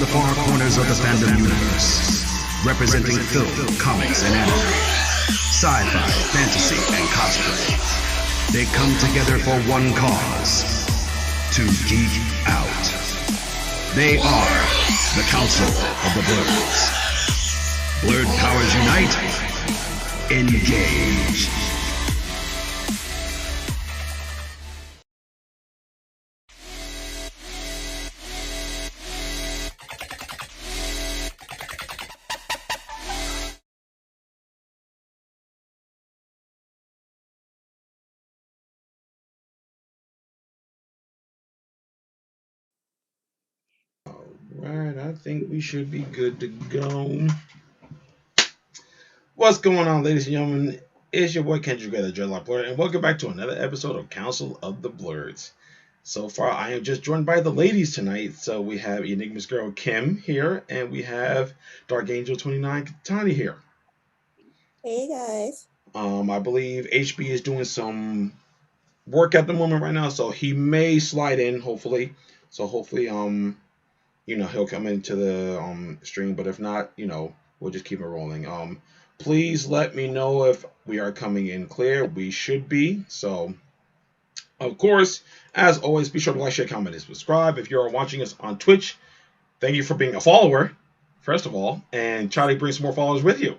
the far corners of the fandom universe, representing film, comics, and anime, sci-fi, fantasy, and cosplay, they come together for one cause: to geek out. They are the Council of the Blerds. Blerd powers unite. Engage. Right, I think we should be good to go. What's going on, ladies and gentlemen? It's your boy Kendrick Grey, the Dreadlock Blerd, and welcome back to another episode of Council of the Blerds. So far, I am just joined by the ladies tonight. So we have Enigma's girl Kim here, and we have Dark Angel 29 Katanni here. Hey guys. I believe HB is doing some work at the moment right now, so he may slide in. Hopefully, he'll come into the stream, but if not, we'll just keep it rolling. Please let me know if we are coming in clear. We should be. So, of course, as always, be sure to like, share, comment, and subscribe. If you're watching us on Twitch, thank you for being a follower, first of all, and try to bring some more followers with you.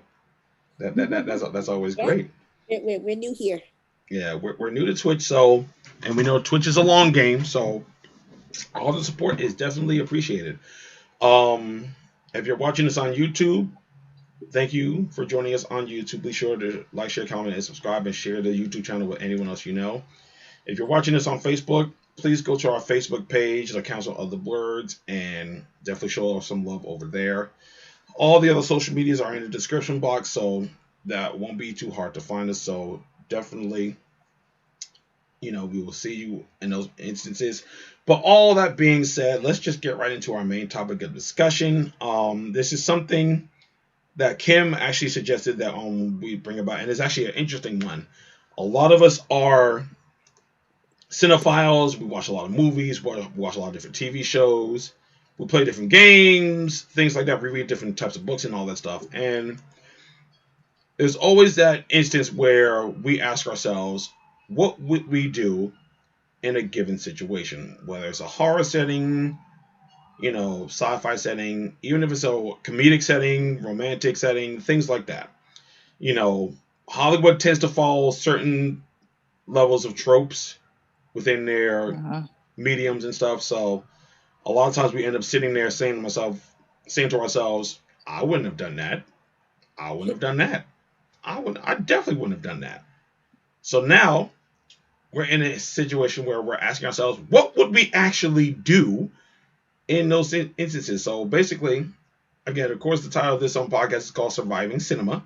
That's always great. We're new here. Yeah, we're new to Twitch, and we know Twitch is a long game, so all the support is definitely appreciated. If you're watching this on YouTube, thank you for joining us on YouTube. Be sure to like, share, comment, and subscribe, and share the YouTube channel with anyone else you know. If you're watching this on Facebook, please go to our Facebook page, the Council of the Blerds, and definitely show us some love over there. All the other social medias are in the description box, so that won't be too hard to find us. So definitely, we will see you in those instances. But all that being said, let's just get right into our main topic of discussion. This is something that Kim actually suggested that we bring about, and it's actually an interesting one. A lot of us are cinephiles. We watch a lot of movies. We watch a lot of different TV shows. We play different games, things like that. We read different types of books and all that stuff. And there's always that instance where we ask ourselves, what would we do in a given situation? Whether it's a horror setting, sci-fi setting, even if it's a comedic setting, romantic setting, things like that. Hollywood tends to follow certain levels of tropes within their mediums and stuff. So a lot of times we end up sitting there saying to ourselves, I wouldn't have done that. I wouldn't have done that. I definitely wouldn't have done that. So now we're in a situation where we're asking ourselves, what would we actually do in those instances? So basically, again, of course, the title of this podcast is called Surviving Cinema,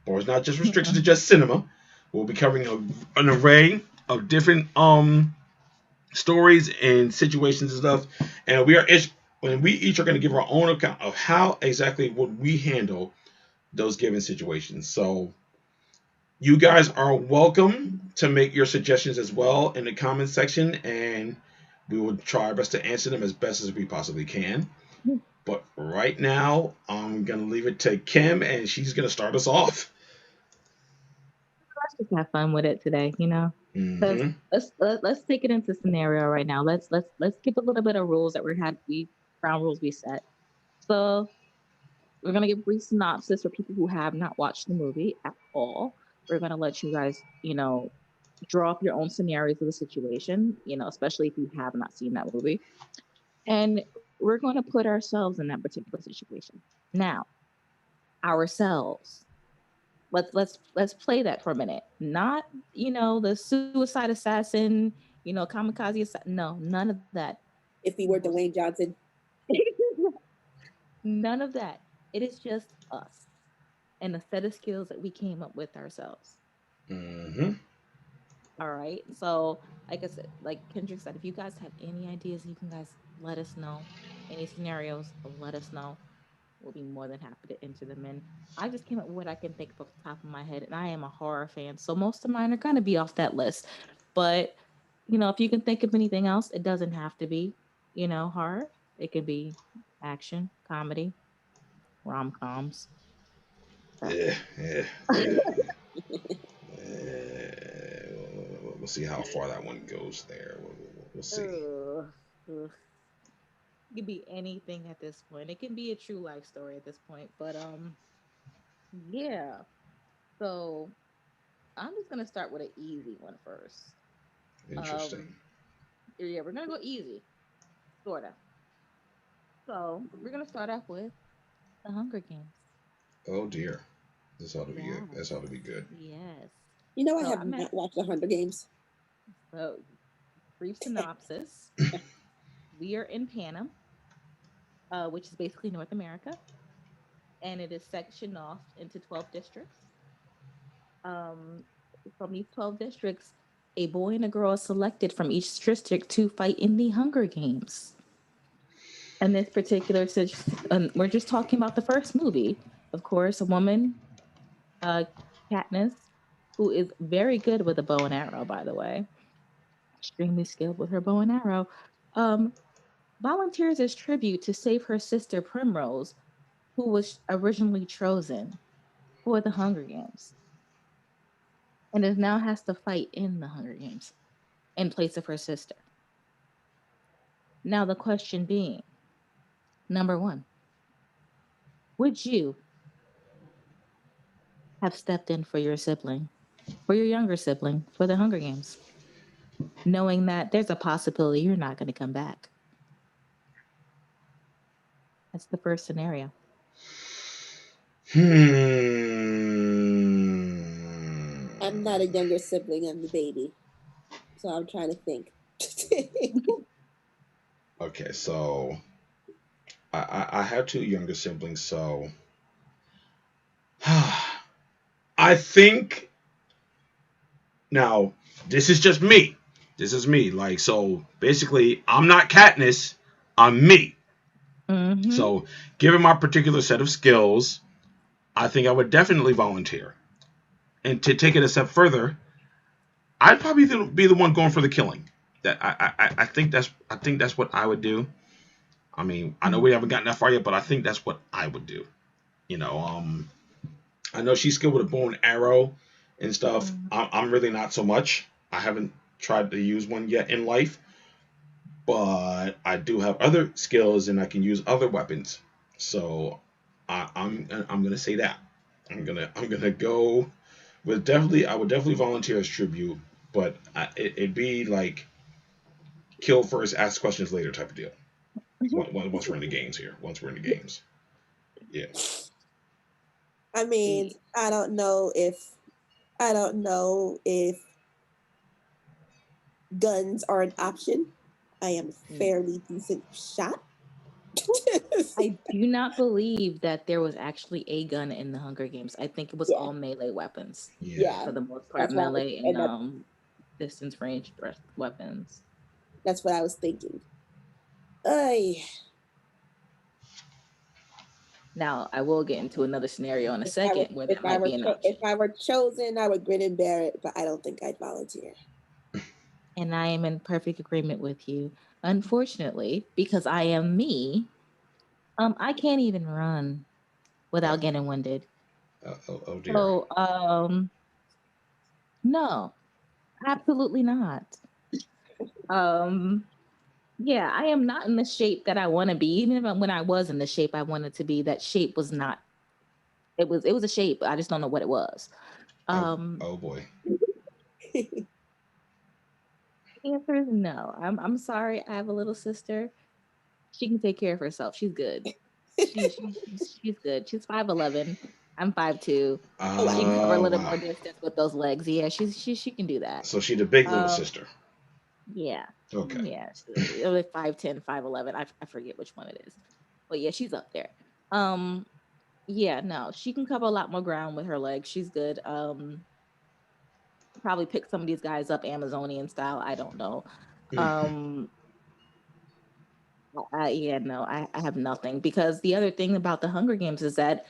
but it's not just restricted to just cinema. We'll be covering an array of different stories and situations and stuff, and we each are going to give our own account of how exactly would we handle those given situations. So you guys are welcome to make your suggestions as well in the comments section, and we will try our best to answer them as best as we possibly can. But right now, I'm going to leave it to Kim, and she's going to start us off. Let's just have fun with it today, Let's take it into scenario right now. Let's give a little bit of rules that ground rules we set. So we're going to give a brief synopsis for people who have not watched the movie at all. We're going to let you guys, draw up your own scenarios of the situation, especially if you have not seen that movie. And we're going to put ourselves in that particular situation. Now, ourselves. Let's play that for a minute. Not, the suicide assassin, kamikaze assassin. No, none of that. If he were Dwayne Johnson. None of that. It is just us and a set of skills that we came up with ourselves. All right. So, like I said, like Kendrick said, if you guys have any ideas, you can guys let us know. Any scenarios, let us know. We'll be more than happy to enter them in. I just came up with what I can think of off the top of my head, and I am a horror fan, so most of mine are going to be off that list. But, if you can think of anything else, it doesn't have to be, horror. It could be action, comedy, rom-coms. Yeah. We'll see how far that one goes there. We'll see. Ugh. Ugh. It could be anything at this point. It can be a true life story at this point. But yeah. So I'm just gonna start with an easy one first. Interesting. Yeah, we're gonna go easy, sorta. So we're gonna start off with the Hunger Games. Oh dear. This ought to be good. Yes. This ought to be good. Yes. You know, I So have not watched The Hunger Games. So brief synopsis. We are in Panem, which is basically North America, and it is sectioned off into 12 districts. From these 12 districts, a boy and a girl are selected from each district to fight in the Hunger Games. And this particular, we're just talking about the first movie. Of course, a woman, Katniss, who is very good with a bow and arrow, by the way, extremely skilled with her bow and arrow, volunteers as tribute to save her sister Primrose, who was originally chosen for the Hunger Games, and is now has to fight in the Hunger Games in place of her sister. Now the question being, number one, would you have stepped in for your sibling, for your younger sibling, for the Hunger Games, knowing that there's a possibility you're not going to come back? That's the first scenario. I'm not a younger sibling. I'm the baby. So I'm trying to think. Okay, so I have two younger siblings, so I think now this is just me. This is me. Like, so basically, I'm not Katniss. I'm me. Mm-hmm. So, given my particular set of skills, I think I would definitely volunteer. And to take it a step further, I'd probably be the one going for the killing. That I think that's what I would do. I mean, I know we haven't gotten that far yet, but I think that's what I would do. You know, I know she's skilled with a bow and arrow and stuff. I'm really not so much. I haven't tried to use one yet in life, but I do have other skills and I can use other weapons. So I'm gonna say that I'm gonna go with definitely. I would definitely volunteer as tribute, but it'd be like kill first, ask questions later type of deal. Once we're in the games here. Once we're in the games. Yeah. I mean, I don't know if guns are an option. I am a fairly decent shot. I do not believe that there was actually a gun in the Hunger Games. I think it was all melee weapons. Yeah. For the most part, melee and distance range weapons. That's what I was thinking. Now, I will get into another scenario in a second where that might be an option. If I were chosen, I would grin and bear it, but I don't think I'd volunteer. And I am in perfect agreement with you. Unfortunately, because I am me, I can't even run without getting winded. Oh dear. So, no, absolutely not. Yeah, I am not in the shape that I want to be. Even when I was in the shape I wanted to be, that shape was not. It was a shape. I just don't know what it was. Oh boy. The answer is no. I'm sorry. I have a little sister. She can take care of herself. She's good. She's good. She's 5'11". I'm 5'2". She can cover a little more distance with those legs. Yeah, she can do that. So she's the big little sister. Yeah. Okay. Yeah. She's like 5'10", 5'11". I forget which one it is. But yeah, she's up there. Yeah, no, she can cover a lot more ground with her legs. She's good. Probably pick some of these guys up Amazonian style. I don't know. Yeah, no, I have nothing, because the other thing about the Hunger Games is that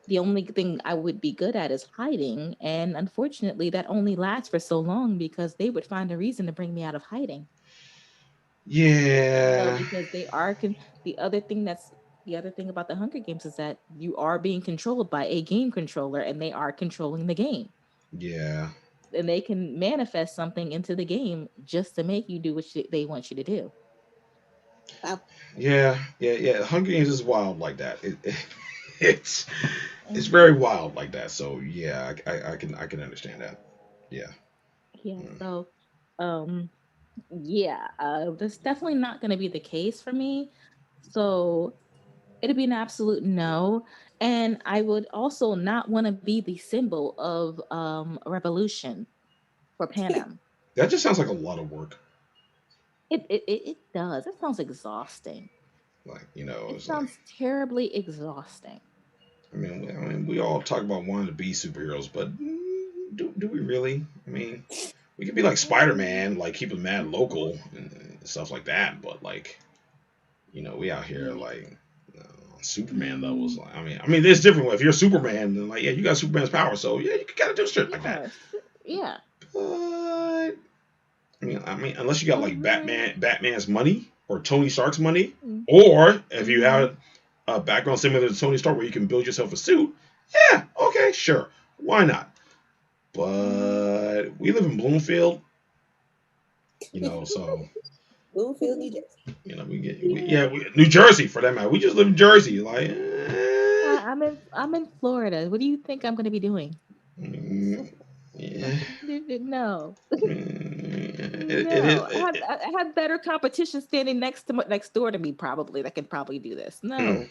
the only thing I would be good at is hiding, and unfortunately, that only lasts for so long because they would find a reason to bring me out of hiding. Yeah. So, because they are the other thing that's the other thing about the Hunger Games is that you are being controlled by a game controller, and they are controlling the game. Yeah. And they can manifest something into the game just to make you do what they want you to do. Yeah. Hunger Games is wild like that. It's very wild like that. So yeah, I can understand that. Yeah. Yeah. So, yeah, that's definitely not going to be the case for me. So it'd be an absolute no. And I would also not want to be the symbol of a revolution for Panem. That just sounds like a lot of work. It does. It sounds exhausting. Like, It it's sounds terribly exhausting. I mean, we all talk about wanting to be superheroes, but do we really? I mean, we could be like Spider-Man, like keep it mad local and stuff like that. But like, we out here like Superman levels. Like, I mean, there's different. If you're Superman, then like, yeah, you got Superman's power, so yeah, you gotta do shit like that. Yeah. But I mean, unless you got like Batman's money or Tony Stark's money, or if you have a background similar to Tony Stark where you can build yourself a suit, yeah, okay, sure, why not? But we live in Bloomfield, so Bloomfield, New Jersey. New Jersey for that matter. We just live in Jersey, like. I'm in Florida. What do you think I'm going to be doing? Yeah. No. No. I had better competition standing next door to me probably that could probably do this. No.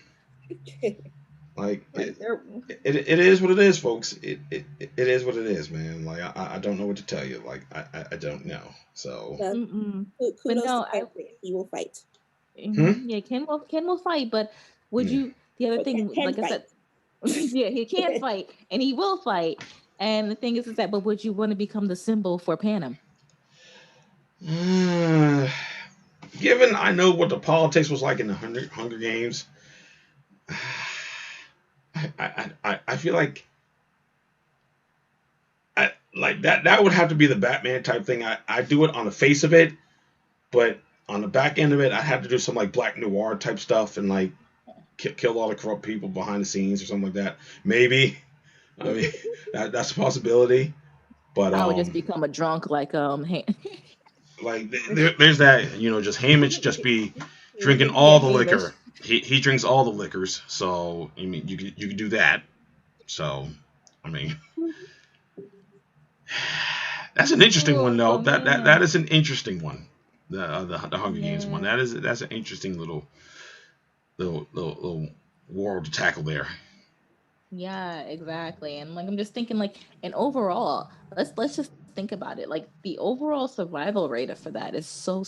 Like it is what it is, folks. It is what it is, man. Like I don't know what to tell you. Like I don't know. So kudos to Kendrick. He will fight. Yeah, Ken will fight, but would you? The other thing, like I said, yeah, he can fight and he will fight. And the thing is that, but would you want to become the symbol for Panem? Given I know what the politics was like in the Hunger Games, I feel like that would have to be the Batman type thing. I do it on the face of it, but on the back end of it, I have to do some like Black Noir type stuff and like kill all the corrupt people behind the scenes or something like that. Maybe. I mean, that's a possibility. But I would just become a drunk like like there's that, just Haymitch just be drinking all the liquor. He drinks all the liquors, so I mean you could do that. So I mean that's an interesting one though. That is an interesting one. The Hunger Games one. That's an interesting little world to tackle there. Yeah, exactly. And like I'm just thinking like, and overall, let's just think about it. Like the overall survival rate for that is so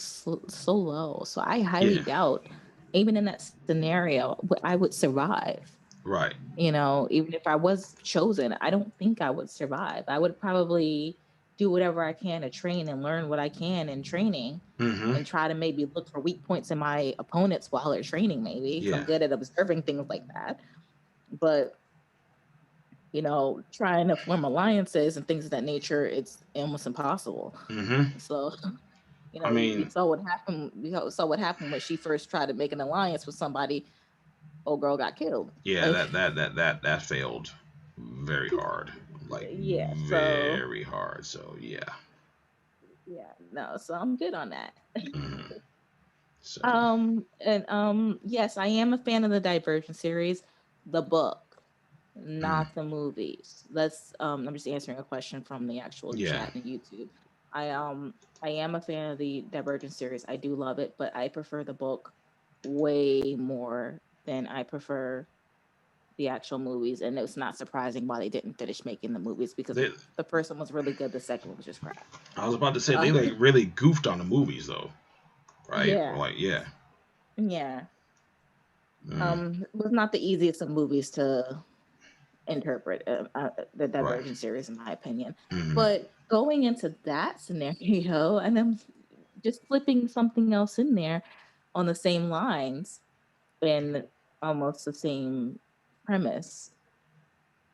low. So I highly doubt, even in that scenario, I would survive. Right. Even if I was chosen, I don't think I would survive. I would probably do whatever I can to train and learn what I can in training, and try to maybe look for weak points in my opponents while they're training. Maybe I'm good at observing things like that, but trying to form alliances and things of that nature, it's almost impossible. So, I mean, we saw what happened. We saw what happened when she first tried to make an alliance with somebody. Old girl got killed. Yeah, that failed very hard. Like very hard. So yeah. Yeah, no. So I'm good on that. So. Yes, I am a fan of the Divergent series, the book. Not the movies. I'm just answering a question from the actual chat on YouTube. I am a fan of the Divergent series. I do love it, but I prefer the book way more than I prefer the actual movies. And it's not surprising why they didn't finish making the movies, because the first one was really good, the second one was just crap. I was about to say they like really goofed on the movies though, right? Yeah. It was not the easiest of movies to interpret the Divergent series, in my opinion. But going into that scenario, and then just flipping something else in there on the same lines and almost the same premise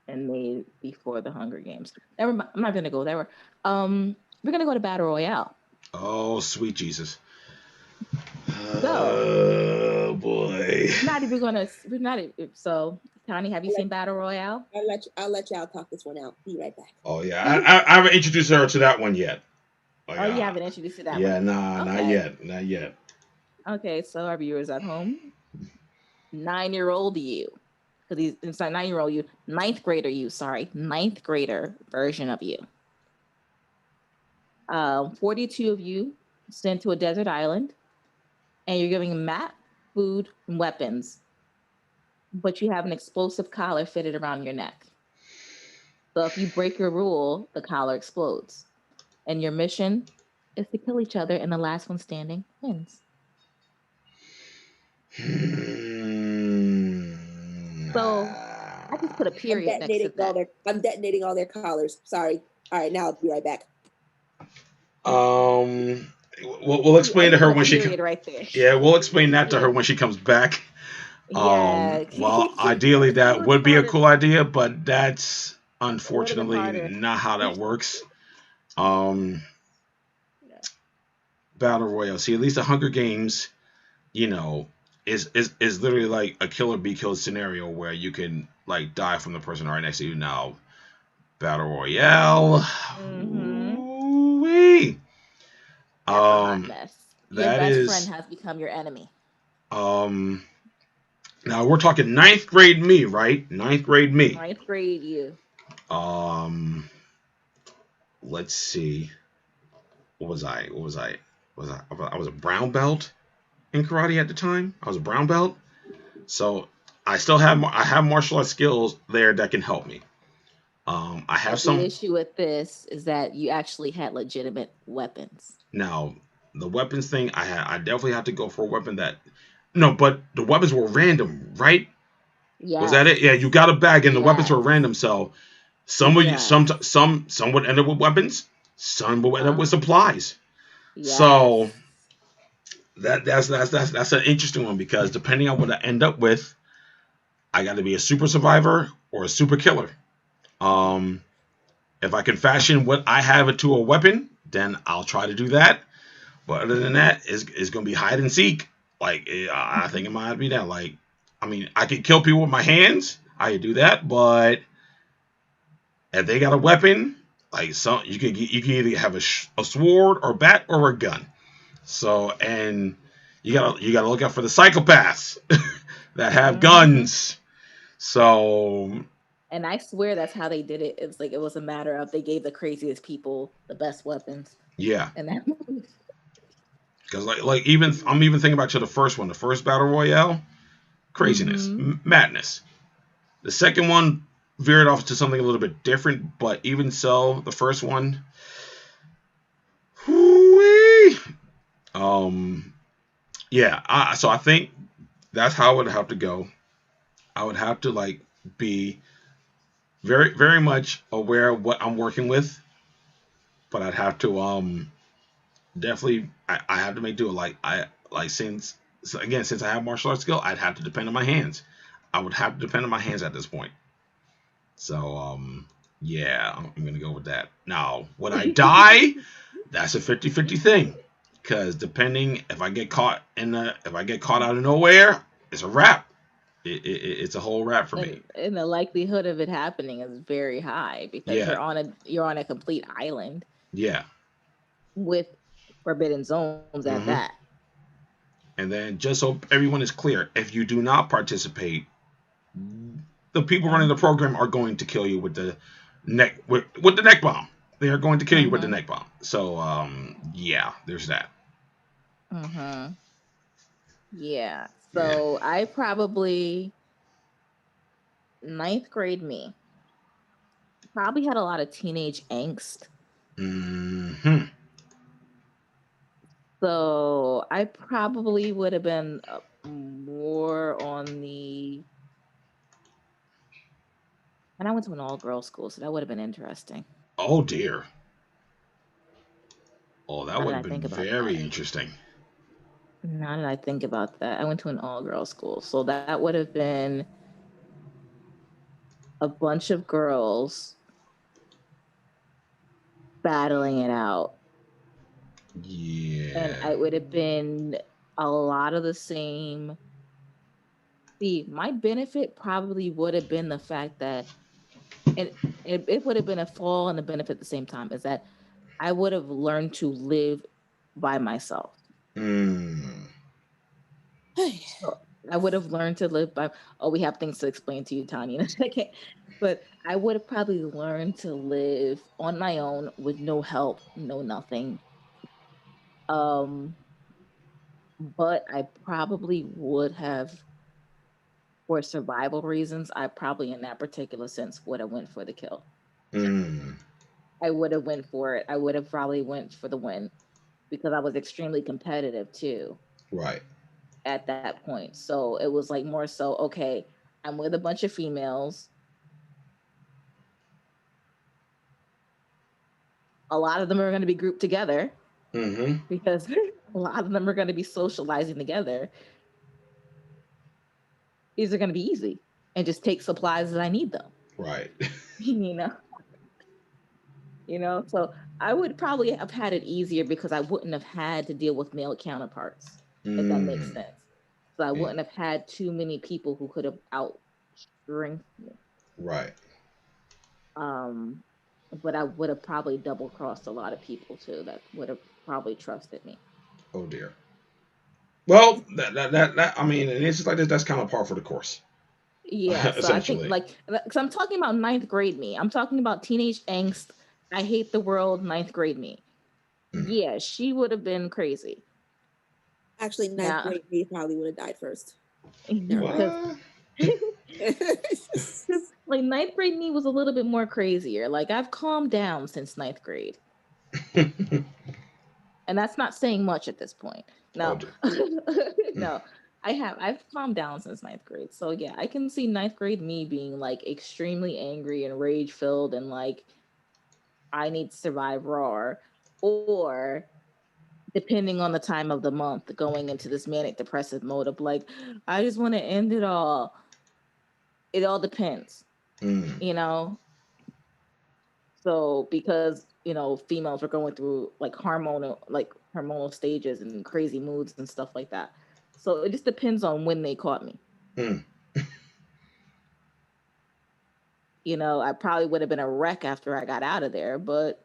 and made before the Hunger Games. I'm not going to go there. We're going to go to Battle Royale. Oh, sweet Jesus. Oh boy. We're not. So, Connie, have you seen Battle Royale? I'll let y'all talk this one out. Be right back. Oh yeah, I haven't introduced her to that one yet. Oh, you haven't introduced to that one? Yeah, nah, Okay. not yet. Okay, so our viewers at home, 9-year-old you, because it's not 9-year-old you, ninth grader version of you. 42 of you sent to a desert island, and you're giving map, food, and weapons, but you have an explosive collar fitted around your neck. So if you break your rule, the collar explodes. And your mission is to kill each other, and the last one standing wins. So I just put a period next to that. I'm detonating all their collars. Sorry. All right, now I'll be right back. We'll explain to her when she comes. Right there. Yeah, we'll explain that to her when she comes back. Yeah. Well, ideally that would be a cool idea, but that's unfortunately not how that works. Battle Royale. See, at least the Hunger Games, is literally like a kill or be killed scenario where you can like die from the person right next to you. Now, Battle Royale. Ooh-wee. That's a hot mess. Your best friend has become your enemy. Now we're talking ninth grade me, right? Ninth grade me. Ninth grade you. Let's see. What was I? I was a brown belt in karate at the time. I was a brown belt, so I still have martial arts skills there that can help me. I have some. The issue with this is that you actually had legitimate weapons. Now, the weapons thing, I definitely have to go for a weapon that. No, but the weapons were random, right? Yeah. Was that it? Yeah, you got a bag and the weapons were random. So some would end up with weapons, some would end up with supplies. Yes. So that's an interesting one because depending on what I end up with, I got to be a super survivor or a super killer. If I can fashion what I have into a weapon, then I'll try to do that. But other than that, it's going to be hide and seek. Like, I think it might be that. Like, I mean, I could kill people with my hands. I could do that. But if they got a weapon, like you can either have a sword or bat or a gun. So, and you gotta look out for the psychopaths that have guns. So. And I swear that's how they did it. It's like it was a matter of they gave the craziest people the best weapons. Yeah. And that. Because like I'm even thinking back to the first one, the first Battle Royale, craziness, madness. The second one veered off to something a little bit different, but even so, the first one, yeah. So I think that's how I would have to go. I would have to like be very, very much aware of what I'm working with, but I'd have to definitely I have to make do it since I have martial arts skill, I'd have to depend on my hands. I would have to depend on my hands at this point. So yeah, I'm gonna go with that. Now, when I die, that's a 50-50 thing. Because depending if I get caught out of nowhere, it's a wrap. It's a whole wrap for me. And the likelihood of it happening is very high because you're on a complete island. Yeah. With forbidden zones at that. And then just so everyone is clear, if you do not participate, the people running the program are going to kill you with the neck with the neck bomb. They are going to kill you with the neck bomb. So yeah, there's that. Yeah. So I probably ninth grade me probably had a lot of teenage angst. So I probably would have been more on the. And I went to an all-girls school, so that would have been interesting. Oh dear. Oh, that would have been very interesting. Now that I think about that, I went to an all-girls school, so that would have been a bunch of girls battling it out. Yeah. And it would have been a lot of the same See, my benefit probably would have been the fact that, and it would have been a fall and a benefit at the same time, is that I would have learned to live by myself. So I would have learned to live by. Oh, we have things to explain to you, Tanya, in a second. But I would have probably learned to live on my own with no help, no nothing. But I probably would have, for survival reasons, I probably in that particular sense would have went for the kill. I would have went for it. I would have probably went for the win because I was extremely competitive too. Right. At that point. So it was like more so, okay, I'm with a bunch of females. A lot of them are going to be grouped together because a lot of them are going to be socializing together. These are going to be easy and just take supplies as I need them. Right. So I would probably have had it easier because I wouldn't have had to deal with male counterparts, if that makes sense. So I wouldn't have had too many people who could have outstrengthened me. Right. But I would have probably double crossed a lot of people too that would have probably trusted me. Oh dear. Well, that I mean, and it's just like this. That's kind of par for the course. Yeah, so I think because I'm talking about 9th grade me. I'm talking about teenage angst. I hate the world. 9th grade me. Yeah, she would have been crazy. Actually, 9th grade me probably would have died first. Because like 9th grade me was a little bit more crazier. Like I've calmed down since 9th grade. And that's not saying much at this point. No. No. I've calmed down since 9th grade. So yeah, I can see 9th grade me being like extremely angry and rage filled and like I need to survive raw, or depending on the time of the month, going into this manic depressive mode of like, I just want to end it all. It all depends, So because, females are going through like hormonal stages and crazy moods and stuff like that. So it just depends on when they caught me. I probably would have been a wreck after I got out of there, but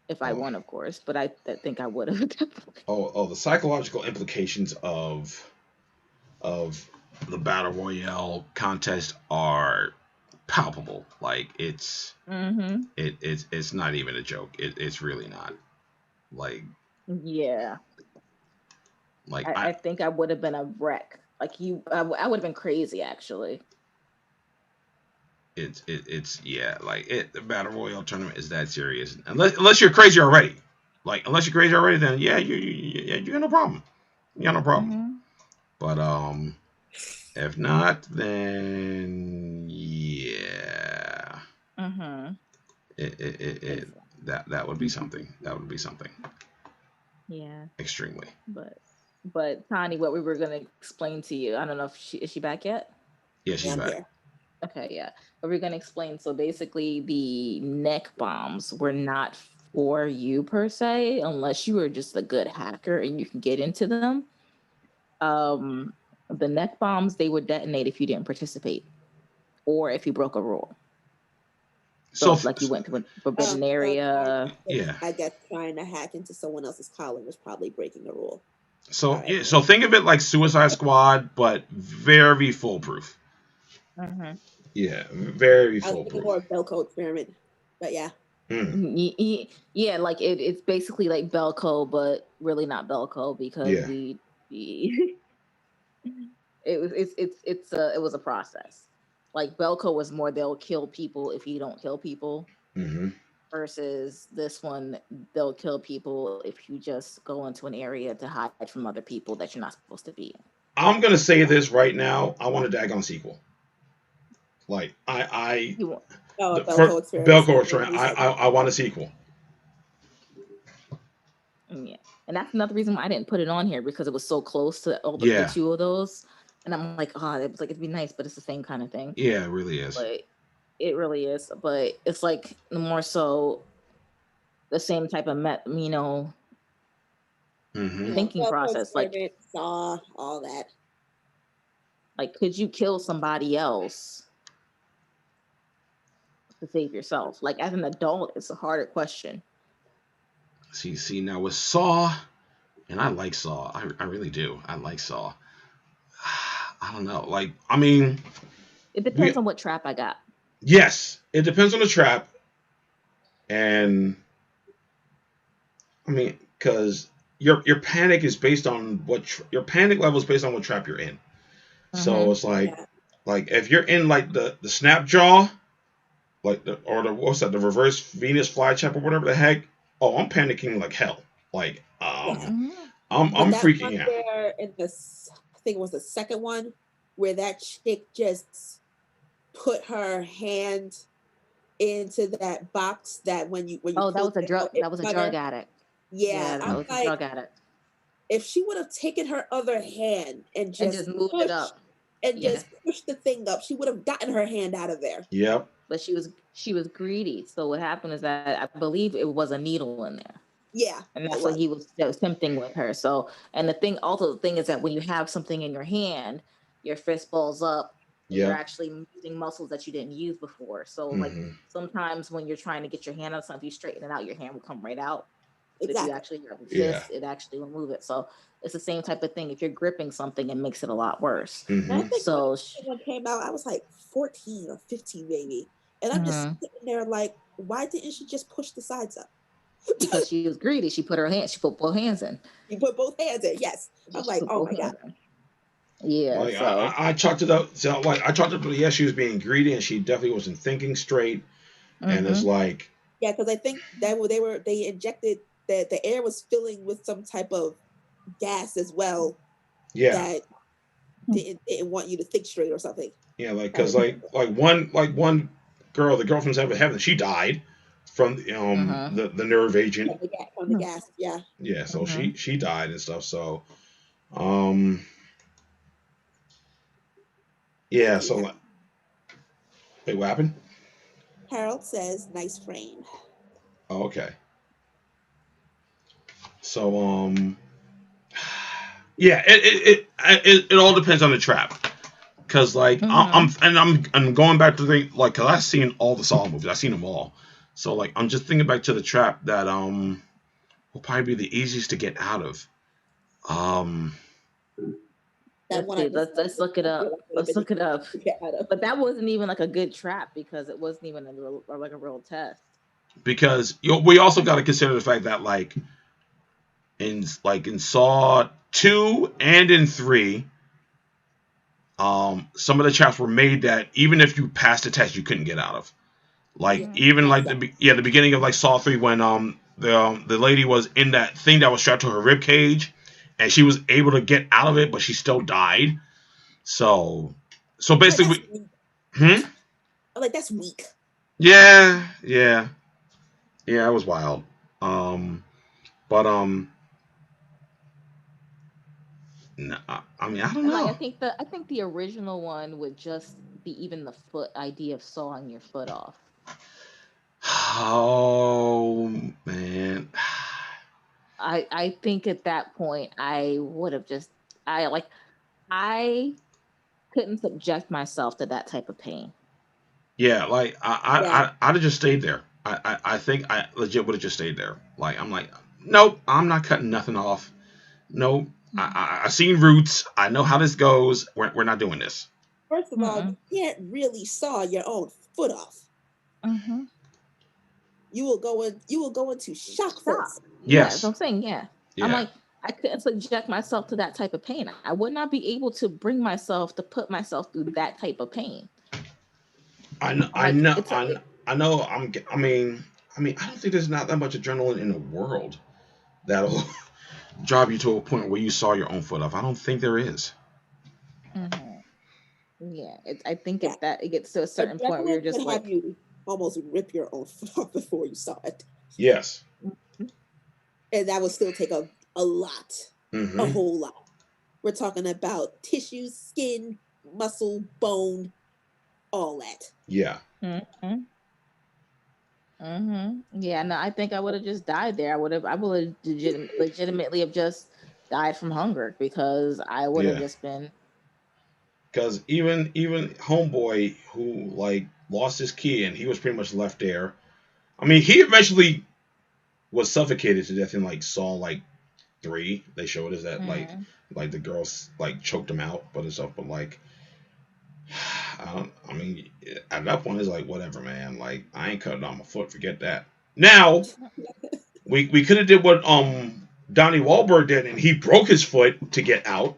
if I won, of course, but I think I would have. The psychological implications of the battle royale contest are palpable. Like it's it's not even a joke. It's really not. Like yeah. Like I think I would have been a wreck. Like I would have been crazy actually. The battle royale tournament is that serious. Unless you're crazy already. Like unless you're crazy already, then you got no problem. You got no problem. But if not, then yeah. That would be something. That would be something. Yeah. Extremely. But Tani, what we were gonna explain to you, I don't know if is she back yet? Yeah, she's back. Here. Okay, yeah. What we're gonna explain. So basically, the neck bombs were not for you per se, unless you were just a good hacker and you can get into them. The neck bombs, they would detonate if you didn't participate, or if you broke a rule. So it's like you went to a forbidden area. I guess trying to hack into someone else's collar was probably breaking the rule. So so think of it like Suicide Squad, but very foolproof. Yeah, very foolproof. I was thinking more of Belko experiment, but yeah. Yeah, like it's basically like Belko, but really not Belko because it was a process. Like Belko was more they'll kill people if you don't kill people, versus this one they'll kill people if you just go into an area to hide from other people that you're not supposed to be in. I'm gonna say this right now. I want a daggone sequel. Like Belko experiment. I want a sequel. Yeah, and that's another reason why I didn't put it on here because it was so close to all the two of those, and I'm like, it was like it'd be nice, but it's the same kind of thing. Yeah, it really is. But it really is. But it's like more so the same type of thinking process. Like saw all that. Like, could you kill somebody else to save yourself? Like, as an adult, it's a harder question. See, now with Saw, and I like Saw. I really do. I like Saw. I don't know. Like, I mean, it depends on what trap I got. Yes, it depends on the trap, and I mean, because your panic is based on your panic level is based on what trap you're in. So it's like if you're in like the snap jaw, like the reverse Venus flytrap or whatever the heck. Oh, I'm panicking like hell. Like I'm freaking out. There in I think it was the second one where that chick just put her hand into that box that when you that was a drug addict. Yeah, that was a drug addict. If she would have taken her other hand and just moved it up and just pushed the thing up, she would have gotten her hand out of there. Yep. But she was greedy. So what happened is that I believe it was a needle in there. Yeah. And that's what he was attempting with her. So, and the thing is that when you have something in your hand, your fist balls up. You're actually using muscles that you didn't use before. So like sometimes when you're trying to get your hand on something, if you straighten it out, your hand will come right out. But if you actually grab a fist, it actually will move it. So it's the same type of thing. If you're gripping something, it makes it a lot worse. I think when it came out, I was like 14 or 15 maybe. And I'm just sitting there like, why didn't she just push the sides up? Because she was greedy. She put both hands in. You put both hands in, yes. I'm like, oh my God. Yeah, like, so I chalked it up. So like I chalked it up. Yes, she was being greedy, and she definitely wasn't thinking straight. And it's like because I think that they injected the air was filling with some type of gas as well. Yeah, that didn't want you to think straight or something. Yeah, like because like one girl, the girl from Seventh Heaven, she died from the nerve agent from the gas. Yeah. Yeah, so she died and stuff. So yeah, so like, wait, what happened? Harold says, "Nice frame." Oh, okay. So yeah, it all depends on the trap, cause like I'm going back to the like, cause I've seen all the Saw movies, I've seen them all. So like I'm just thinking back to the trap that will probably be the easiest to get out of. Let's look it up. Let's look it up. But that wasn't even like a good trap because it wasn't even a real test. Because we also got to consider the fact that like in Saw 2 and in 3, some of the traps were made that even if you passed the test, you couldn't get out of. Like even like the beginning of like Saw 3 when the lady was in that thing that was strapped to her rib cage. And she was able to get out of it, but she still died. So basically, I'm like, that's weak. Yeah, it was wild. No, I mean, I don't know. Like, I think the original one would just be even the foot idea of sawing your foot off. Oh man. I think at that point I would have I couldn't subject myself to that type of pain. Yeah, like I'd have just stayed there. I think I legit would have just stayed there. Like I'm like, nope, I'm not cutting nothing off. Nope. I've seen Roots. I know how this goes. We're not doing this. First of all, you can't really saw your own foot off. You will go into shock first. Yes. That's what I'm saying. Yeah. I'm like, I couldn't subject myself to that type of pain. I would not be able to bring myself to put myself through that type of pain. I know. I mean, I don't think there's not that much adrenaline in the world that'll drive you to a point where you saw your own foot off. I don't think there is. Yeah, I think it gets to a certain point where you're just like, have you almost rip your own foot off before you saw it. Yes. And that would still take a lot, a whole lot. We're talking about tissue, skin, muscle, bone, all that. Yeah. Yeah, no, I think I would have just died there. I would have legitimately have just died from hunger because I would have just been Because even homeboy who like lost his key and he was pretty much left there. I mean, he eventually was suffocated to death in like Saw like 3. They showed us that like the girls like choked him out, but and stuff. But like, I mean, at that point it's like whatever, man. Like I ain't cutting off my foot. Forget that. Now we could have did what Donnie Wahlberg did, and he broke his foot to get out.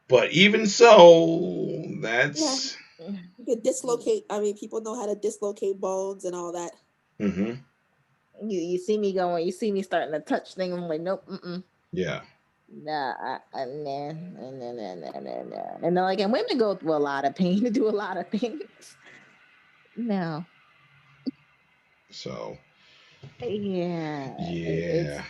But even so, that's you could dislocate. I mean, people know how to dislocate bones and all that. Mm-hmm. You see me going. You see me starting to touch things. I'm like, nope. Yeah. Nah. Nah. And then, like, and women go through a lot of pain to do a lot of things. No. So. Yeah. Yeah.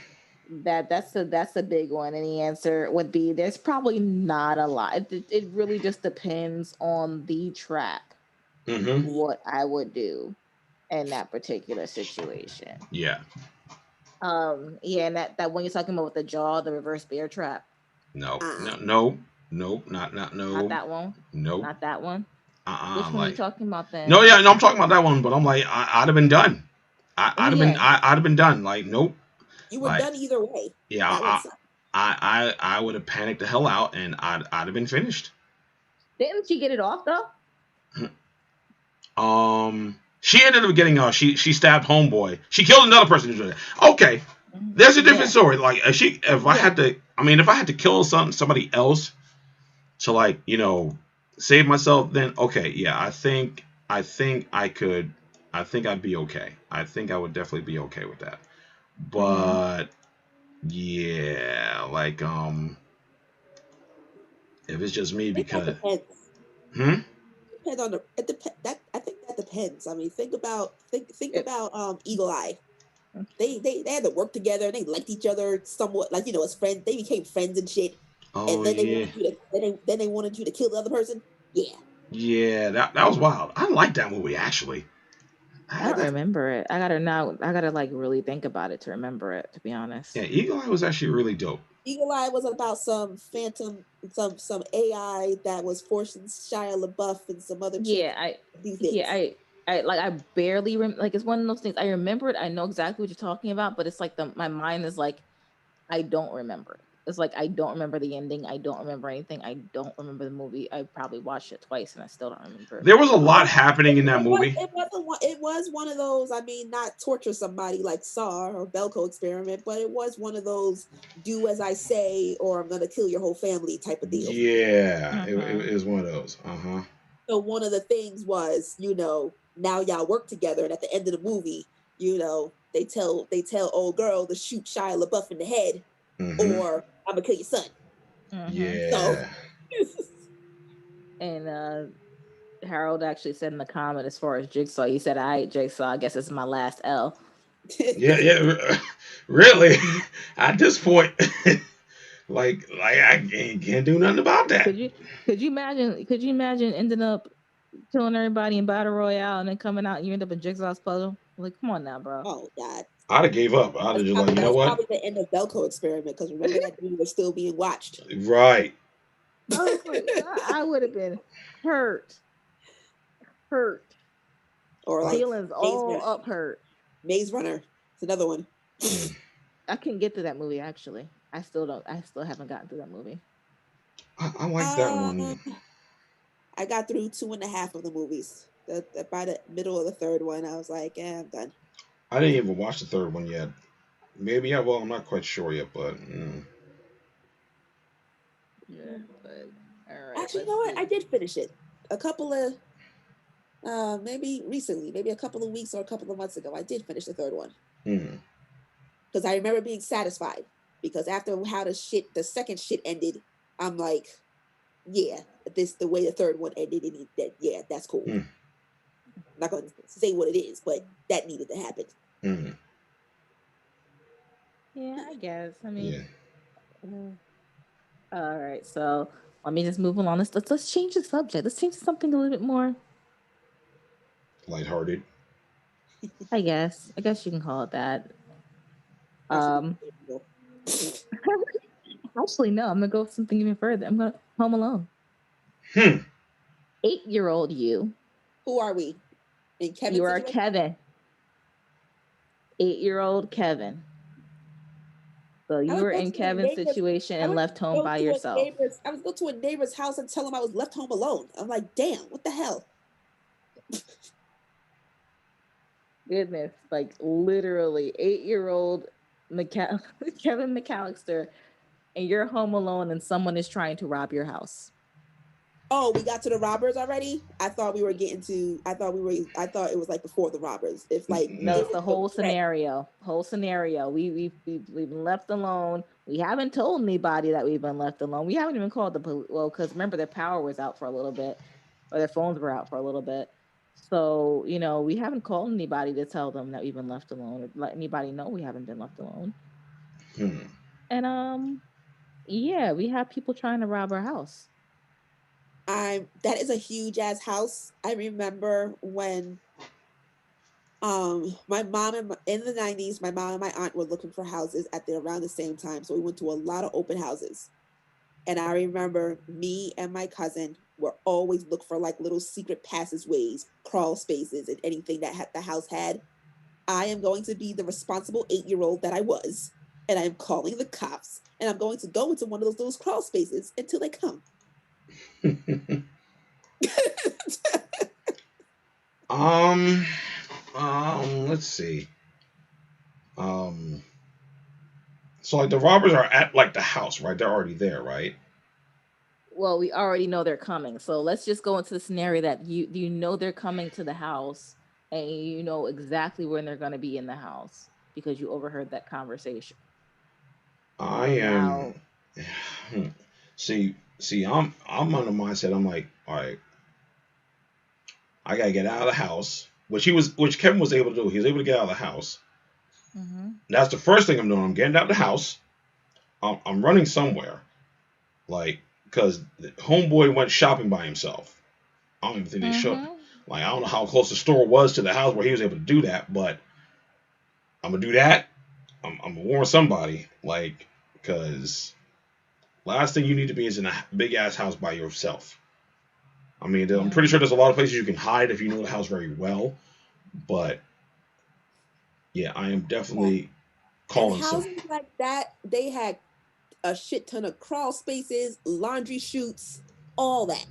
That's a big one, and the answer would be there's probably not a lot. It really just depends on the track. What I would do in that particular situation. Yeah. Yeah, and that when you're talking about with the jaw, the reverse bear trap. No, not that one. Nope. Not that one. Which one are you talking about then? No, I'm talking about that one, but I'm like, I'd have been done. I'd have been done. Like, nope. You were done either way. Yeah, I would have panicked the hell out, and I'd have been finished. Didn't she get it off though? She ended up getting she stabbed homeboy. She killed another person. Okay, there's a different story. Like if I had to kill somebody else to like save myself, then okay, yeah, I think I could. I think I'd be okay. I think I would definitely be okay with that. But yeah, like if it's just me because depends on the I think that depends. I mean, think about Eagle Eye. They had to work together. They liked each other somewhat, like as friends. They became friends and shit. And then they wanted you to kill the other person. Yeah. Yeah, that was wild. I like that movie actually. I don't remember it. I gotta like really think about it to remember it, to be honest. Yeah, Eagle Eye was actually really dope. Eagle Eye was about some phantom, some AI that was forcing Shia LaBeouf and some other chick to do things. I barely like it's one of those things. I remember it. I know exactly what you're talking about, but it's like my mind is like I don't remember it. It's like I don't remember the ending. I don't remember anything. I don't remember the movie. I probably watched it twice and I still don't remember. There was a lot happening in that movie. It was one of those. I mean, not torture somebody like Saw or Belko Experiment, but it was one of those do as I say or I'm gonna kill your whole family type of deal. Yeah, it was one of those. So one of the things was, now y'all work together, and at the end of the movie, they tell old girl to shoot Shia LaBeouf in the head, or I'm gonna kill your son. Yeah. So. And Harold actually said in the comment as far as Jigsaw, he said, "All right, Jigsaw, I guess this is my last L." Yeah, really. At this point, like I can't do nothing about that. Could you imagine ending up killing everybody in Battle Royale and then coming out and you end up in Jigsaw's puzzle? Like, come on now, bro. Oh God. I'd have gave up. I'd have just like, you know what? That's probably the end of Belko Experiment, because remember that dude was still being watched. Right. I would have been hurt. Or like feelings all up hurt. Maze Runner. It's another one. I couldn't get to that movie actually. I still haven't gotten through that movie. I like that one. I got through 2.5 of the movies. By the middle of the third one, I was like, I'm done. I didn't even watch the third one yet. Maybe I'm not quite sure yet, but. Yeah, but all right. Actually, you know what? I did finish it a couple of, maybe recently, maybe a couple of weeks or a couple of months ago. I did finish the third one. Because I remember being satisfied. Because after how the second shit ended, I'm like, yeah, the way the third one ended, yeah, that's cool. I'm not going to say what it is, but that needed to happen. Yeah, I guess. I mean, all right. So let me just move along. Let's change the subject. Let's change to something a little bit more lighthearted. I guess you can call it that. Actually, no. I'm gonna go with something even further. I'm gonna Home Alone. 8-year-old you. Who are we? In Kevin's You are situation? Kevin. 8-year-old Kevin. So you were in Kevin's situation and left home by yourself. I was going to a neighbor's house and tell him I was left home alone. I'm like, damn, what the hell? Goodness, like literally 8-year-old Kevin McAllister, and you're home alone and someone is trying to rob your house. Oh, we got to the robbers already? I thought we were getting to, I thought it was like before the robbers. If like no, it's the whole scenario. We've been left alone. We haven't told anybody that we've been left alone. We haven't even called the police. Well, because remember their power was out for a little bit, or their phones were out for a little bit. So, you know, we haven't called anybody to tell them that we've been left alone, or let anybody know we haven't been left alone. And yeah, we have people trying to rob our house. That is a huge ass house. I remember when my mom in the 90s, my mom and my aunt were looking for houses around the same time. So we went to a lot of open houses. And I remember me and my cousin were always look for like little secret passageways, crawl spaces, and anything that the house had. I am going to be the responsible 8-year-old that I was, and I'm calling the cops, and I'm going to go into one of those little crawl spaces until they come. Let's see. So like the robbers are at like the house, right? They're already there, right? Well, we already know they're coming. So let's just go into the scenario that you know they're coming to the house, and you know exactly when they're going to be in the house because you overheard that conversation. I am. See, I'm on the mindset. I'm like, all right, I gotta get out of the house, which Kevin was able to do. He was able to get out of the house. Mm-hmm. That's the first thing I'm doing. I'm getting out of the house. I'm running somewhere, like, because homeboy went shopping by himself. I don't even think they showed. Like, I don't know how close the store was to the house where he was able to do that, but I'm gonna do that. I'm gonna warn somebody, like, because last thing you need to be is in a big ass house by yourself. I mean, I'm pretty sure there's a lot of places you can hide if you know the house very well, but yeah, I am definitely calling some. Houses like that, they had a shit ton of crawl spaces, laundry chutes, all that.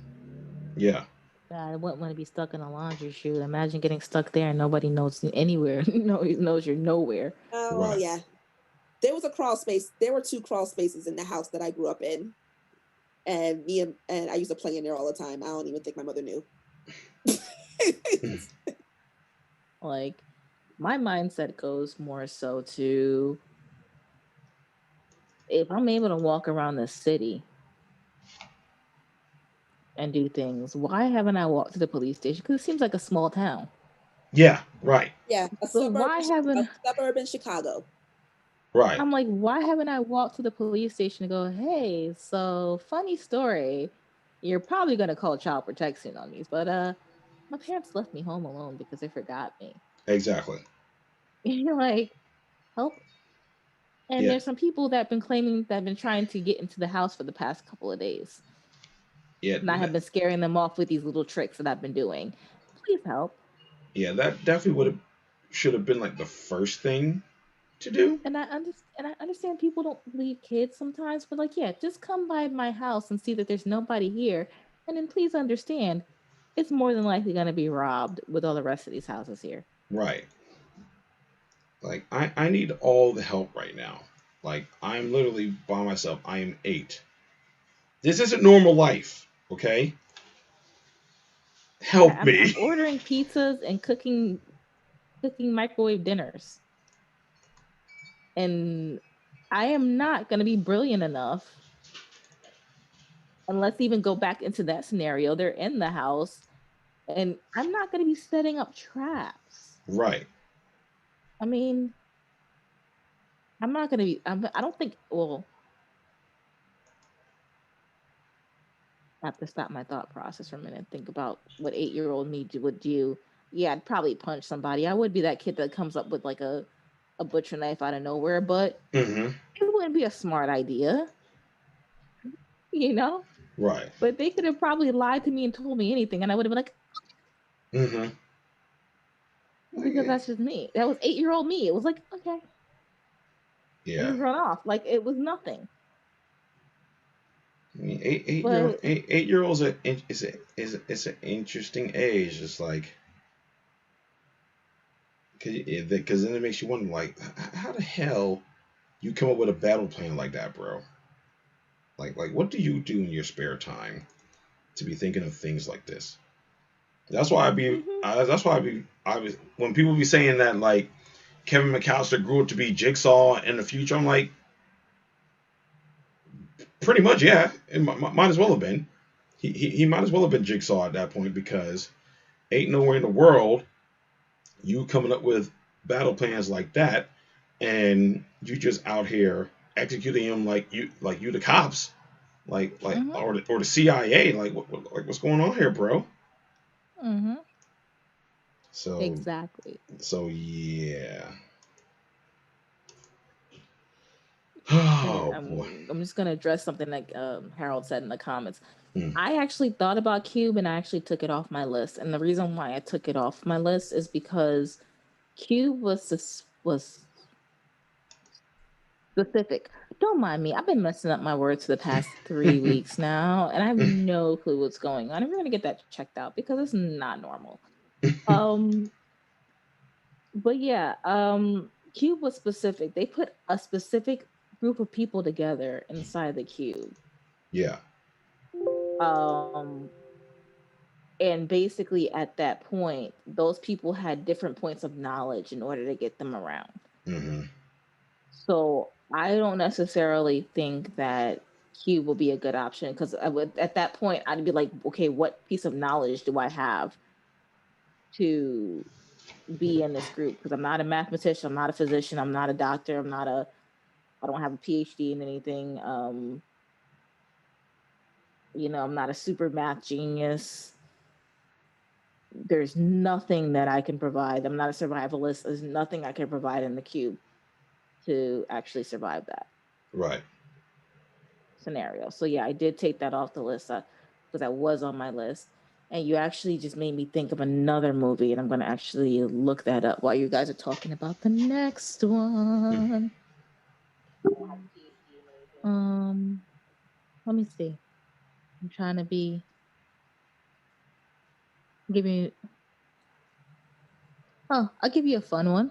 Yeah. I wouldn't want to be stuck in a laundry chute. Imagine getting stuck there and nobody knows anywhere. knows you're nowhere. Oh, well, yeah. There was a crawl space. There were 2 crawl spaces in the house that I grew up in. And I used to play in there all the time. I don't even think my mother knew. Like, my mindset goes more so to, if I'm able to walk around the city and do things, why haven't I walked to the police station? Because it seems like a small town. Yeah, right. Yeah, a suburb in Chicago. Right. I'm like, why haven't I walked to the police station and go, hey, so funny story. You're probably going to call child protection on me, but my parents left me home alone because they forgot me. Exactly. You're like, help. And there's some people that have been claiming that have been trying to get into the house for the past couple of days. Yeah. And I have been scaring them off with these little tricks that I've been doing. Please help. Yeah, that definitely should have been like the first thing to do. And I understand people don't leave kids sometimes, but like, yeah, just come by my house and see that there's nobody here, and then please understand, it's more than likely going to be robbed with all the rest of these houses here. Right. Like, I need all the help right now. Like, I'm literally by myself. I am 8. This isn't normal life, okay? Help me. I'm ordering pizzas and cooking microwave dinners. And I am not going to be brilliant enough. And let's even go back into that scenario. They're in the house, and I'm not going to be setting up traps. Right. I mean, I'm not going to be, I don't think, well, I have to stop my thought process for a minute and think about what 8-year-old me would do. Yeah, I'd probably punch somebody. I would be that kid that comes up with like a butcher knife out of nowhere, but it wouldn't be a smart idea. You know? Right. But they could have probably lied to me and told me anything, and I would have been like, mm-hmm. Because that's just me. That was 8-year-old me. It was like, okay. Yeah. And just run off. Like, it was nothing. I mean, eight-year-olds is an interesting age. It's like, because then it makes you wonder, like, how the hell you come up with a battle plan like that, bro? Like what do you do in your spare time to be thinking of things like this? That's why I was when people be saying that, like, Kevin McAllister grew up to be Jigsaw in the future, I'm like, pretty much, yeah. It might as well have been. He might as well have been Jigsaw at that point, because ain't nowhere in the world you coming up with battle plans like that, and you just out here executing them like you the cops, or the CIA. Like what's going on here, bro? Mm-hmm. So exactly. So yeah. Oh boy. I'm just gonna address something like Harold said in the comments. I actually thought about Cube, and I actually took it off my list. And the reason why I took it off my list is because Cube was specific. Don't mind me. I've been messing up my words for the past 3 weeks now, and I have no clue what's going on. And we're gonna get that checked out because it's not normal. But yeah, Cube was specific. They put a specific group of people together inside the cube. Yeah. And basically at that point, those people had different points of knowledge in order to get them around. Mm-hmm. So I don't necessarily think that Cube will be a good option, because at that point I'd be like, okay, what piece of knowledge do I have to be in this group? Because I'm not a mathematician, I'm not a physician, I'm not a doctor, I don't have a PhD in anything. I'm not a super math genius. There's nothing that I can provide. I'm not a survivalist. There's nothing I can provide in the cube to actually survive that scenario. So yeah, I did take that off the list because that was on my list. And you actually just made me think of another movie, and I'm going to actually look that up while you guys are talking about the next one. Let me see. I'm trying to I'll give you a fun one.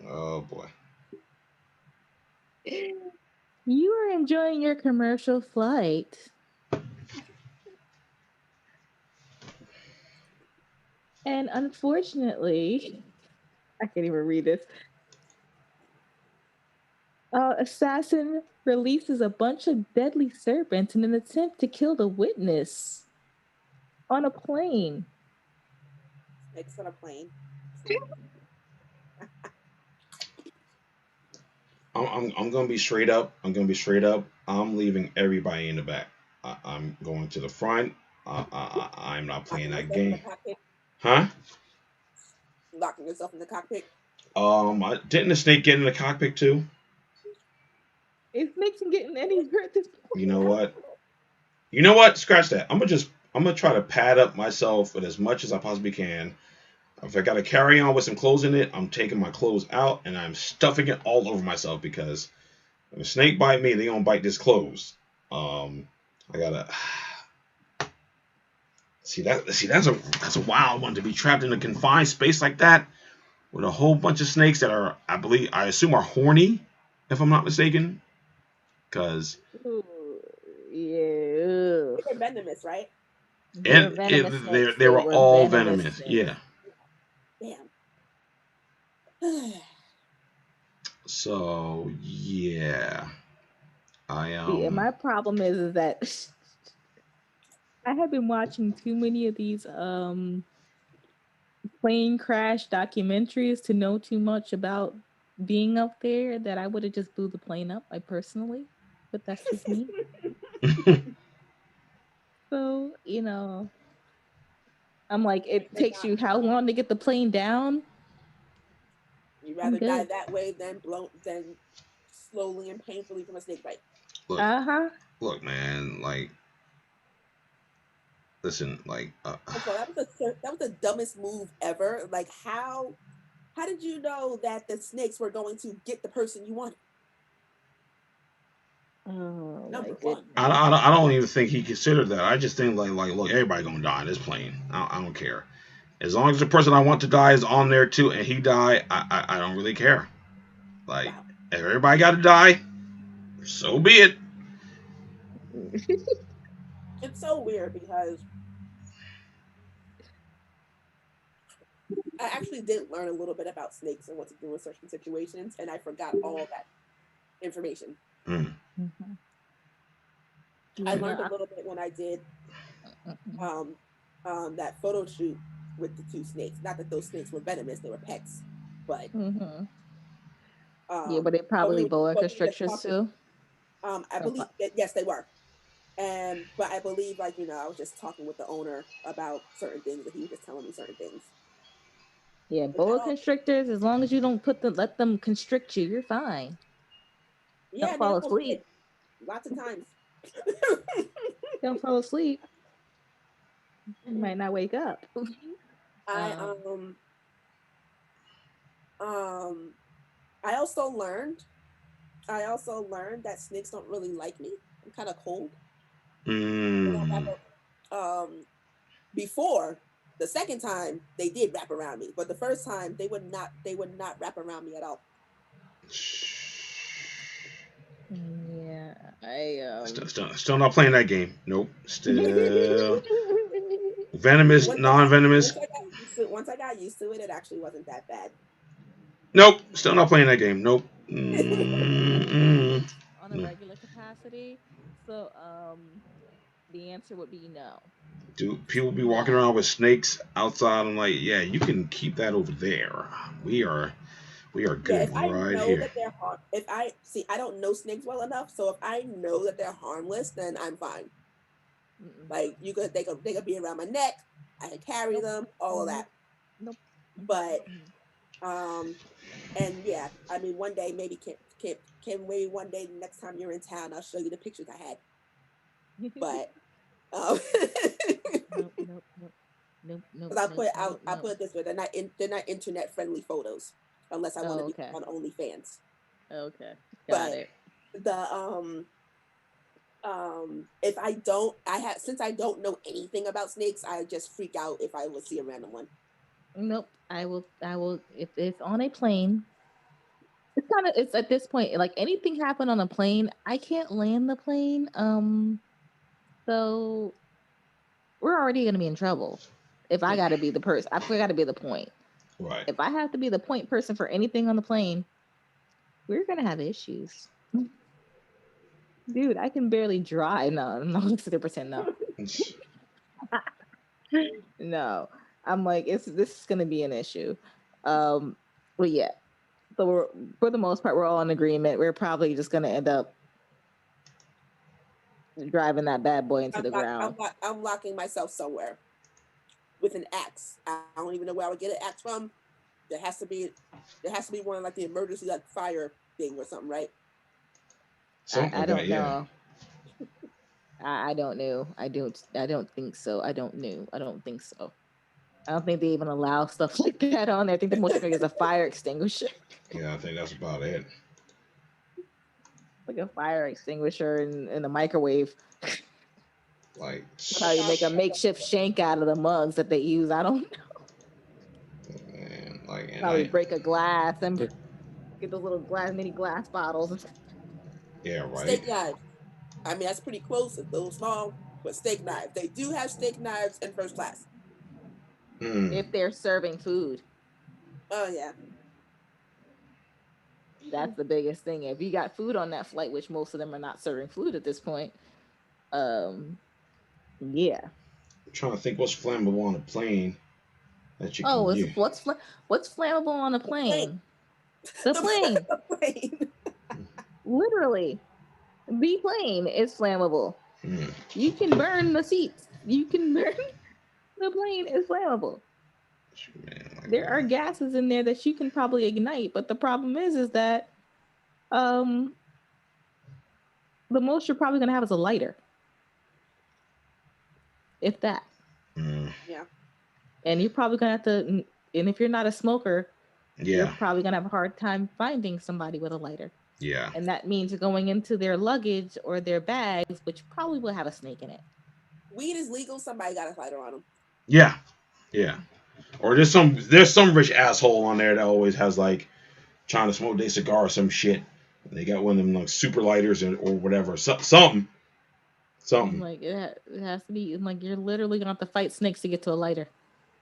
Oh boy. You are enjoying your commercial flight. And unfortunately, I can't even read this. Assassin releases a bunch of deadly serpents in an attempt to kill the witness on a plane. Snakes on a plane. I'm gonna be straight up. I'm leaving everybody in the back. I'm going to the front. I'm not playing that game. Huh? Locking yourself in the cockpit. Didn't the snake get in the cockpit too? It snakes can get in anywhere at this point. You know what? Scratch that. I'm gonna try to pad up myself with as much as I possibly can. If I got to carry on with some clothes in it, I'm taking my clothes out and I'm stuffing it all over myself, because if a snake bite me, they gonna bite this clothes. I gotta see that's a wild one, to be trapped in a confined space like that with a whole bunch of snakes that are, I assume, are horny, if I'm not mistaken. Because yeah, they're venomous, right? They were all venomous. Yeah. Damn. So yeah, Yeah, my problem is that I have been watching too many of these plane crash documentaries to know too much about being up there, that I would have just blew the plane up, personally, but that's just me. So, I'm like, it takes you how long to get the plane down? You'd rather die that way than slowly and painfully from a snake bite. look, man, like, listen, like, So that was the dumbest move ever. Like, how did you know that the snakes were going to get the person you wanted? Oh, Number my one. I don't even think he considered that. I just think like look, everybody gonna die on this plane. I don't care. As long as the person I want to die is on there too, and he die, I don't really care. Like, Wow. if everybody got to die, so be it. It's so weird because I actually did learn a little bit about snakes and what to do in certain situations, and I forgot all that information. Mm-hmm. I learned a little bit when I did that photo shoot with the 2 snakes. Not that those snakes were venomous; they were pets. But yeah, but they probably boa constrictors too. I believe that, yes, they were. But I believe, like, I was just talking with the owner about certain things, and he was just telling me certain things. Yeah, boa constrictors, as long as you don't let them constrict you, you're fine. Yeah, don't fall asleep. Lots of times. Don't fall asleep. You might not wake up. I also learned that snakes don't really like me. I'm kind of cold. Before the second time they did wrap around me, but the first time they would not wrap around me at all. Yeah, I still not playing that game. Nope. Still venomous, non-venomous. Once I got used to it, it actually wasn't that bad. Nope. Still not playing that game. Nope. On a regular capacity, so the answer would be no. Do people be walking around with snakes outside? I'm like, yeah, you can keep that over there. We are good right here. If I see, I don't know snakes well enough, so if I know that they're harmless, then I'm fine. Like, they could be around my neck. I can carry them, all of that. Nope. But and yeah, I mean, one day maybe can maybe one day next time you're in town, I'll show you the pictures I had. But nope. I'll put it this way: they're not internet friendly photos unless I want to be on OnlyFans. Okay, got it. Since I don't know anything about snakes, I just freak out if I would see a random one. Nope. I will if it's on a plane. It's at this point, like, anything happen on a plane, I can't land the plane. So we're already gonna be in trouble. If I gotta be the person, I gotta be the point. Right. If I have to be the point person for anything on the plane, we're gonna have issues. Dude, I can barely drive. No, 100% no. No. I'm like, this is gonna be an issue. But yeah. So for the most part, we're all in agreement. We're probably just gonna end up driving that bad boy into the ground. I'm locking myself somewhere with an axe. I don't even know where I would get an axe from. There has to be one, like the emergency, like, fire thing or something, right? I don't know. I don't know. I don't think so. I don't think so. I don't think they even allow stuff like that on there. I think the most thing is a fire extinguisher. Yeah, I think that's about it. Like a fire extinguisher in a microwave. Like, how you make a makeshift shank out of the mugs that they use. I don't know. Man, like, probably break a glass and get those little mini glass bottles. Yeah, right. Steak knives. I mean, that's pretty close. It's a little small, but steak knives. They do have steak knives in first class. If they're serving food. Oh, yeah. That's the biggest thing. If you got food on that flight, which most of them are not serving food at this point, yeah. I'm trying to think what's flammable on a plane that you can use. What's flammable on a plane? The plane. Literally, the plane is flammable. You can burn the seats. You can burn the plane is flammable. Man, there are gases in there that you can probably ignite, but the problem is that the most you're probably gonna have is a lighter, if that. Yeah. And you're probably gonna have to. And if you're not a smoker, you're probably gonna have a hard time finding somebody with a lighter. Yeah. And that means going into their luggage or their bags, which probably will have a snake in it. Weed is legal. Somebody got a lighter on them. Yeah. Yeah. Or there's some rich asshole on there that always has like trying to smoke their cigar or some shit. They got one of them like super lighters or whatever. Something. Like it has to be like you're literally gonna have to fight snakes to get to a lighter.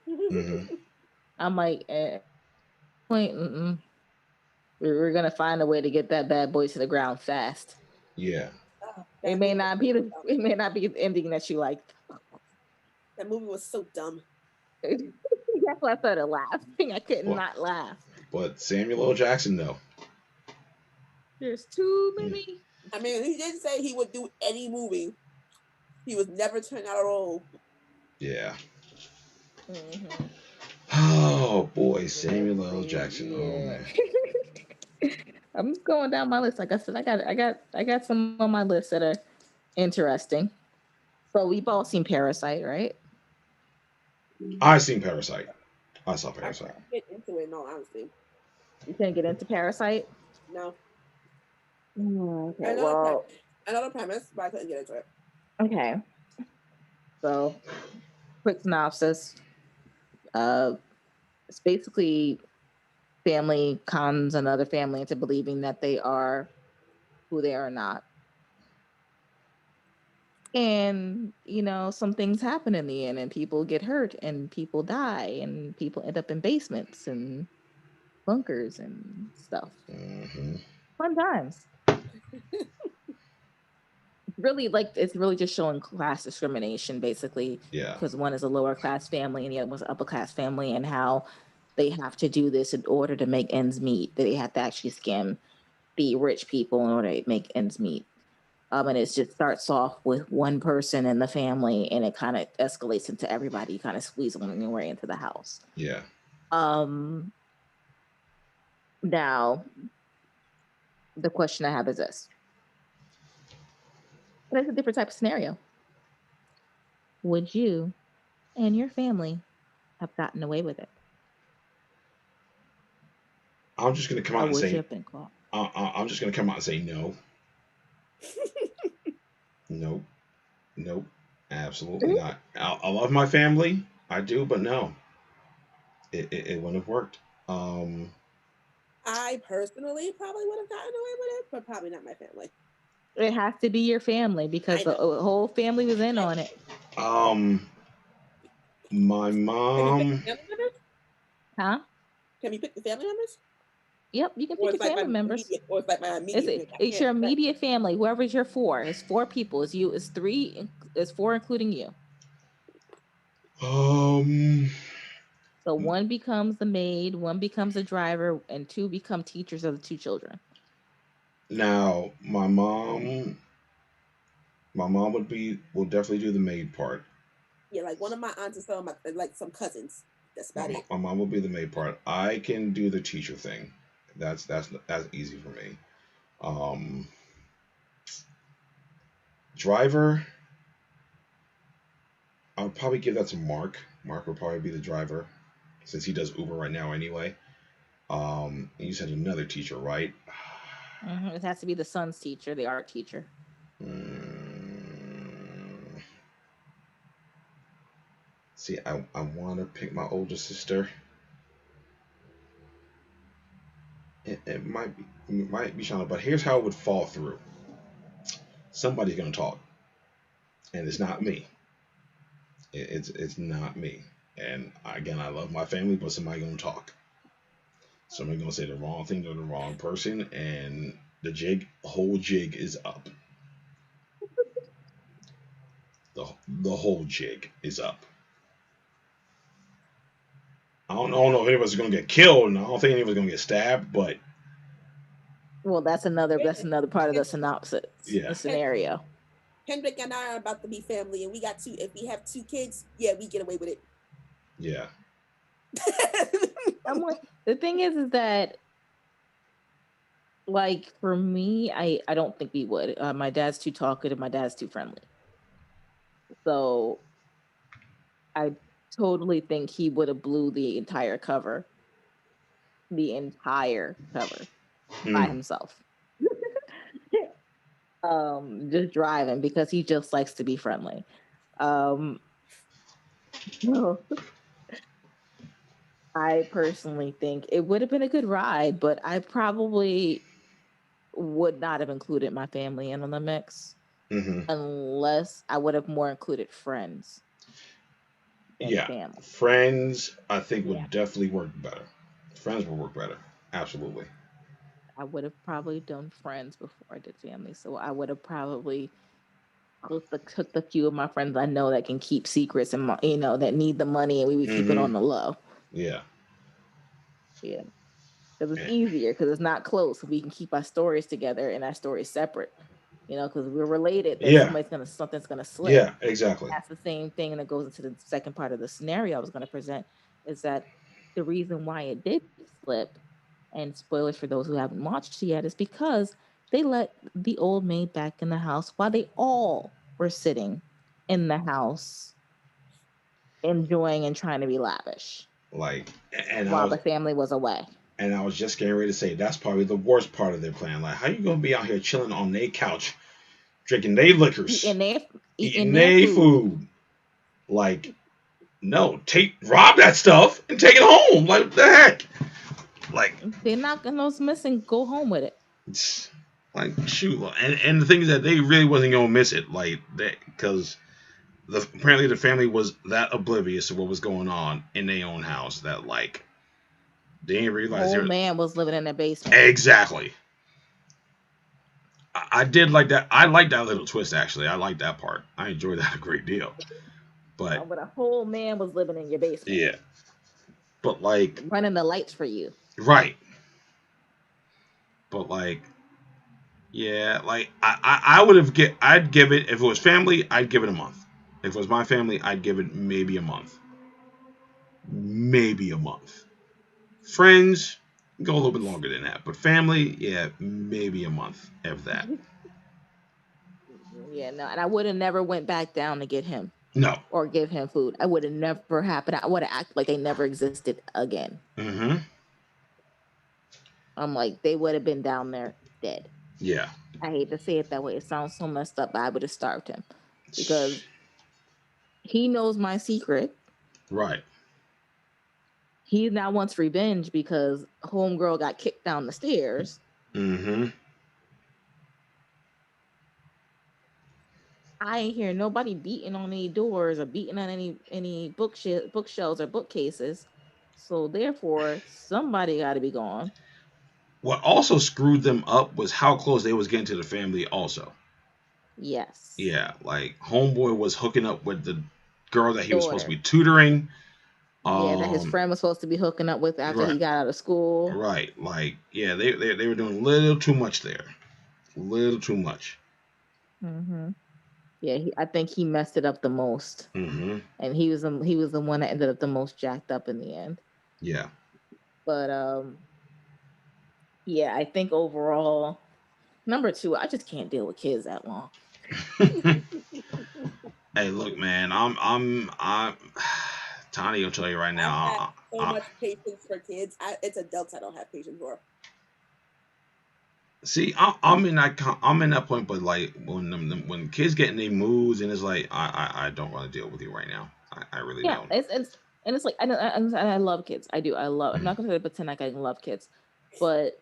Mm-hmm. I'm like, point. We're gonna find a way to get that bad boy to the ground fast. Yeah. It may not be the ending that you liked. That movie was so dumb. That's why I started laughing. I could not laugh. But Samuel L. Jackson, though. There's too many. I mean, he did say he would do any movie. He was never turned out a role. Yeah. Mm-hmm. Oh boy, Samuel L. Jackson. Yeah. Oh man. I'm just going down my list. Like I said, I got some on my list that are interesting. So we've all seen Parasite, right? I seen Parasite. I saw Parasite. I can't get into it, no, honestly. You can't get into Parasite? No. Okay. Another premise, but I couldn't get into it. Okay. So, quick synopsis. It's basically family cons another family into believing that they are who they are not. And, some things happen in the end and people get hurt and people die and people end up in basements and bunkers and stuff. Mm-hmm. Fun times. It's really just showing class discrimination, basically. Yeah. Because one is a lower class family and the other was an upper class family, and how they have to do this in order to make ends meet. That they have to actually scam the rich people in order to make ends meet. And it just starts off with one person in the family, and it kind of escalates into everybody. You kind of squeeze one your way into the house. Yeah. Now, the question I have is this. That's a different type of scenario. Would you and your family have gotten away with it? I'm just going to come out and say I'm just going to come out and say no. Nope. Absolutely not. I love my family. I do, but no. It wouldn't have worked. I personally probably would have gotten away with it, but probably not my family. It has to be your family because the whole family was in on it. My mom. Huh? Can you pick the family members? Yep, you can pick your family members. Or it's like my immediate. It's your immediate family. Whoever's your four. It's four people. It's you. It's three. It's four, including you. So one becomes the maid, one becomes a driver, and two become teachers of the two children. Now, my mom will definitely do the maid part. Yeah, like one of my aunts and some cousins. That's about it. My mom will be the maid part. I can do the teacher thing. That's easy for me. Driver, I'll probably give that to Mark. Mark will probably be the driver, since he does Uber right now anyway. You said another teacher, right? Mm-hmm. It has to be the son's teacher, the art teacher. See, I want to pick my older sister. It might be Shauna, but here's how it would fall through. Somebody's gonna talk, and it's not me. It's not me. And again, I love my family, but somebody's gonna talk. Somebody's gonna say the wrong thing to the wrong person, and the whole jig is up. The whole jig is up. I don't know if anybody's gonna get killed, and I don't think anybody's gonna get stabbed, but that's another part of the synopsis. Yeah. The scenario. Kendrick and I are about to be family, and if we have two kids, yeah, we get away with it. Yeah. The thing is that Like for me, I don't think we would. My dad's too talkative. My dad's too friendly. So I totally think he would have blew the entire cover by himself. Just driving because he just likes to be friendly. No. I personally think it would have been a good ride, but I probably would not have included my family in on the mix unless I would have more included friends than family. Friends, I think would definitely work better. Friends would work better. Absolutely. I would have probably done friends before I did family, so I would have probably took the few of my friends I know that can keep secrets and that need the money, and we would keep it on the low. Yeah. Yeah. Because it's easier, because it's not close. We can keep our stories together and our stories separate. Because we're related. That something's gonna slip. Yeah, exactly. That's the same thing, and it goes into the second part of the scenario I was gonna present. Is that the reason why it did slip? And spoilers for those who haven't watched it yet, is because they let the old maid back in the house while they all were sitting in the house, enjoying and trying to be lavish. While the family was away. And I was just getting ready to say that's probably the worst part of their plan. Like, how you gonna be out here chilling on their couch, drinking their liquors, eating their food? Like, no, rob that stuff and take it home. Like, what the heck? Like, they're not gonna miss and go home with it. Like, shoot, and the thing is that they really wasn't gonna miss it, like that, because apparently the family was that oblivious to what was going on in their own house that like. They didn't realize the old man was living in the basement. Exactly. I did like that. I like that little twist, actually. I like that part. I enjoyed that a great deal. But a whole man was living in your basement. Yeah. But like running the lights for you. Right. But like, yeah, like I would have I'd give it, if it was family, I'd give it a month. If it was my family, I'd give it maybe a month. Maybe a month. Friends, go a little bit longer than that. But family, yeah, maybe a month of that. Yeah, no, and I would have never went back down to get him. No. Or give him food. I would have never happened. I would have acted like they never existed again. I'm like, they would have been down there dead. Yeah. I hate to say it that way. It sounds so messed up, but I would have starved him. Because he knows my secret. Right. He now wants revenge because homegirl got kicked down the stairs. I ain't hear nobody beating on any doors or beating on any bookshelves or bookcases. So therefore, somebody got to be gone. What also screwed them up was how close they was getting to the family also. Yes. Yeah, like homeboy was hooking up with the girl that he was supposed to be tutoring. Yeah, that his friend was supposed to be hooking up with after he got out of school. Right. Like, yeah, they were doing a little too much there. A little too much. Yeah, I think he messed it up the most. And he was the one that ended up the most jacked up in the end. Yeah. But yeah, I think overall, number 2, I just can't deal with kids that long. Hey, look, man, I'm Tani will tell you right now. I have so much patience for kids. It's adults I don't have patience for. See, I'm in that point, but like when kids get in their moods, and it's like I don't want to deal with you right now. I really don't. It's like I love kids. I do. I'm not going to pretend like I love kids, but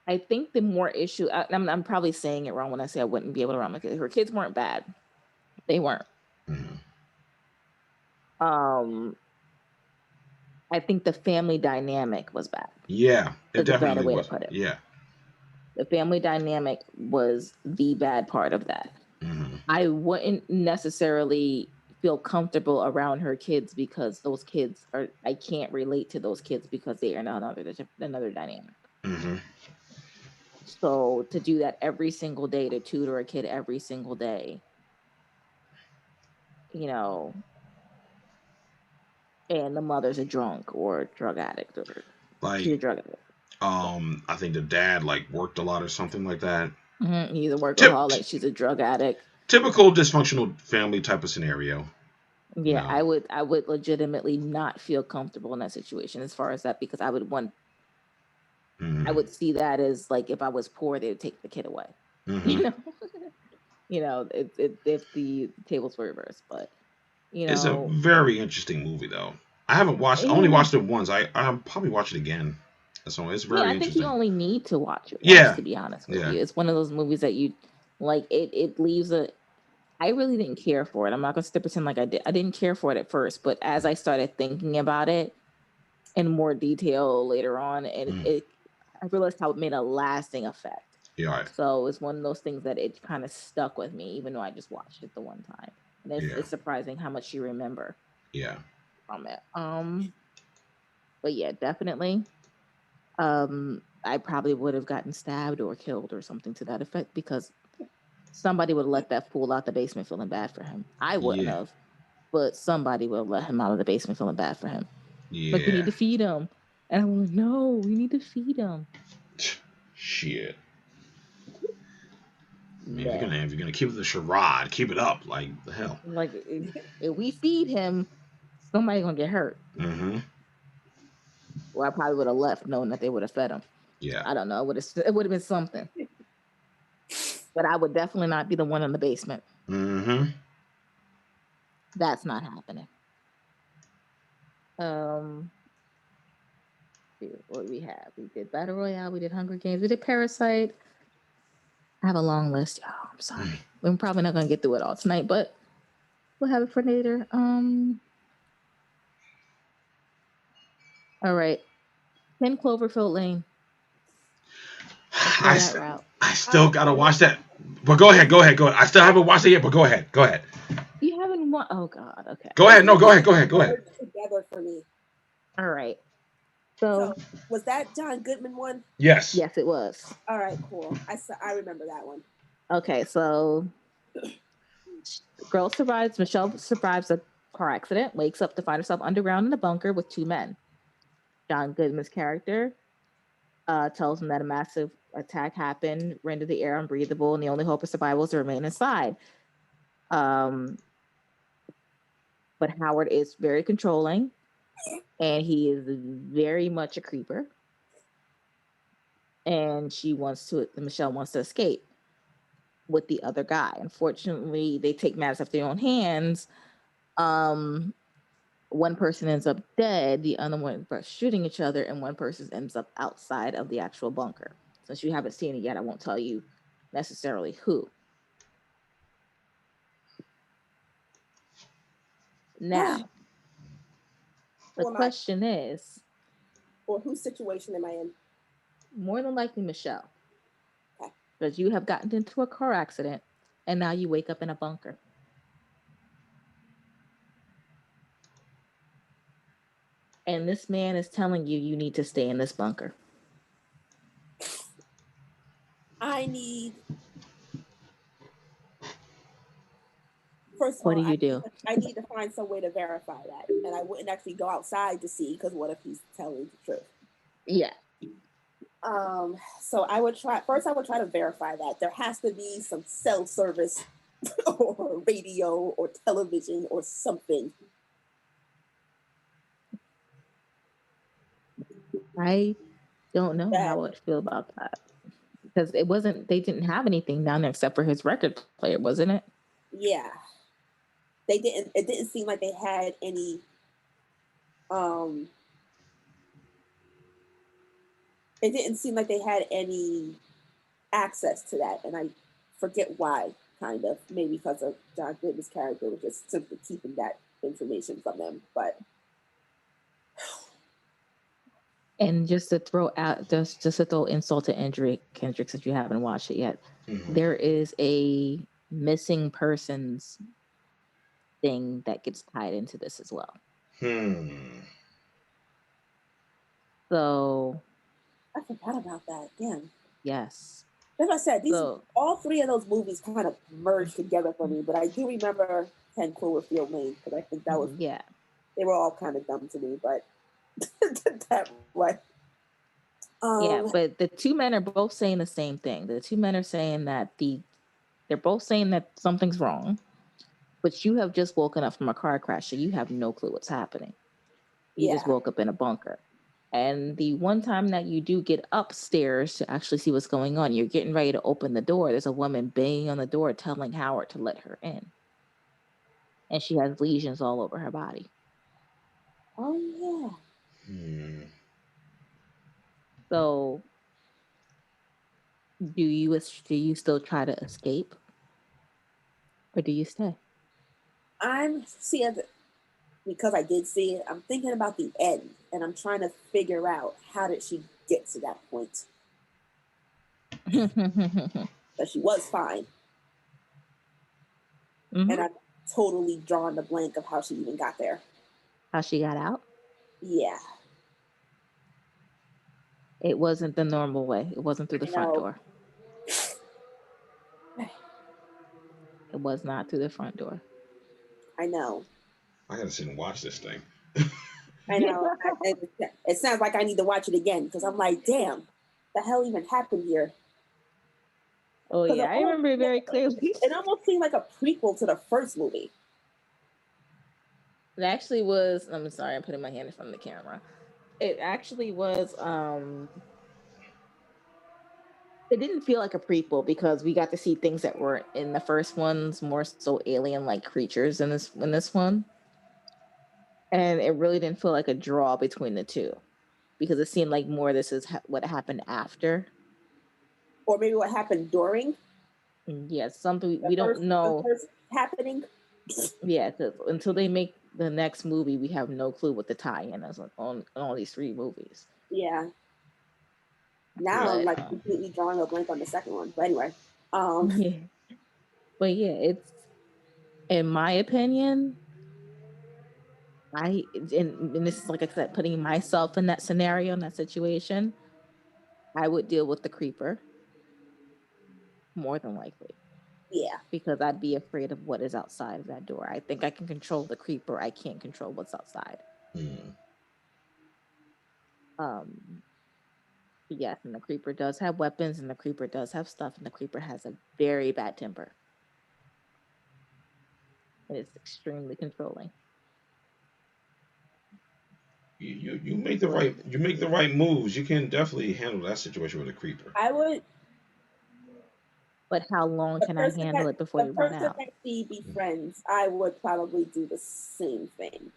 I think the more issue. I'm probably saying it wrong when I say I wouldn't be able to run my kids. Her kids weren't bad. They weren't. I think the family dynamic was bad. Yeah, it definitely was a better way was. to put it. Yeah. The family dynamic was the bad part of that. I wouldn't necessarily feel comfortable around her kids because those kids I can't relate to those kids because they are another dynamic. So to do that every single day, to tutor a kid every single day, and the mother's a drunk or a drug addict or like she's a drug addict. I think the dad like worked a lot or something like that. Mm-hmm. He's a workaholic. She's a drug addict. Typical dysfunctional family type of scenario. Yeah, I would legitimately not feel comfortable in that situation as far as that, because I would want, I would see that as like, if I was poor, they would take the kid away. You know, if the tables were reversed. But it's a very interesting movie though. I haven't watched. I only watched it once. I'll probably watch it again. So it's very interesting. I think you only need to watch it once, to be honest with you. It's one of those movies that you like. It leaves a. I really didn't care for it. I'm not going to pretend like I did. I didn't care for it at first, but as I started thinking about it in more detail later on, and I realized how it made a lasting effect. Yeah. So it's one of those things that it kind of stuck with me, even though I just watched it the one time. And it's surprising how much you remember. Yeah. From it. But yeah, definitely. I probably would have gotten stabbed or killed or something to that effect, because somebody would have let that fool out the basement feeling bad for him. I wouldn't have, but somebody would have let him out of the basement feeling bad for him. Yeah. Like, we need to feed him. And I'm like, no, we need to feed him. Shit. I mean, if you're gonna keep the charade, keep it up. Like, the hell. Like, if we feed him, somebody's gonna get hurt. Well, I probably would have left knowing that they would have fed him. Yeah. I don't know. It would have been something. But I would definitely not be the one in the basement. That's not happening. What do we have? We did Battle Royale. We did Hunger Games. We did Parasite. I have a long list. Oh, I'm sorry. We're probably not going to get through it all tonight, but we'll have it for later. All right. 10 Cloverfield Lane. I still got to watch that. But go ahead. I still haven't watched it yet, but go ahead. You haven't watched? Oh, God. Okay. Go ahead. No, go ahead. Together for me. All right. So was that John Goodman one? Yes. Yes, it was. All right, cool. I remember that one. Okay, so Michelle survives a car accident, wakes up to find herself underground in a bunker with two men. John Goodman's character tells him that a massive attack happened, rendered the air unbreathable, and the only hope of survival is to remain inside. But Howard is very controlling, and he is very much a creeper. And Michelle wants to escape with the other guy. Unfortunately, they take matters off their own hands. One person ends up dead, the other one starts shooting each other, and one person ends up outside of the actual bunker. Since you haven't seen it yet, I won't tell you necessarily who. Now, the question is... Or whose situation am I in? More than likely Michelle. Okay. Because you have gotten into a car accident, and now you wake up in a bunker. And this man is telling you need to stay in this bunker. First of all, I need to find some way to verify that. And I wouldn't actually go outside to see, because what if he's telling the truth? Yeah. So I would try to verify that. There has to be some cell service or radio or television or something. I don't know how I would feel about that, because they didn't have anything down there except for his record player, wasn't it? Yeah. It didn't seem like they had any it didn't seem like they had any access to that, and I forget why, kind of. Maybe because of John Goodman's character was just simply keeping that information from them, but... And just to throw insult to injury, Kendrick, since you haven't watched it yet, there is a missing persons thing that gets tied into this as well. So I forgot about that. Damn. Yes. As I said, all three of those movies kind of merged together for me, but I do remember 10 Cloverfield Lane, because I think that was they were all kind of dumb to me, but that way. Yeah, but the two men are both saying the same thing. The two men are saying that they're both saying that something's wrong, but you have just woken up from a car crash, so you have no clue what's happening. You just woke up in a bunker. And the one time that you do get upstairs to actually see what's going on, you're getting ready to open the door. There's a woman banging on the door telling Howard to let her in. And she has lesions all over her body. Oh, yeah. So do you still try to escape? Or do you stay? I'm seeing, because I did see it, I'm thinking about the end, and I'm trying to figure out how did she get to that point. But she was fine. Mm-hmm. And I'm totally drawing the blank of how she even got there. How she got out? Yeah. It wasn't the normal way. It wasn't through the front door. It was not through the front door. I know. I gotta sit and watch this thing. I know. It sounds like I need to watch it again because I'm like, damn, the hell even happened here? Oh yeah, I remember it very clearly. It almost seemed like a prequel to the first movie. It actually was. I'm sorry, I'm putting my hand in front of the camera. It actually was. It didn't feel like a prequel because we got to see things that were in the first ones, more so alien-like creatures in this one, and it really didn't feel like a draw between the two because it seemed like more this is what happened after, or maybe what happened during. Yeah, something we don't know. The first happening. Yeah, because until they make the next movie, we have no clue what the tie-in is on all these three movies. Yeah. Now I'm like completely drawing a blank on the second one. But anyway. Yeah. But yeah, it's, in my opinion, and this is, like I said, putting myself in that scenario, in that situation, I would deal with the creeper more than likely. Yeah. Because I'd be afraid of what is outside of that door. I think I can control the creeper. I can't control what's outside. Yes, and the creeper does have weapons, and the creeper does have stuff, and the creeper has a very bad temper. And it's extremely controlling. You make the right moves. You can definitely handle that situation with a creeper. I would. But how long can I handle it before you run out? The person that she befriends, I would probably do the same thing.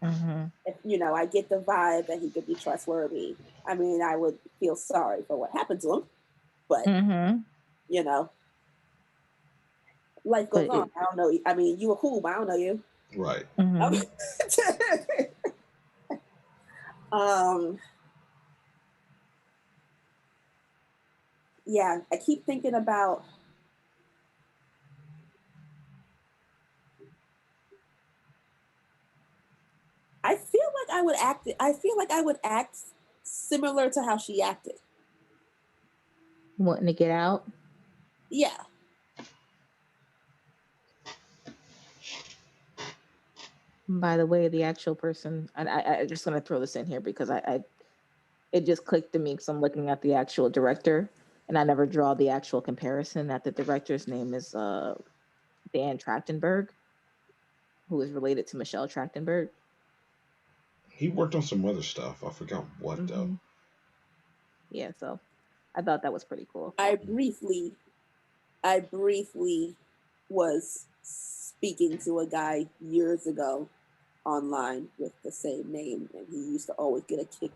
Mm-hmm. If, I get the vibe that he could be trustworthy. I mean, I would feel sorry for what happened to him. But, life goes on. I don't know. I mean, you were cool, but I don't know you. Right. Mm-hmm. Yeah, I keep thinking about I feel like I would act similar to how she acted. Wanting to get out? Yeah. By the way, the actual person, I'm just going to throw this in here because it just clicked to me because I'm looking at the actual director and I never draw the actual comparison. That the director's name is Dan Trachtenberg, who is related to Michelle Trachtenberg. He worked on some other stuff. I forgot what though. Yeah, so I thought that was pretty cool. I briefly was speaking to a guy years ago online with the same name, and he used to always get a kick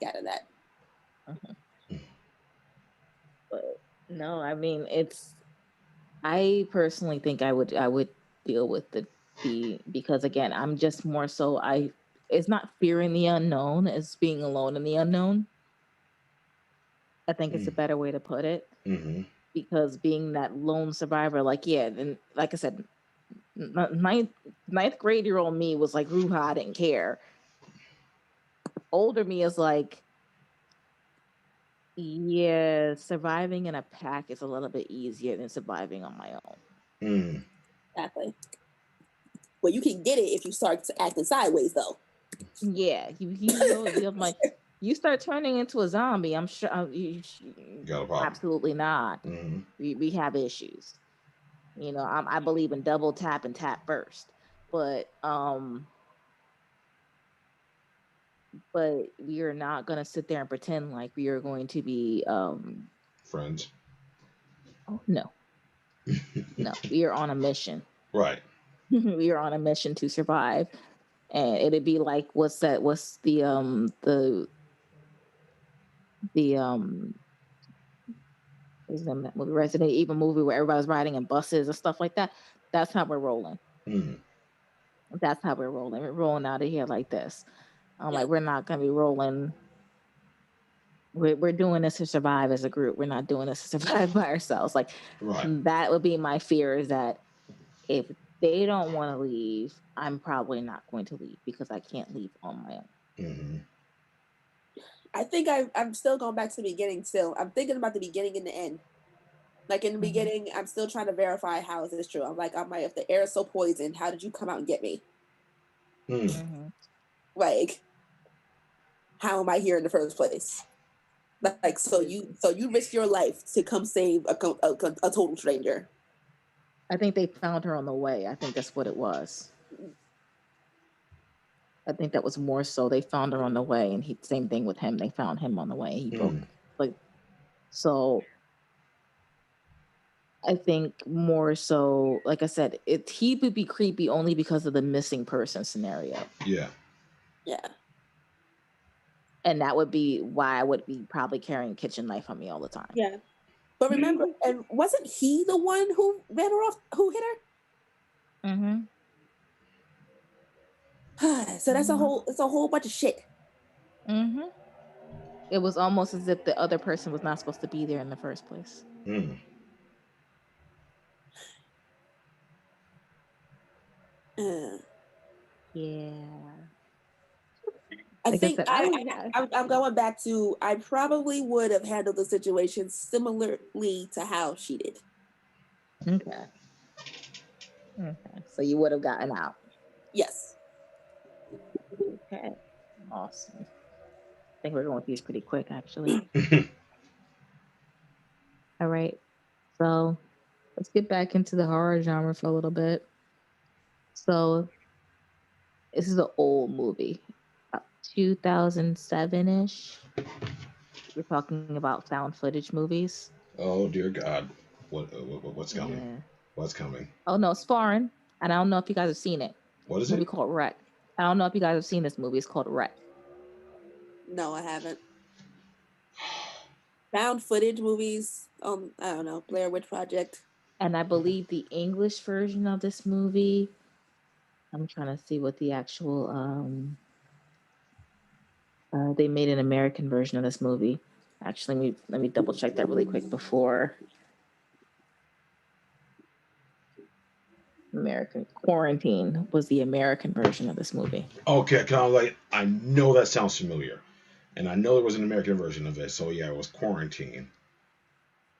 out of that. But no, I mean, I personally think I would deal with the because again, I'm just more so it's not fearing the unknown, it's being alone in the unknown. I think it's a better way to put it. Mm-hmm. Because being that lone survivor, and like I said, ninth grade year old me was like, "Ruha, I didn't care." Older me is like, yeah, surviving in a pack is a little bit easier than surviving on my own. Exactly. Well, you can get it if you start acting sideways, though. Yeah, you have You start turning into a zombie, I'm sure Got a problem. absolutely not. Mm-hmm. We have issues. You know, I believe in double tap and tap first, but we are not going to sit there and pretend like we are going to be friends. Oh no. No, we are on a mission. Right. We are on a mission to survive. And it'd be like, what's the is that movie, Resident Evil movie, where everybody's riding in buses and stuff like that? That's how we're rolling. Mm. That's how we're rolling. We're rolling out of here like this. I'm like, we're not gonna be rolling. We're doing this to survive as a group. We're not doing this to survive by ourselves. Like, that would be my fear, is that if they don't want to leave, I'm probably not going to leave, because I can't leave on my own. Mm-hmm. I think I'm still going back to the beginning. Still, I'm thinking about the beginning and the end. Like in the beginning, I'm still trying to verify how is this true. I'm like, if the air is so poisoned, how did you come out and get me? Mm-hmm. Like, how am I here in the first place? Like, so you risk your life to come save a total stranger. I think they found her on the way. I think that's what it was. I think that was more so they found her on the way, and same thing with him. They found him on the way. He broke. Like, so I think more so, like I said, he would be creepy only because of the missing person scenario. Yeah. Yeah. And that would be why I would be probably carrying a kitchen knife on me all the time. Yeah. But remember, and wasn't he the one who ran her off, who hit her? Mm-hmm. So that's it's a whole bunch of shit. Mm-hmm. It was almost as if the other person was not supposed to be there in the first place. Mm. Yeah. I think I'm going back to, I probably would have handled the situation similarly to how she did. Okay. So you would have gotten out. Yes. Okay. Awesome. I think we're going with these pretty quick, actually. All right. So let's get back into the horror genre for a little bit. So this is an old movie, 2007-ish. We're talking about found footage movies. Oh dear God, what's coming? Yeah. What's coming? Oh no, it's foreign, and I don't know if you guys have seen it. What is it? A movie called Wreck. I don't know if you guys have seen this movie. It's called Wreck. No, I haven't. Found footage movies. I don't know, Blair Witch Project. And I believe the English version of this movie, I'm trying to see what the actual they made an American version of this movie. Actually, let me double check that really quick before. American Quarantine was the American version of this movie. Okay, I know that sounds familiar, and I know there was an American version of it. So yeah, it was Quarantine.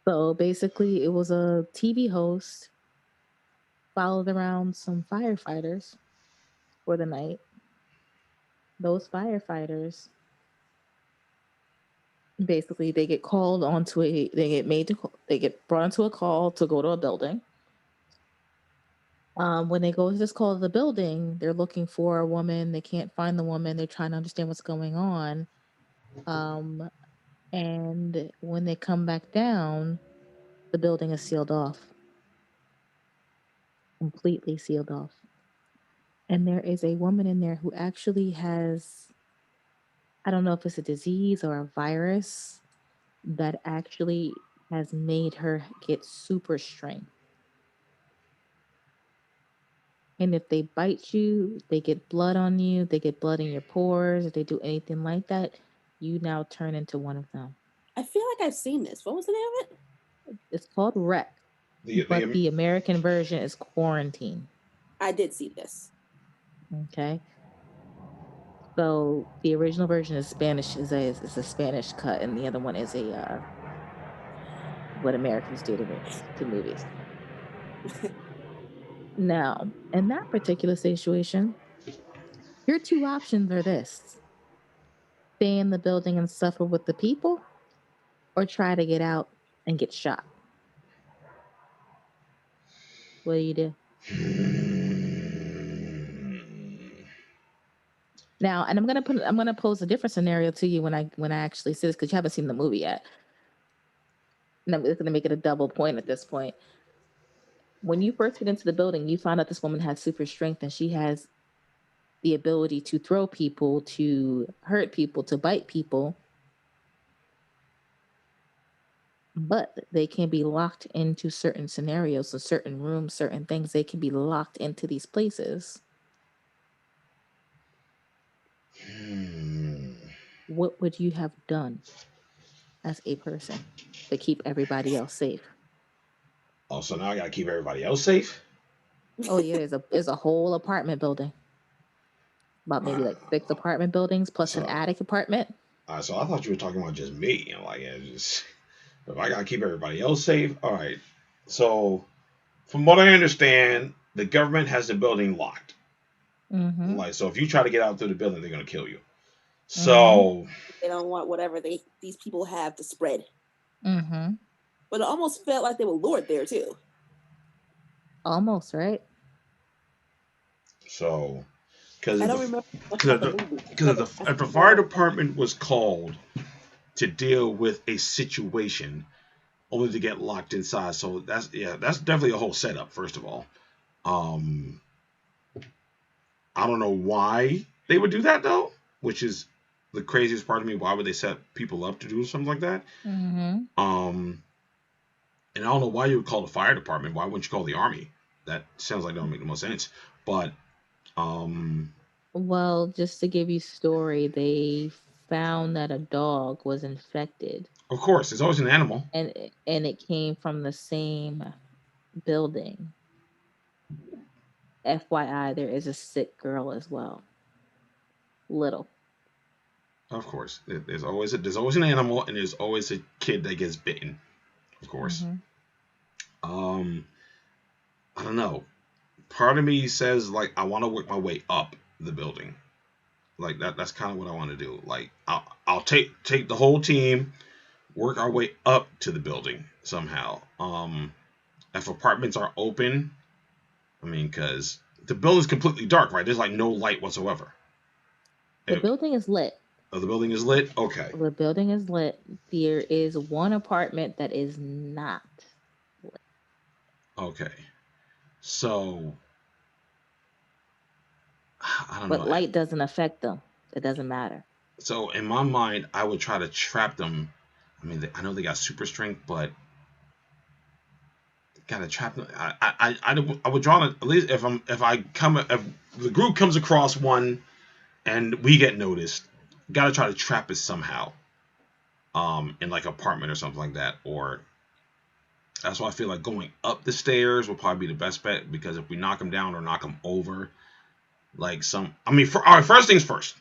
So basically, it was a TV host followed around some firefighters for the night. Those firefighters, basically, they get called onto they get brought into a call to go to a building. When they go to this call to the building, they're looking for a woman. They can't find the woman. They're trying to understand what's going on. And when they come back down, the building is sealed off. Completely sealed off. And there is a woman in there who actually has, I don't know if it's a disease or a virus that actually has made her get super strength. And if they bite you, they get blood on you, they get blood in your pores, if they do anything like that, you now turn into one of them. I feel like I've seen this. What was the name of it? It's called Wreck. But the American version is Quarantine. I did see this. Okay. So the original version is Spanish, is a Spanish cut, and the other one is a what Americans do to movies. Now, in that particular situation, your two options are this. stay in the building and suffer with the people, or try to get out and get shot? What do you do? Now, and I'm gonna pose a different scenario to you when I actually see this, because you haven't seen the movie yet. And I'm just gonna make it a double point at this point. When you first get into the building, you find out this woman has super strength and she has the ability to throw people, to hurt people, to bite people. But they can be locked into certain scenarios, so certain rooms, certain things, they can be locked into these places. What would you have done as a person to keep everybody else safe? Oh, so now I gotta keep everybody else safe? Oh yeah, there's a whole apartment building. About maybe like 6 apartment buildings plus an attic apartment. So I thought you were talking about just me. I'm like, yeah, just if I gotta keep everybody else safe, all right. So, from what I understand, the government has the building locked. Mm-hmm. Like, so if you try to get out through the building, they're gonna kill you. So they don't want whatever these people have to spread. Mm-hmm. But it almost felt like they were lured there too. Almost, right? So, because I don't remember if the fire department was called to deal with a situation, only to get locked inside. So that's definitely a whole setup. First of all, I don't know why they would do that though, which is the craziest part of me. Why would they set people up to do something like that? Mm-hmm. And I don't know why you would call the fire department. Why wouldn't you call the army? That sounds like that don't make the most sense. But well, just to give you story, they found that a dog was infected. Of course, it's always an animal. And it came from the same building. FYI, there is a sick girl as well. Little. Of course, there's always an animal, and there's always a kid that gets bitten. Of course. Mm-hmm. I don't know. Part of me says like I want to work my way up the building. Like that's kind of what I want to do. Like I'll take the whole team, work our way up to the building somehow. If apartments are open, I mean, because the building's completely dark, right? There's like no light whatsoever. The building is lit. Oh, the building is lit? Okay. The building is lit. There is one apartment that is not lit. Okay. So, I don't know. But light doesn't affect them. It doesn't matter. So, in my mind, I would try to trap them. I mean, I know they got super strength, but gotta trap them. I would draw at least if the group comes across one and we get noticed, gotta try to trap it somehow. In like an apartment or something like that, or that's why I feel like going up the stairs will probably be the best bet, because if we knock them down or knock them over, first things first.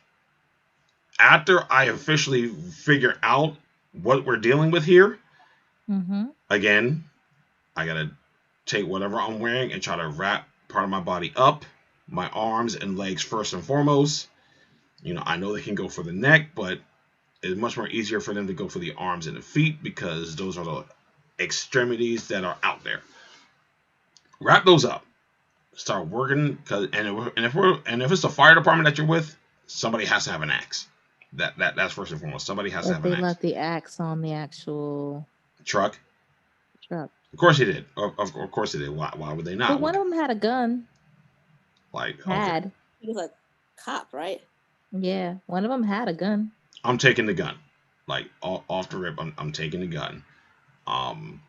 After I officially figure out what we're dealing with here, again, I gotta take whatever I'm wearing and try to wrap part of my body up, my arms and legs first and foremost. You know, I know they can go for the neck, but it's much more easier for them to go for the arms and the feet, because those are the extremities that are out there. Wrap those up. Start working, and if it's the fire department that you're with, somebody has to have an axe. That's first and foremost. Somebody has to have an axe. They left the axe on the actual truck. Of course they did. Of course they did. Why would they not? But one of them had a gun. He was a cop, right? Yeah, one of them had a gun. I'm taking the gun. Like off the rip, I'm taking the gun. And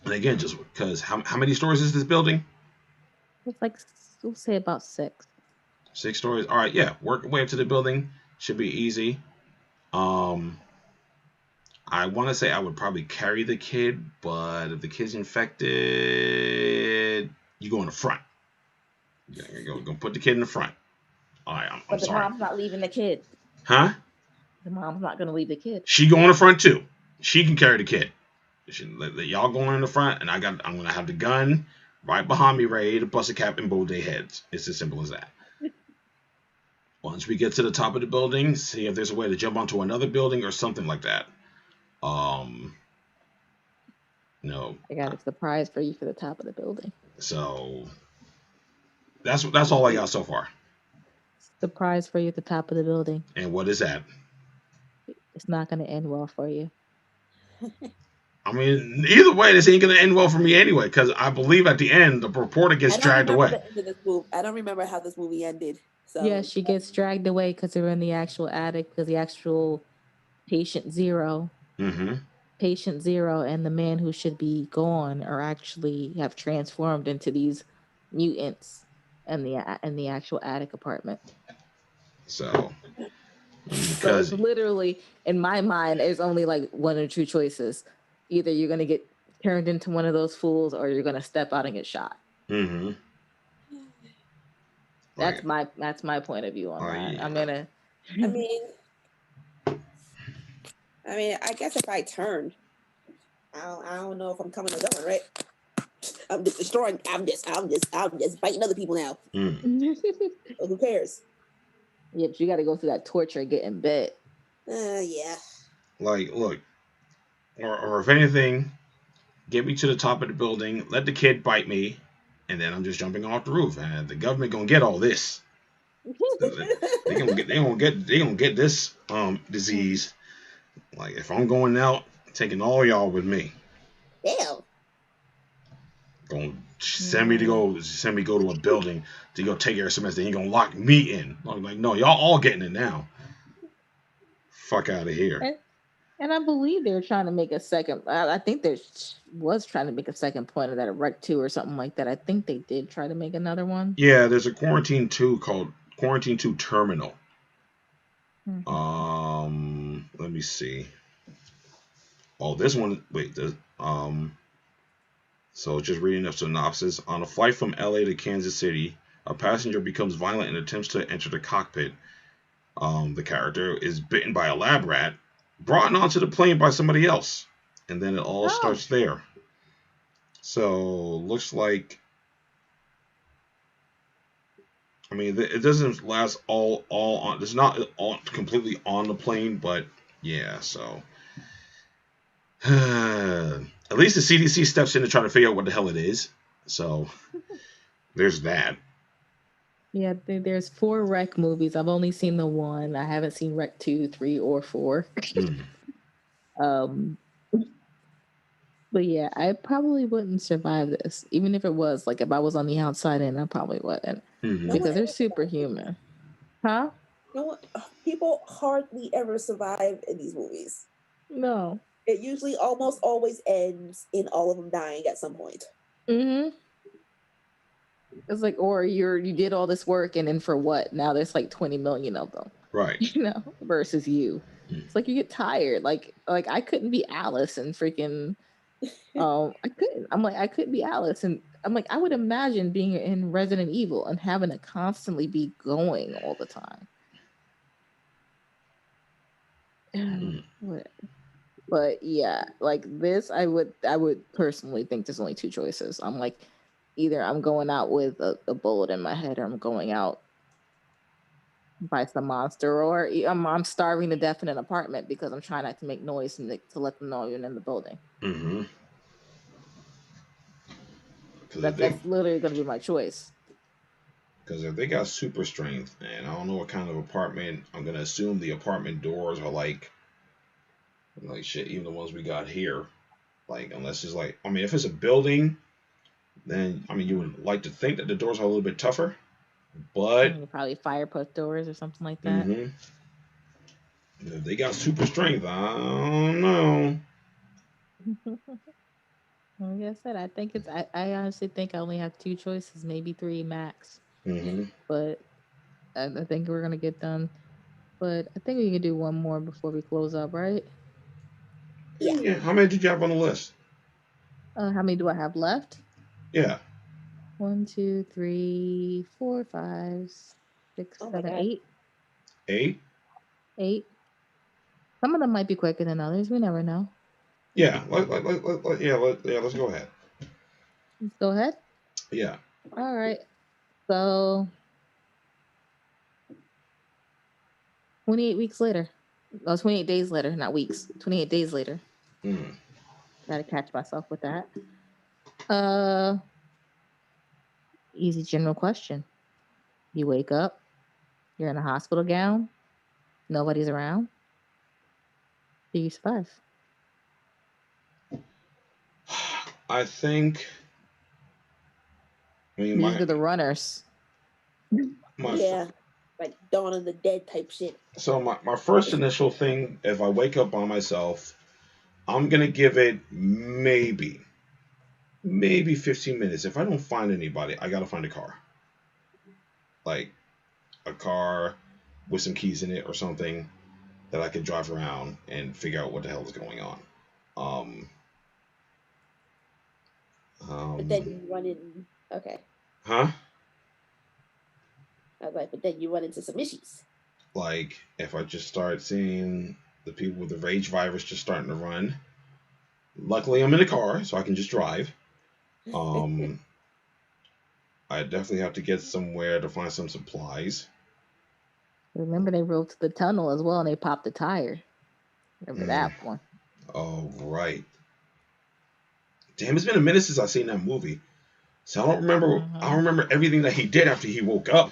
again, just because how many stories is this building? It's like, we'll say about 6. 6 stories. All right, yeah. Work your way up to the building. Should be easy. I want to say I would probably carry the kid, but if the kid's infected, you go in the front. You're going to put the kid in the front. All right, I'm sorry. Mom's not leaving the kid. Huh? The mom's not going to leave the kid. She go in the front too. She can carry the kid. Let y'all go in the front, and I'm going to have the gun right behind me, ready to bust a cap in both their heads. It's as simple as that. Once we get to the top of the building, see if there's a way to jump onto another building or something like that. No. I got a surprise for you for the top of the building. So that's all I got so far. Surprise for you at the top of the building. And what is that? It's not going to end well for you. I mean, either way, this ain't going to end well for me anyway, because I believe at the end, the reporter gets dragged away. The end of this movie. I don't remember how this movie ended. So. Yeah, she gets dragged away because they're in the actual attic, because the actual patient zero. Mm-hmm. Patient zero and the man who should be gone are actually have transformed into these mutants in the actual attic apartment. So it's literally, in my mind, there's only like one or two choices. Either you're gonna get turned into one of those fools, or you're gonna step out and get shot. Mm-hmm. That's my point of view on that. Yeah. I mean, I guess if I turn, I don't know if I'm coming or going, right? I'm just destroying. I'm just biting other people now. So who cares? Yeah, but you got to go through that torture of getting bit. Yeah. Like, look, or if anything, get me to the top of the building, let the kid bite me, and then I'm just jumping off the roof, and the government gonna get all this. They gonna get this disease. Like, if I'm going out, taking all y'all with me. Damn. Gonna send me go to a building to go take care of semester. He gonna lock me in. I'm like, no, y'all all getting it now. Fuck out of here. And I believe they were trying to make a second. I think there was trying to make a second point of that, a Rec 2 or something like that. I think they did try to make another one. Yeah, there's a Quarantine 2 called Quarantine 2 Terminal. Let me see. Oh, this one. Wait. So just reading a synopsis. On a flight from LA to Kansas City, a passenger becomes violent and attempts to enter the cockpit. The character is bitten by a lab rat, brought onto the plane by somebody else, and then it all starts there. So looks like, I mean, it doesn't last all on. It's not all completely on the plane, but yeah. So at least the CDC steps in to try to figure out what the hell it is. So there's that. Yeah, there's 4 Rec movies. I've only seen the one. I haven't seen Rec 2, 3, or 4. But yeah, I probably wouldn't survive this. Even if it was, like, if I was on the outside in, I probably wouldn't. Because they're superhuman. Huh? No, people hardly ever survive in these movies. No. It usually almost always ends in all of them dying at some point. Mm-hmm. It's like, or you did all this work and then for what? Now there's like 20 million of them. Right. You know, versus you. It's like you get tired. Like I couldn't be Alice and freaking I couldn't. I'm like, I couldn't be Alice. And I'm like, I would imagine being in Resident Evil and having to constantly be going all the time. But yeah, like this, I would personally think there's only 2 choices. I'm like, either I'm going out with a bullet in my head, or I'm going out by some monster, or I'm starving to death in an apartment because I'm trying not to make noise and to let them know you're in the building. Mm-hmm. That's literally going to be my choice. Because if they got super strength, and I don't know what kind of apartment, I'm going to assume the apartment doors are like shit, even the ones we got here. Like, unless it's like, I mean, if it's a building, then, I mean, you would like to think that the doors are a little bit tougher, but... Probably fireproof doors or something like that. Mm-hmm. If they got super strength, I don't know. Like I said, I think I honestly think I only have 2 choices, maybe 3 max. Mm-hmm. But I think we're going to get done. But I think we can do one more before we close up, right? Yeah. How many did you have on the list? How many do I have left? Yeah. 1, 2, 3, 4, 5, 6, 7, 8. 8? 8. Some of them might be quicker than others. We never know. Yeah. Let's go ahead. Let's go ahead? Yeah. All right. So 28 weeks later. Oh, 28 days later, not weeks. 28 days later. Gotta catch myself with that. Easy general question. You wake up, you're in a hospital gown, nobody's around. Do you survive? I think. These are the runners. Like Dawn of the Dead type shit. So my first initial thing, if I wake up by myself, I'm gonna give it maybe 15 minutes. If I don't find anybody, I gotta find a car. Like a car with some keys in it or something that I could drive around and figure out what the hell is going on. But then you run in. Okay. Huh? I was like, but then you run into some issues. Like if I just start seeing the people with the rage virus just starting to run. Luckily, I'm in a car, so I can just drive. I definitely have to get somewhere to find some supplies. Remember, they rode to the tunnel as well, and they popped the tire. Remember that one? Oh, right. Damn, it's been a minute since I've seen that movie, so I don't remember. I don't remember everything that he did after he woke up.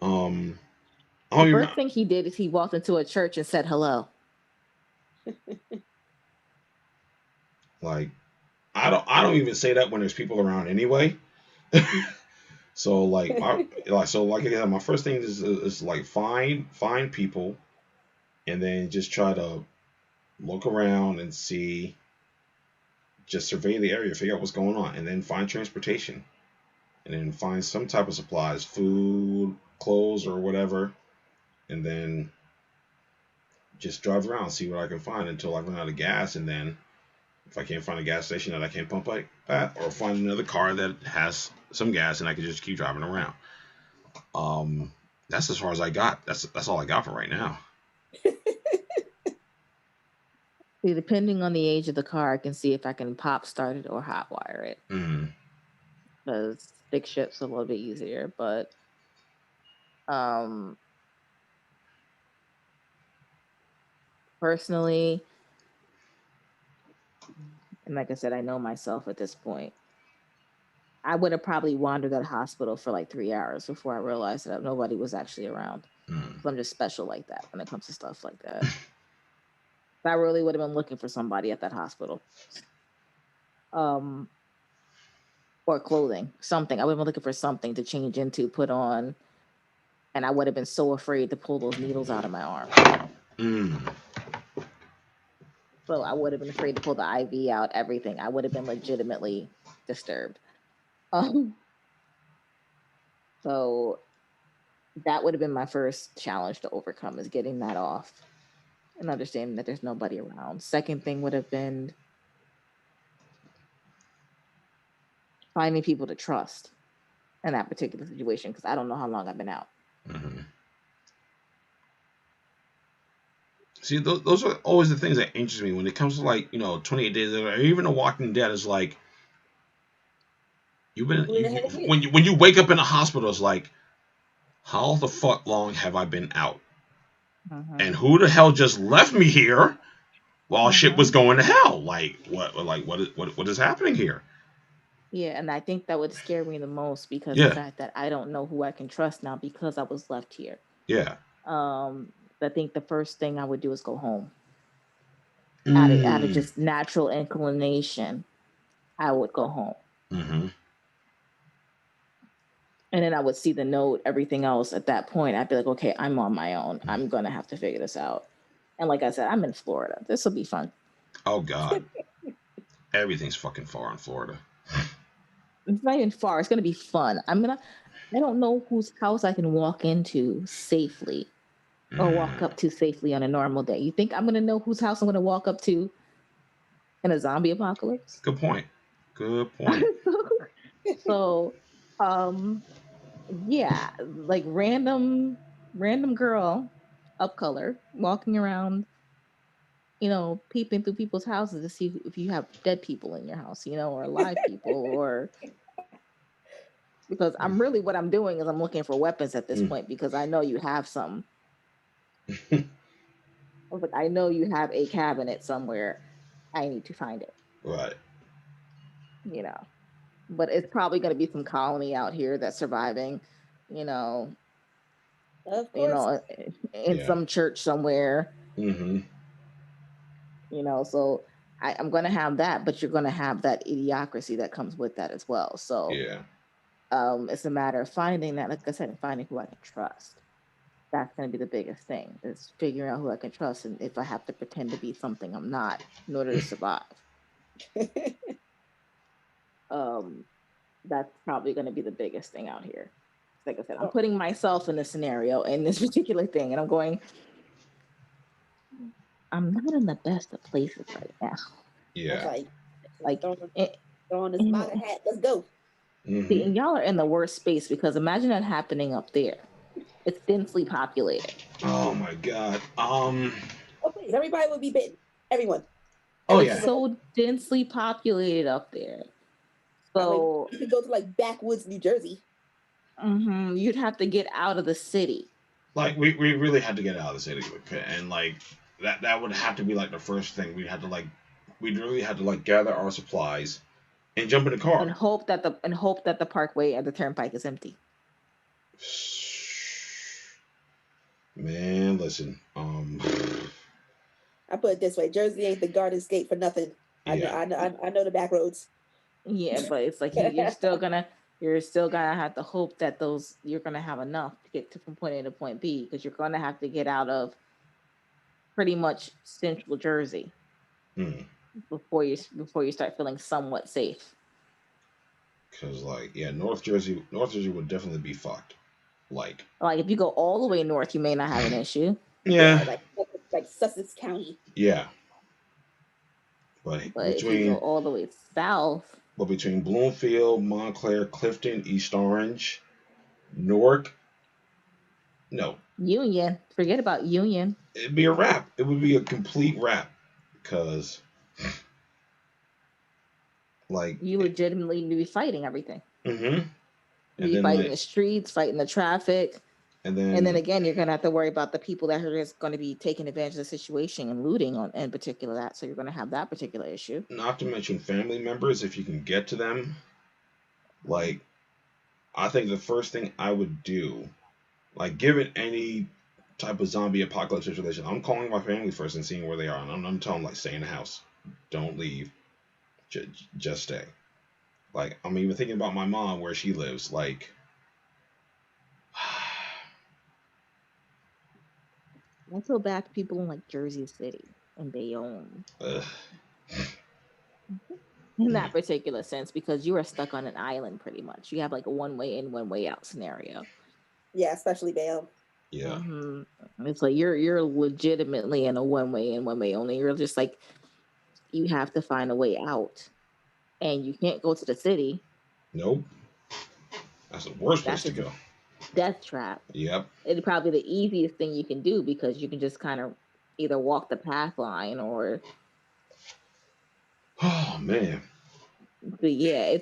The first thing he did is he walked into a church and said hello. Like, I don't even say that when there's people around anyway. So like again, my first thing is like find people, and then just try to look around and see, just survey the area, figure out what's going on, and then find transportation, and then find some type of supplies, food, clothes, or whatever, and then just drive around, see what I can find until I run out of gas, and then if I can't find a gas station that I can pump like that, or find another car that has some gas and I can just keep driving around. That's as far as I got. That's all I got for right now. See, depending on the age of the car, I can see if I can pop start it or hot wire it. Because stick shift's a little bit easier, but personally, and like I said, I know myself at this point, I would have probably wandered that hospital for like 3 hours before I realized that nobody was actually around. So I'm just special like that when it comes to stuff like that. I really would have been looking for somebody at that hospital. Or clothing, something. I would have been looking for something to change into, put on, and I would have been so afraid to pull those needles out of my arm. So I would have been afraid to pull the IV out, everything. I would have been legitimately disturbed. So that would have been my first challenge to overcome, is getting that off and understanding that there's nobody around. Second thing would have been finding people to trust in that particular situation, because I don't know how long I've been out. See, those are always the things that interest me when it comes to, like, 28 days or even The Walking Dead. Is like, when you wake up in a hospital, it's like, how the fuck long have I been out? And who the hell just left me here while shit was going to hell? Like, what is happening here? Yeah, and I think that would scare me the most, because the fact that I don't know who I can trust now because I was left here. Yeah. I think the first thing I would do is go home. Out of just natural inclination, I would go home. And then I would see the note, everything else. At that point, I'd be like, okay, I'm on my own. I'm going to have to figure this out. And like I said, I'm in Florida. This will be fun. Oh, God. Everything's fucking far in Florida. It's not even far. It's going to be fun. I don't know whose house I can walk into safely or walk up to safely on a normal day. You think I'm going to know whose house I'm going to walk up to in a zombie apocalypse? Good point. So, yeah, like random girl of color walking around, peeping through people's houses to see if you have dead people in your house, or alive people, or because what I'm doing is I'm looking for weapons at this point, because I know you have some. I was like, I know you have a cabinet somewhere. I need to find it. Right. You know, but it's probably going to be some colony out here that's surviving. You know, Of course. In some church somewhere. Mm-hmm. You know, so I'm going to have that, but you're going to have that idiocracy that comes with that as well. So yeah, it's a matter of finding that, like I said, finding who I can trust. That's going to be the biggest thing, is figuring out who I can trust, and if I have to pretend to be something I'm not in order to survive. That's probably going to be the biggest thing out here. Like I said, I'm putting myself in this scenario, in this particular thing, and I'm going, I'm not in the best of places right now. Yeah. Like throwing this MAGA hat. Let's go. Mm-hmm. See, and y'all are in the worst space, because imagine that happening up there. It's densely populated. Oh my God. Oh please, everybody would be bitten. Everyone. Oh yeah. It's so densely populated up there. So you could go to like backwoods New Jersey. Mm-hmm. You'd have to get out of the city. Like we really had to get out of the city, and like that would have to be like the first thing. We'd really had to like gather our supplies and jump in the car and hope that the parkway and the turnpike is empty. Man, listen. I put it this way: Jersey ain't the Garden State for nothing. Yeah. I know the back roads. Yeah, but it's like you're still gonna have to hope that you're gonna have enough to get from point A to point B, because you're gonna have to get out of pretty much central Jersey before you start feeling somewhat safe. Because like North Jersey would definitely be fucked. Like if you go all the way north, you may not have an issue. Yeah. Like Sussex County. Yeah. But if you go all the way south. But between Bloomfield, Montclair, Clifton, East Orange, Newark, no. Union. Forget about Union. It'd be a wrap. It would be a complete wrap. Because like you legitimately be fighting everything. Mm-hmm. You'd be fighting the streets, fighting the traffic. And then again, you're gonna have to worry about the people that are just going to be taking advantage of the situation and looting in particular that. So you're going to have that particular issue. Not to mention family members, if you can get to them. Like, I think the first thing I would do, like, given any type of zombie apocalypse situation, I'm calling my family first and seeing where they are. And I'm telling them, like, stay in the house, don't leave, just stay. Like, I'm even thinking about my mom, where she lives, like. I feel bad for people in like Jersey City and Bayonne. In that particular sense, because you are stuck on an island pretty much. You have like a one way in, one way out scenario. Yeah, especially Bayonne. Yeah. Mm-hmm. It's like you're legitimately in a one way in, one way only. You're just like, you have to find a way out, and you can't go to the city. Nope. That's the worst place to go. Death trap. Yep. It's probably the easiest thing you can do, because you can just kind of either walk the path line or. Oh man. But yeah,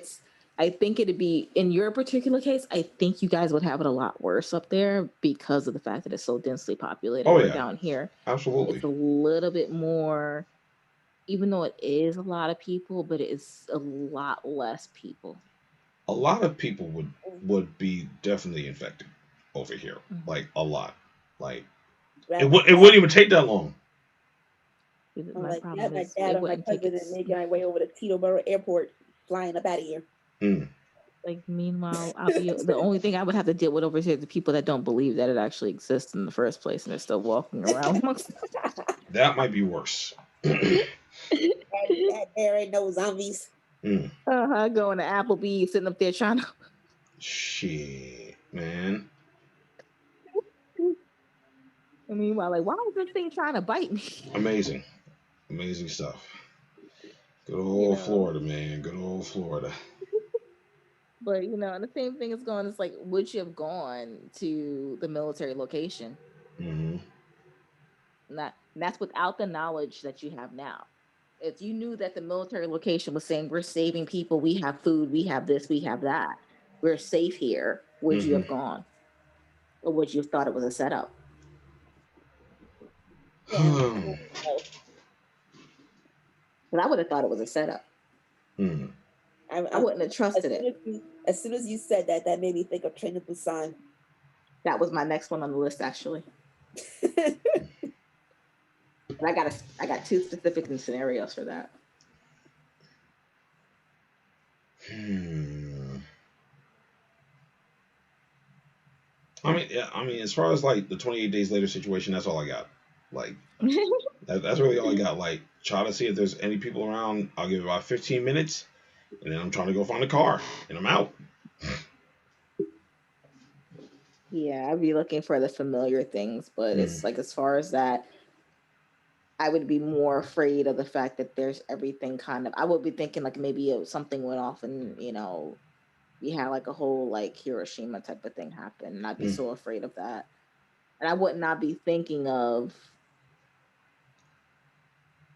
I think it'd be, in your particular case, I think you guys would have it a lot worse up there because of the fact that it's so densely populated. Oh yeah. Down here, absolutely, it's a little bit more. Even though it is a lot of people, but it's a lot less people. A lot of people would be definitely infected over here, like a lot. Like it wouldn't even take that long. My dad and my cousin is making our way over to Teterboro Airport, flying up out of here. Like, meanwhile, the only thing I would have to deal with over here is the people that don't believe that it actually exists in the first place, and they're still walking around. That might be worse. There ain't no zombies. Going to Applebee's, sitting up there trying to. Shit, man. And meanwhile, like, why is this thing trying to bite me? Amazing stuff. Good old Florida, man. Good old Florida. But and the same thing is going. It's like, would you have gone to the military location? Mm-hmm. And that's without the knowledge that you have now. If you knew that the military location was saying, we're saving people, we have food, we have this, we have that, we're safe here, would you have gone? Or would you have thought it was a setup? Yeah. But I would have thought it was a setup. I wouldn't have trusted it. As soon as you said that, that made me think of Train to Busan. That was my next one on the list, actually. And I got two specific scenarios for that. I mean, as far as like the 28 days later situation, that's all I got. Like, that's really all I got. Like, try to see if there's any people around. I'll give it about 15 minutes, and then I'm trying to go find a car, and I'm out. Yeah, I'd be looking for the familiar things, but it's like, as far as that, I would be more afraid of the fact that there's everything kind of. I would be thinking like maybe something went off and we had like a whole like Hiroshima type of thing happen, and I'd be so afraid of that. And I would not be thinking of,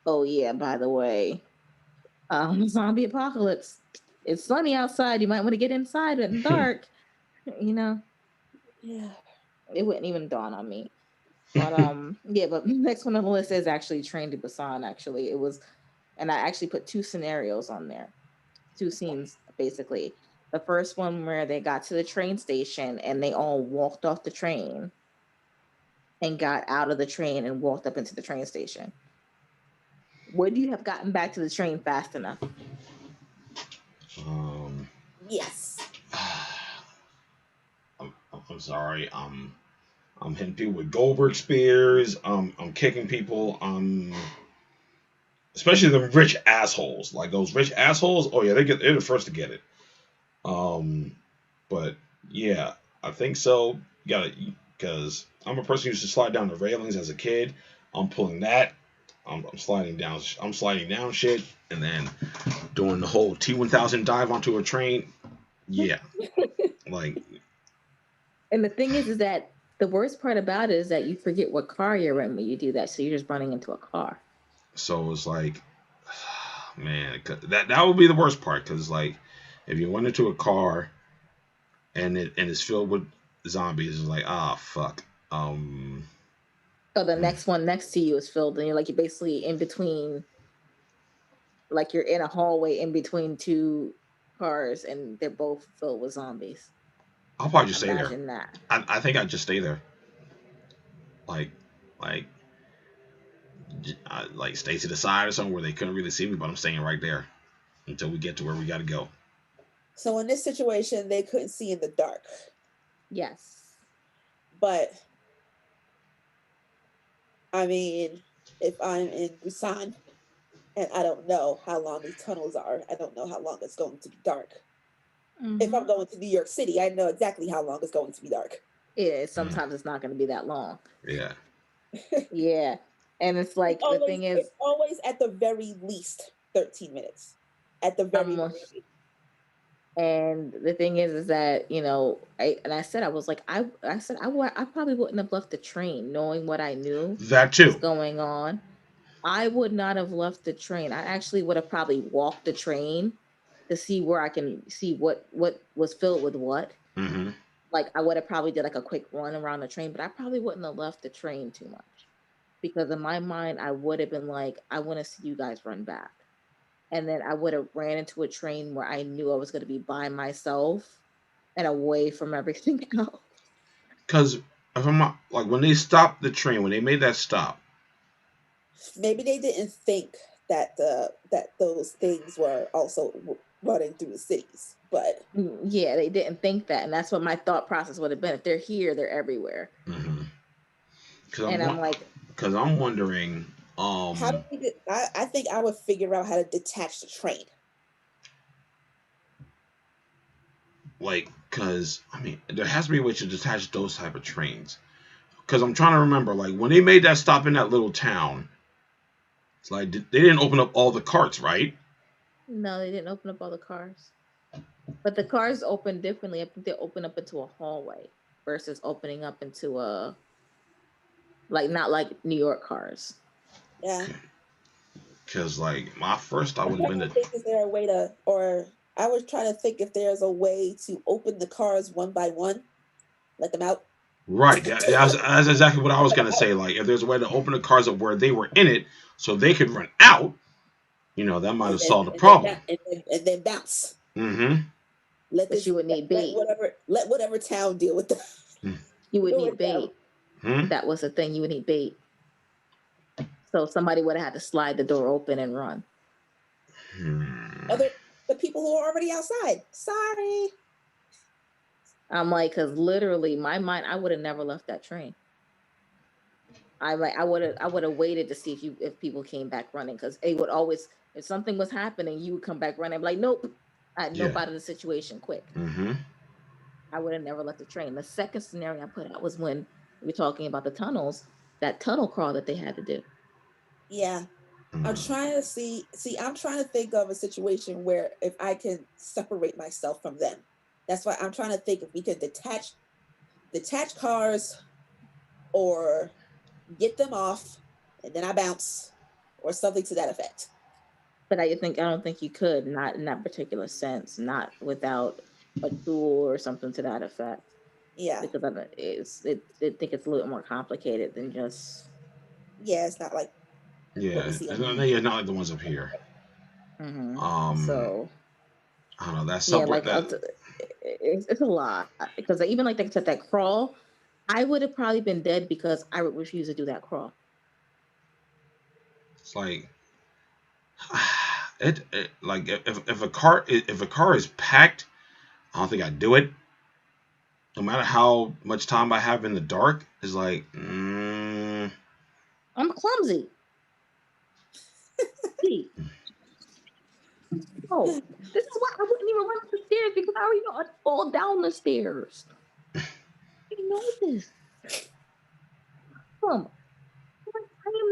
oh yeah, by the way, zombie apocalypse. It's sunny outside. You might want to get inside in the dark. Yeah. It wouldn't even dawn on me. But yeah, but the next one on the list is actually Train to Busan. Actually, it was, and I actually put two scenarios on there, two scenes basically. The first one where they got to the train station and they all walked off the train and got out of the train and walked up into the train station. Would you have gotten back to the train fast enough? Yes. I'm sorry. I'm hitting people with Goldberg spears. I'm kicking people. Especially the rich assholes. Like those rich assholes. Oh yeah, they're the first to get it. But yeah, I think so. You gotta, because I'm a person who used to slide down the railings as a kid. I'm pulling that. I'm sliding down. I'm sliding down shit, and then doing the whole T-1000 dive onto a train. Yeah, like. And the thing is that the worst part about it is that you forget what car you're in when you do that, so you're just running into a car. So it's like, man, that would be the worst part, because like, if you went into a car and it's filled with zombies, it's like, fuck. Oh, the next one next to you is filled, and you're basically in between, like you're in a hallway in between two cars, and they're both filled with zombies. I'll probably just stay there. Imagine that. I think I'd just stay there. Like stay to the side or something where they couldn't really see me, but I'm staying right there until we get to where we got to go. So in this situation, they couldn't see in the dark. Yes. But, I mean, if I'm in Busan and I don't know how long these tunnels are, I don't know how long it's going to be dark. If I'm going to New York City, I know exactly how long it's going to be dark. Yeah, sometimes it's not going to be that long. Yeah. Yeah. And it's like, the thing is, it's always at the very least 13 minutes. At the very least. And the thing is that, I said, I was like, I probably wouldn't have left the train knowing what I knew. That too. Was going on. I would not have left the train. I actually would have probably walked the train to see where I can see what was filled with what. Mm-hmm. Like, I would have probably did like a quick run around the train, but I probably wouldn't have left the train too much. Because in my mind, I would have been like, I want to see you guys run back. And then I would have ran into a train where I knew I was going to be by myself and away from everything else. Because if I'm not, like, when they stopped the train, when they made that stop, maybe they didn't think that that those things were also running through the cities. But yeah, they didn't think that, and that's what my thought process would have been. If they're here, they're everywhere. Mm-hmm. And I'm like, because I'm wondering, how do we I think I would figure out how to detach the train. Like, because I mean, there has to be a way to detach those type of trains. Because I'm trying to remember, like, when they made that stop in that little town, it's like they didn't open up all the carts, right? No, they didn't open up all the cars. But the cars open differently. I think they open up into a hallway versus opening up into a, like, not like New York cars. Yeah. Because, like, my first thought would have been to think, is there a way to, or I was trying to think if there's a way to open the cars one by one, let them out. Right. That's exactly what I was gonna say. Like, if there's a way to open the cars up where they were in it, so they could run out, that might have solved the problem. And then bounce. Mm-hmm. But you would need bait. Let whatever town deal with that. You would need bait. That was the thing. You would need bait. So somebody would have had to slide the door open and run. The people who are already outside. Sorry. I'm like, because literally, my mind, I would have never left that train. I would have waited to see if people came back running, because they would always, if something was happening, you would come back running. I'm like, nope, I had nope out of the situation quick. I would have never left the train. The second scenario I put out was when we were talking about the tunnels, that tunnel crawl that they had to do. Yeah. I'm trying to I'm trying to think of a situation where if I can separate myself from them. That's why I'm trying to think if we could detach cars or get them off and then I bounce or something to that effect. But I don't think you could, not in that particular sense, not without a tool or something to that effect. Yeah. Because I think it's a little more complicated than just. Yeah, it's not like. Yeah, it's not like the ones up here. So. I don't know. That's somewhat it's a lot, because even like they said that crawl, I would have probably been dead because I would refuse to do that crawl. It's like it like if a car is packed, I don't think I'd do it. No matter how much time I have in the dark, it's like I'm clumsy. Oh, this is why I wouldn't even run up the stairs, because I already know I'd fall down the stairs. You know this. I am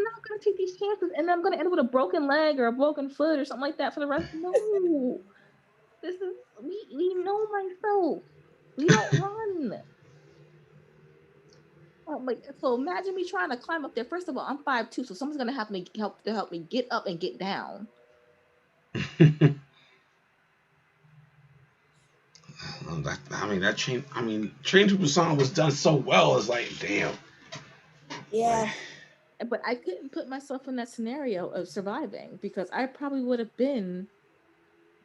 not going to take these chances, and I'm going to end up with a broken leg or a broken foot or something like that for the rest. No, this is we know myself. We don't run. So imagine me trying to climb up there. First of all, I'm 5'2", so someone's going to have to help me get up and get down. Train to Busan was done so well. It's like, damn. Yeah. But I couldn't put myself in that scenario of surviving, because I probably would have been.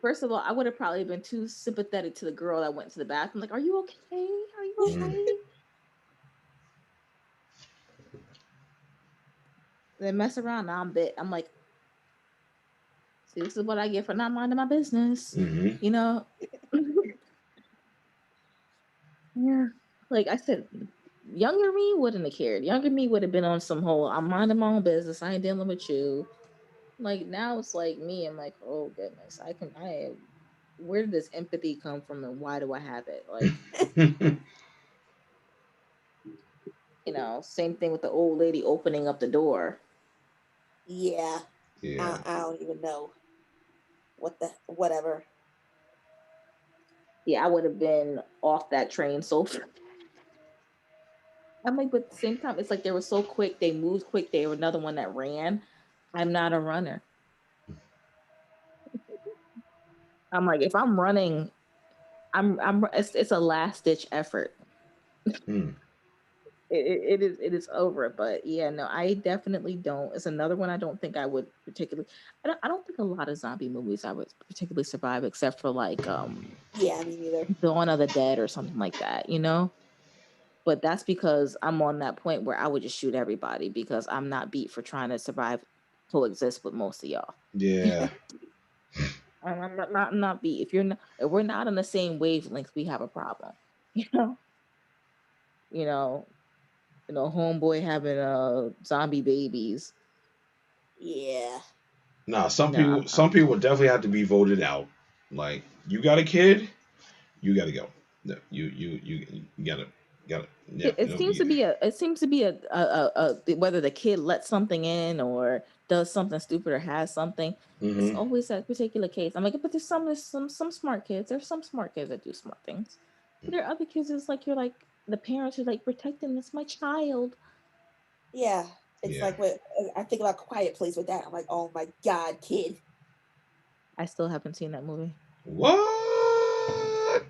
First of all, I would have probably been too sympathetic to the girl that went to the bathroom. Like, are you okay? Are you okay? Then mess around. Now I'm bit. I'm like, see, this is what I get for not minding my business. You know? Yeah. Like I said, younger me wouldn't have cared. Younger me would have been on some whole, I'm minding my own business. I ain't dealing with you. Like, now it's like me. I'm like, oh goodness, where did this empathy come from, and why do I have it? Like, same thing with the old lady opening up the door. Yeah. I don't even know whatever. Yeah, I would have been off that train so I'm like, but at the same time, it's like they were so quick, they moved quick, they were another one that ran. I'm not a runner. I'm like, if I'm running, it's a last ditch effort. It is over. But yeah, no, I definitely don't. It's another one I don't think I would particularly. I don't think a lot of zombie movies I would particularly survive, except for like yeah, me neither. Dawn of the Dead or something like that, But that's because I'm on that point where I would just shoot everybody, because I'm not beat for trying to survive, coexist with most of y'all. Yeah. I'm not beat. If we're not on the same wavelength, we have a problem. Homeboy having zombie babies. Yeah. Nah, some people would definitely have to be voted out. Like, you got a kid, you got to go. No, you got to. Yeah, it seems to be a whether the kid lets something in or does something stupid or has something. It's always that particular case. I'm like, but there's some smart kids. There's some smart kids that do smart things. But there are other kids that's like, you're like, the parents are like, protecting this my child. Yeah. It's like what I think about Quiet Place with that. I'm like, oh my God, kid. I still haven't seen that movie. What?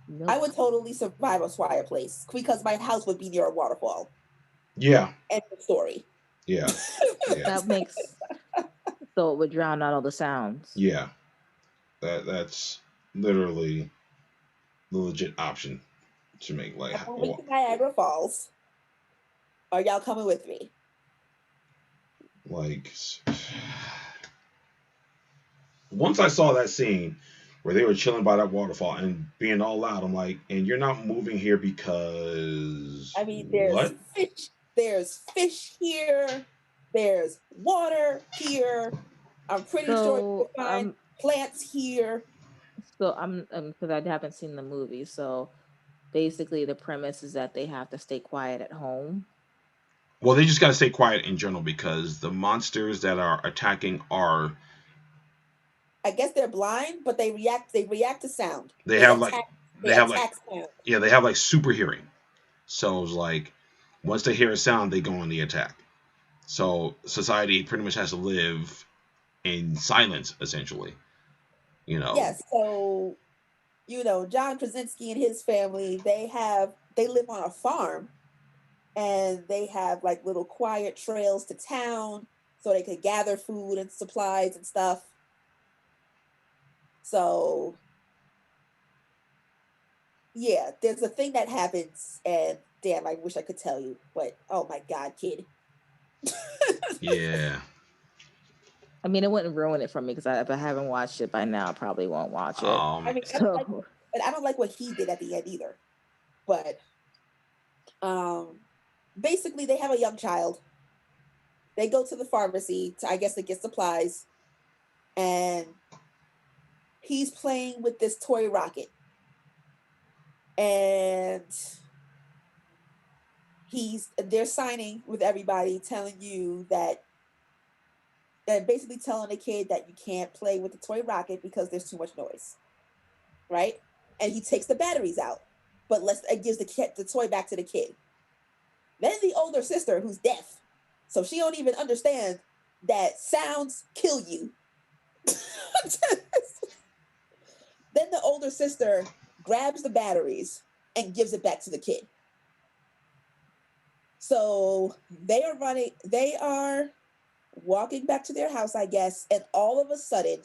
Nope. I would totally survive a quiet place because my house would be near a waterfall. Yeah. End of story. Yeah. That makes so it would drown out all the sounds. Yeah. That's literally the legit option to make. Like, I'm moving to Niagara Falls. Are y'all coming with me? like, once I saw that scene where they were chilling by that waterfall and being all loud, I'm like, and you're not moving here because I mean, there's what? fish here, there's water here. I'm pretty sure you can find plants here. So I'm because I haven't seen the movie. So basically, the premise is that they have to stay quiet at home. Well, they just got to stay quiet in general because the monsters that are attacking are. I guess they're blind, but they react to sound. They have like super hearing. So it's like once they hear a sound, they go on the attack. So society pretty much has to live in silence, essentially. Yes. So, John Krasinski and his family, they live on a farm, and they have like little quiet trails to town so they could gather food and supplies and stuff. So, yeah, there's a thing that happens, and damn, I wish I could tell you, but oh my God, kid. Yeah. I mean, it wouldn't ruin it for me because if I haven't watched it by now, I probably won't watch it. I mean, I don't like what he did at the end either. But basically, they have a young child. They go to the pharmacy to get supplies, and he's playing with this toy rocket, and they're signing with everybody, telling you that. And basically telling the kid that you can't play with the toy rocket because there's too much noise, right? And he takes the batteries out, but gives the toy back to the kid. Then the older sister, who's deaf, so she don't even understand that sounds kill you. Then the older sister grabs the batteries and gives it back to the kid. So they are walking back to their house, I guess, and all of a sudden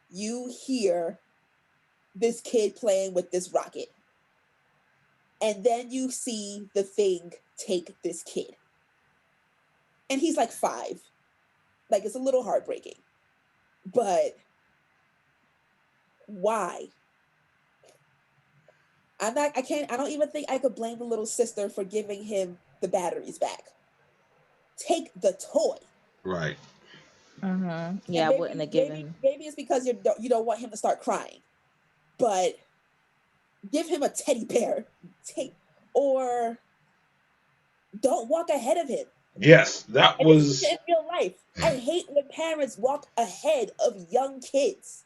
you hear this kid playing with this rocket. And then you see the thing take this kid. And he's like 5. Like, it's a little heartbreaking. But why? I don't even think I could blame the little sister for giving him the batteries back. Take the toy. Right. Mm-hmm. Yeah, I wouldn't have given. Maybe it's because you don't want him to start crying, but give him a teddy bear, or don't walk ahead of him. Yes, that was in real life. I hate when parents walk ahead of young kids,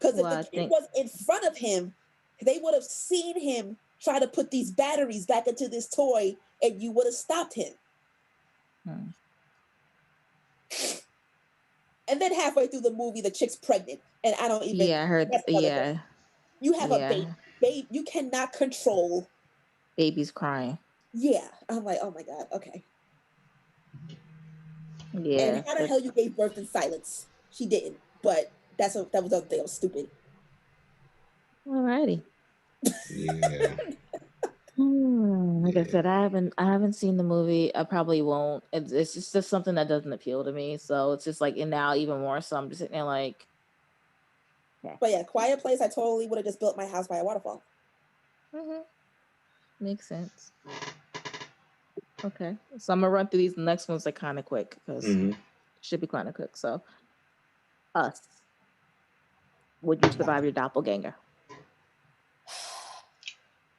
because if the kid was in front of him, they would have seen him try to put these batteries back into this toy, and you would have stopped him. And then halfway through the movie, the chick's pregnant, and I don't even. Yeah, I heard. Yeah, you have a baby. You cannot control. Baby's crying. Yeah, I'm like, oh my God, okay. Yeah. And how the hell you gave birth in silence? She didn't, but that was the other thing. That was stupid. Alrighty. Yeah. Like I said, I haven't seen the movie. I probably won't. It's just something that doesn't appeal to me. So it's just like, and now even more so, I'm just sitting there like. Okay. But yeah, Quiet Place. I totally would have just built my house by a waterfall. Mm-hmm. Makes sense. Okay, so I'm gonna run through these next ones like kind of quick because it should be kind of quick. So, Us. Would you survive your doppelganger?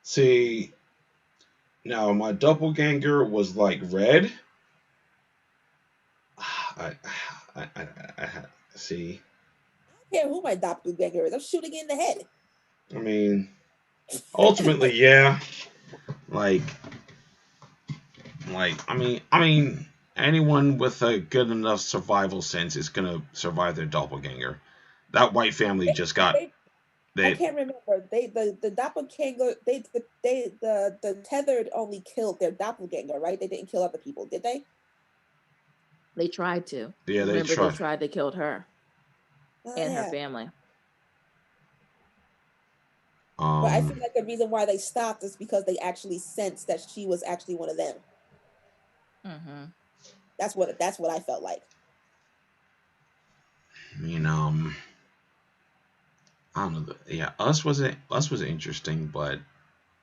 See. Now, my doppelganger was like red. I see. I don't care who my doppelganger is. I'm shooting in the head. I mean, ultimately, yeah. Like, I mean, anyone with a good enough survival sense is gonna survive their doppelganger. That white family just got I can't remember. The doppelganger. The tethered only killed their doppelganger, right? They didn't kill other people, did they? They tried to. Yeah, Remember, they tried to kill her and her family. But I feel like the reason why they stopped is because they actually sensed that she was actually one of them. Mm-hmm. That's what I felt like. I mean, I don't know. Yeah, us was interesting, but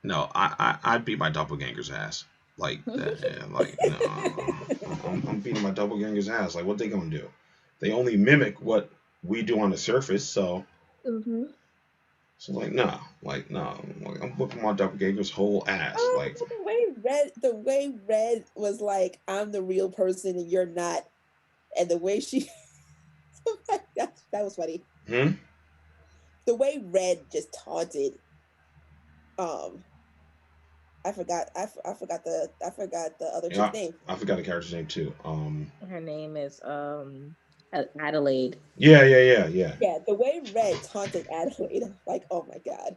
no, I'd beat my doppelganger's ass. Like that, yeah, like no, I'm beating my doppelganger's ass. Like, what they gonna do? They only mimic what we do on the surface, so. Mm-hmm. So like no, like I'm whooping my doppelganger's whole ass. Like the way Red was like, I'm the real person and you're not, and the way she, that was funny. The way Red just taunted, I forgot the other chick's name. I forgot the character's name too. Her name is Adelaide. Yeah. Yeah, the way Red taunted Adelaide, I'm like, oh my god.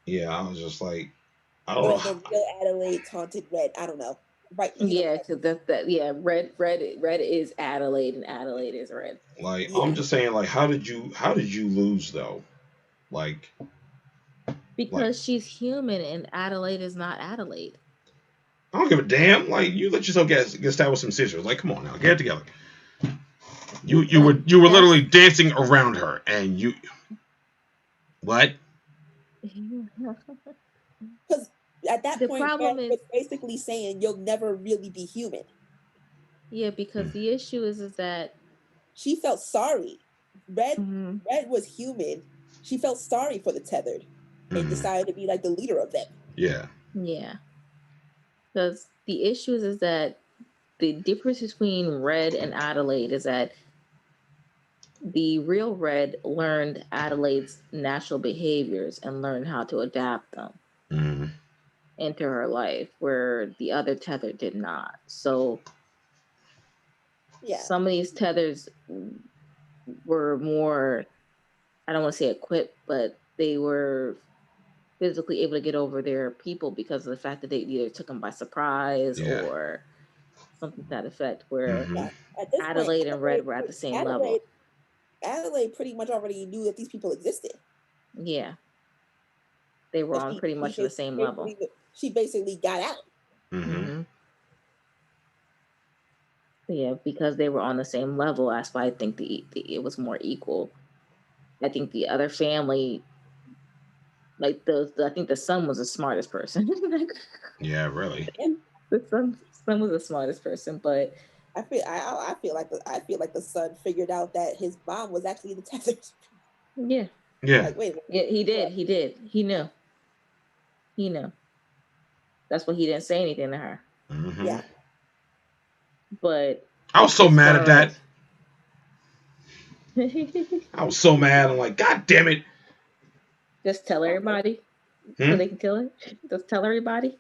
Yeah, I was just like, I don't know. The real Adelaide taunted Red. I don't know. Right? Yeah, because that. Yeah, Red is Adelaide, and Adelaide is Red. Like, yeah. I'm just saying, like, how did you lose though? Like, because she's human, and Adelaide is not Adelaide. I don't give a damn. Like, you let yourself get stabbed with some scissors. Like, come on now, get it together. You were literally dancing around her, and you. What? Because at that point, Red was basically saying you'll never really be human. Yeah, because the issue is that she felt sorry. Red was human. She felt sorry for the tethered and decided to be like the leader of them. Yeah. Yeah. Because the issue is that the difference between Red and Adelaide is that the real Red learned Adelaide's natural behaviors and learned how to adapt them into her life, where the other tether did not. So some of these tethers were more, I don't want to say equipped, but they were physically able to get over their people because of the fact that they either took them by surprise or something to that effect, where Adelaide and Red were at the same level. Adelaide pretty much already knew that these people existed. Yeah. They were on pretty much the same level. She basically got out. Yeah, because they were on the same level. That's why I think it was more equal. I think the other family, like I think the son was the smartest person. Yeah, really. The son was the smartest person, but I feel like the son figured out that his mom was actually the tether. Yeah. Yeah. Like, wait a minute. Yeah, he did. He knew. That's why he didn't say anything to her. Yeah. But I was so mad at that. I was so mad. I'm like, God damn it. Just tell everybody so they can kill her. Just tell everybody.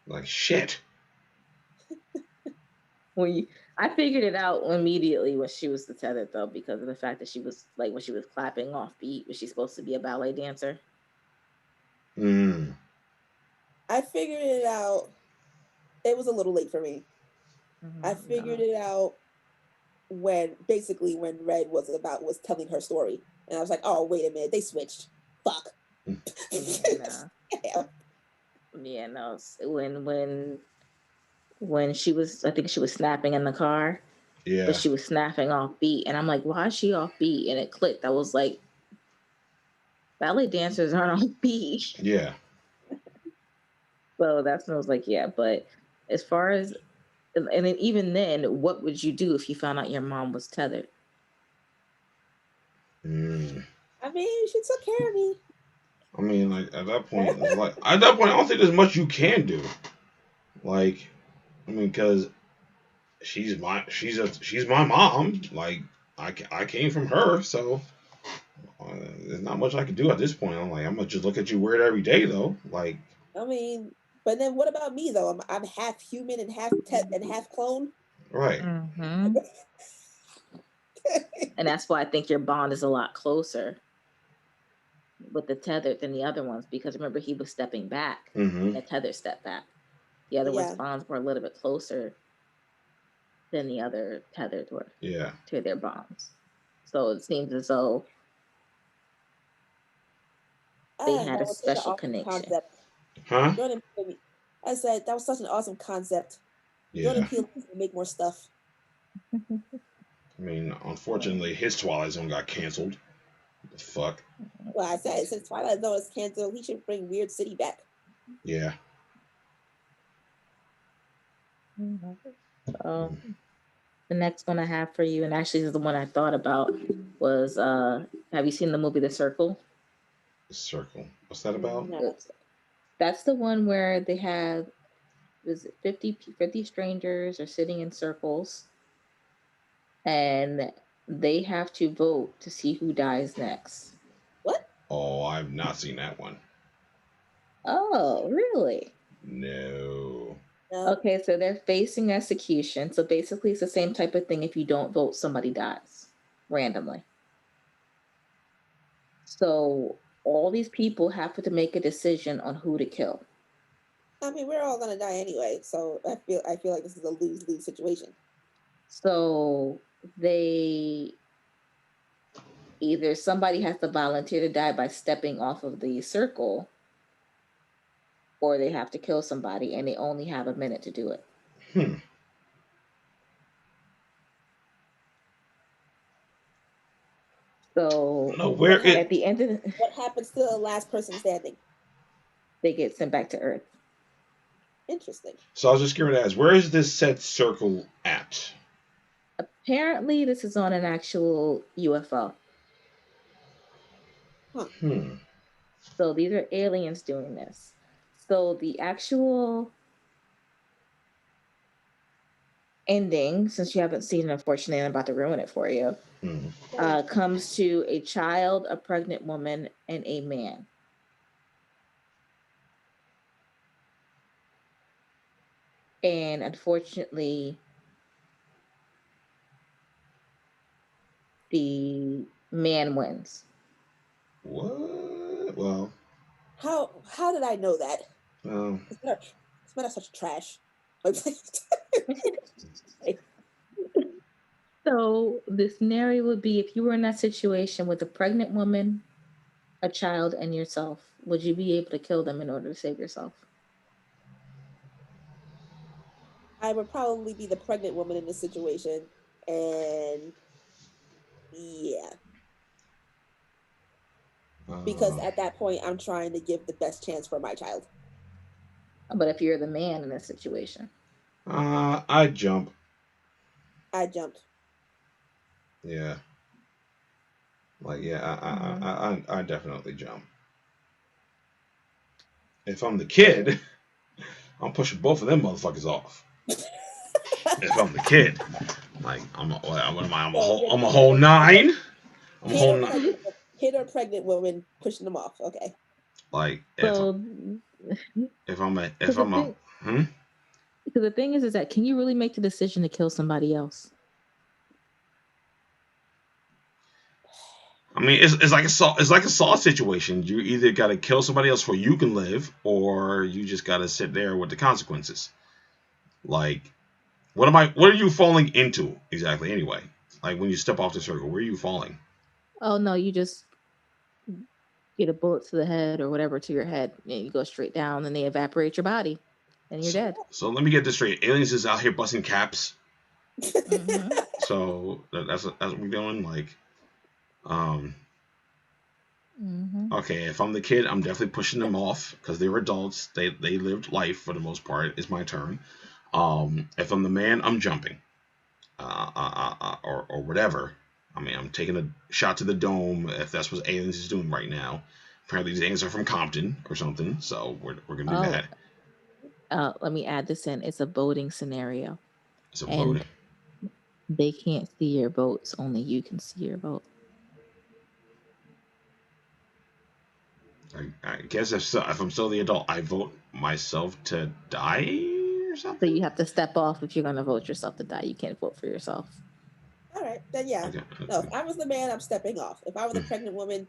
Like, shit. I figured it out immediately when she was the tethered, though, because of the fact that she was like, when she was clapping off beat, was she supposed to be a ballet dancer? I figured it out. It was a little late for me. I figured it out when Red was telling her story, and I was like, oh, wait a minute, they switched. Fuck. Yeah, no. When she was, I think she was snapping in the car. Yeah. But she was snapping off beat, and I'm like, why is she off beat? And it clicked. I was like, ballet dancers aren't off beat. Yeah. So that's when I was like, yeah. But as far as, and then even then, what would you do if you found out your mom was tethered? I mean, she took care of me. I mean, like at that point, I don't think there's much you can do. Like, I mean, because she's my mom. Like, I came from her, so there's not much I can do at this point. I'm gonna just look at you weird every day, though. Like, I mean, but then what about me though? I'm half human and half clone. Right. And that's why I think your bond is a lot closer. with the tethered than the other ones, because remember he was stepping back. Mm-hmm. The tether stepped back. The other ones' bonds were a little bit closer than the other tethered were. Yeah. To their bonds. So it seems as though they had a special connection. Concept. Huh? Jordan, I said that was such an awesome concept. Yeah. Jordan Peele needs to make more stuff. I mean, unfortunately, his Twilight Zone got canceled. What the fuck? Well, I said since Twilight Zone is canceled, he should bring Weird City back. Yeah. So the next one I have for you, and actually this is the one I thought about, was have you seen the movie The Circle? The Circle. What's that about? That's the one where they have 50 strangers are sitting in circles, and they have to vote to see who dies next. What? Oh, I've not seen that one. Oh, really? No. Okay, so they're facing execution. So basically, it's the same type of thing. If you don't vote, somebody dies randomly. So all these people have to make a decision on who to kill. I mean, we're all gonna die anyway, so I feel like this is a lose-lose situation. So they either somebody has to volunteer to die by stepping off of the circle, or they have to kill somebody, and they only have a minute to do it. So at the end of what happens to the last person standing? They get sent back to Earth. Interesting. So I was just curious to ask, where is this said circle at? Apparently, this is on an actual UFO. So these are aliens doing this. So the actual ending, since you haven't seen it, unfortunately, I'm about to ruin it for you, comes to a child, a pregnant woman, and a man. And unfortunately, the man wins. What? Well. How did I know that? It's not such trash. So the scenario would be, if you were in that situation with a pregnant woman, a child, and yourself, would you be able to kill them in order to save yourself? I would probably be the pregnant woman in this situation, and yeah. Because at that point, I'm trying to give the best chance for my child. But if you're the man in this situation? I'd jump. I jumped. Yeah. I definitely jump. If I'm the kid, I'm pushing both of them motherfuckers off. If I'm the kid, like I'm a whole 9. I'm a whole 9. Kid or pregnant woman pushing them off. Okay. Like because the thing is that can you really make the decision to kill somebody else? I mean, it's like a Saw situation. You either got to kill somebody else where you can live, or you just got to sit there with the consequences. Like, what are you falling into exactly anyway? Like when you step off the circle, where are you falling? Oh no, you just get a bullet to the head or whatever to your head, and you go straight down, and they evaporate your body, and you're dead. So let me get this straight: aliens is out here busting caps. So that's what we're doing. Like, okay, if I'm the kid, I'm definitely pushing them off because they're adults. They lived life for the most part. It's my turn. If I'm the man, I'm jumping, or whatever. I mean, I'm taking a shot to the dome if that's what aliens is doing right now. Apparently, these aliens are from Compton or something, so we're gonna do that. Let me add this in. It's a voting scenario. It's a voting. They can't see your votes. Only you can see your vote. I guess if I'm still the adult, I vote myself to die or something. So you have to step off if you're going to vote yourself to die. You can't vote for yourself. All right, then yeah. Okay. No, if I was the man, I'm stepping off. If I was a pregnant woman,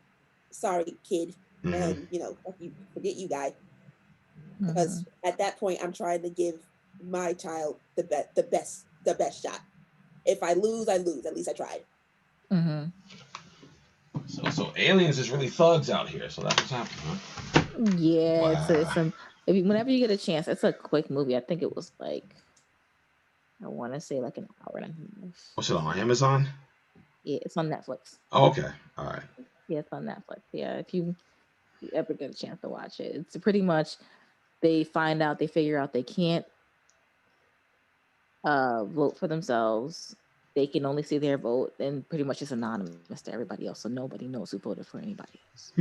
sorry, kid. and you forget you guy, because at that point I'm trying to give my child the best shot. If I lose, I lose. At least I tried. So aliens is really thugs out here. So that's what's happening, huh? Yeah, Wow. it's whenever you get a chance, it's a quick movie. I think it was like, I want to say like an hour and a half. What's it on Amazon? Yeah, it's on Netflix. Oh, okay, all right. Yeah, it's on Netflix. Yeah, if you ever get a chance to watch it, it's pretty much they figure out they can't vote for themselves. They can only see their vote, and pretty much it's anonymous to everybody else, so nobody knows who voted for anybody else.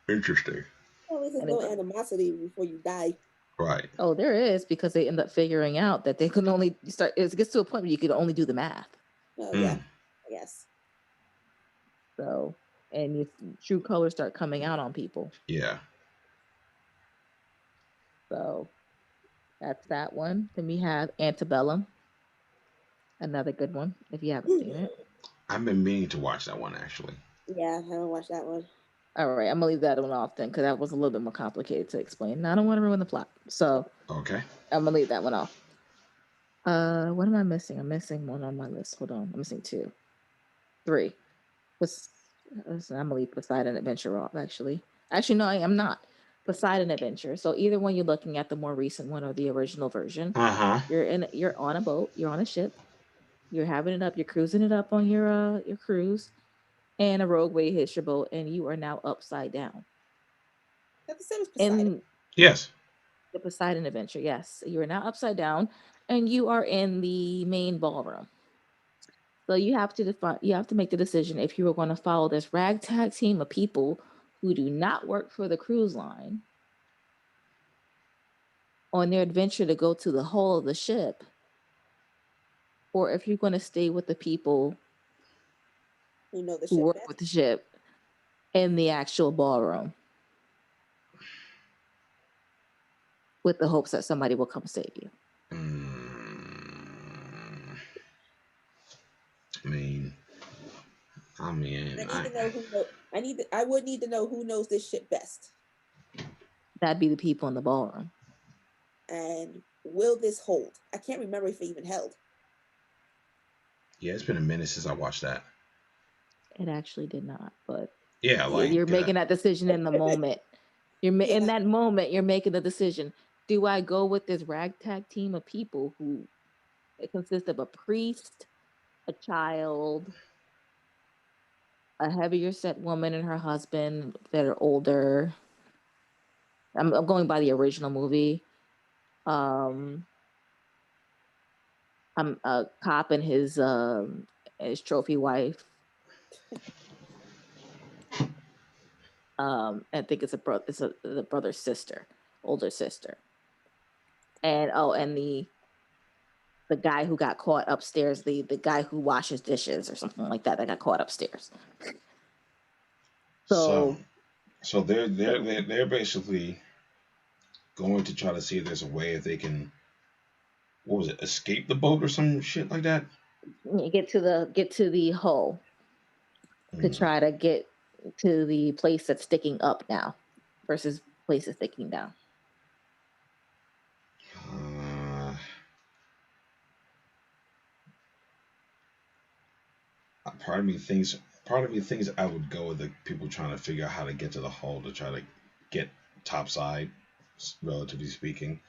Interesting. Well, there's no animosity before you die. Right. Oh, there is, because they end up figuring out that they can only start. It gets to a point where you can only do the math. Oh yeah, I guess. So, and your true colors start coming out on people. Yeah. So, that's that one. Then we have Antebellum, another good one if you haven't seen it. I've been meaning to watch that one actually. Yeah, I haven't watched that one. All right, I'm gonna leave that one off then, because that was a little bit more complicated to explain. I don't want to ruin the plot, so okay, I'm gonna leave that one off. What am I missing? I'm missing one on my list. Hold on, I'm missing 2, 3. I'm gonna leave Poseidon Adventure off. Actually, no, I am not. Poseidon Adventure. So either one, you're looking at the more recent one or the original version. You're on a boat. You're on a ship. You're having it up. You're cruising it up on your cruise, and a rogue wave hits your boat, and you are now upside down. That's the same as Poseidon. Yes. The Poseidon Adventure. Yes, you are now upside down, and you are in the main ballroom. So you have to make the decision if you are going to follow this ragtag team of people who do not work for the cruise line on their adventure to go to the hull of the ship, or if you're going to stay with the people who work with the ship in the actual ballroom with the hopes that somebody will come save you. I would need to know who knows this ship best. That'd be the people in the ballroom. And will this hold? I can't remember if it even held. Yeah, it's been a minute since I watched that. It actually did not, but yeah, like you're making that decision in the moment. In that moment, you're making the decision. Do I go with this ragtag team of people who it consists of a priest, a child, a heavier set woman and her husband that are older? I'm going by the original movie. I'm a cop and his trophy wife. I think it's the brother's sister, older sister, and the guy who got caught upstairs, the guy who washes dishes or something like that got caught upstairs. So they're basically going to try to see if there's a way if they can, escape the boat or some shit like that. Get to the hull to try to get to the place that's sticking up now versus places sticking down. Part of me thinks I would go with the people trying to figure out how to get to the hull to try to get topside, relatively speaking.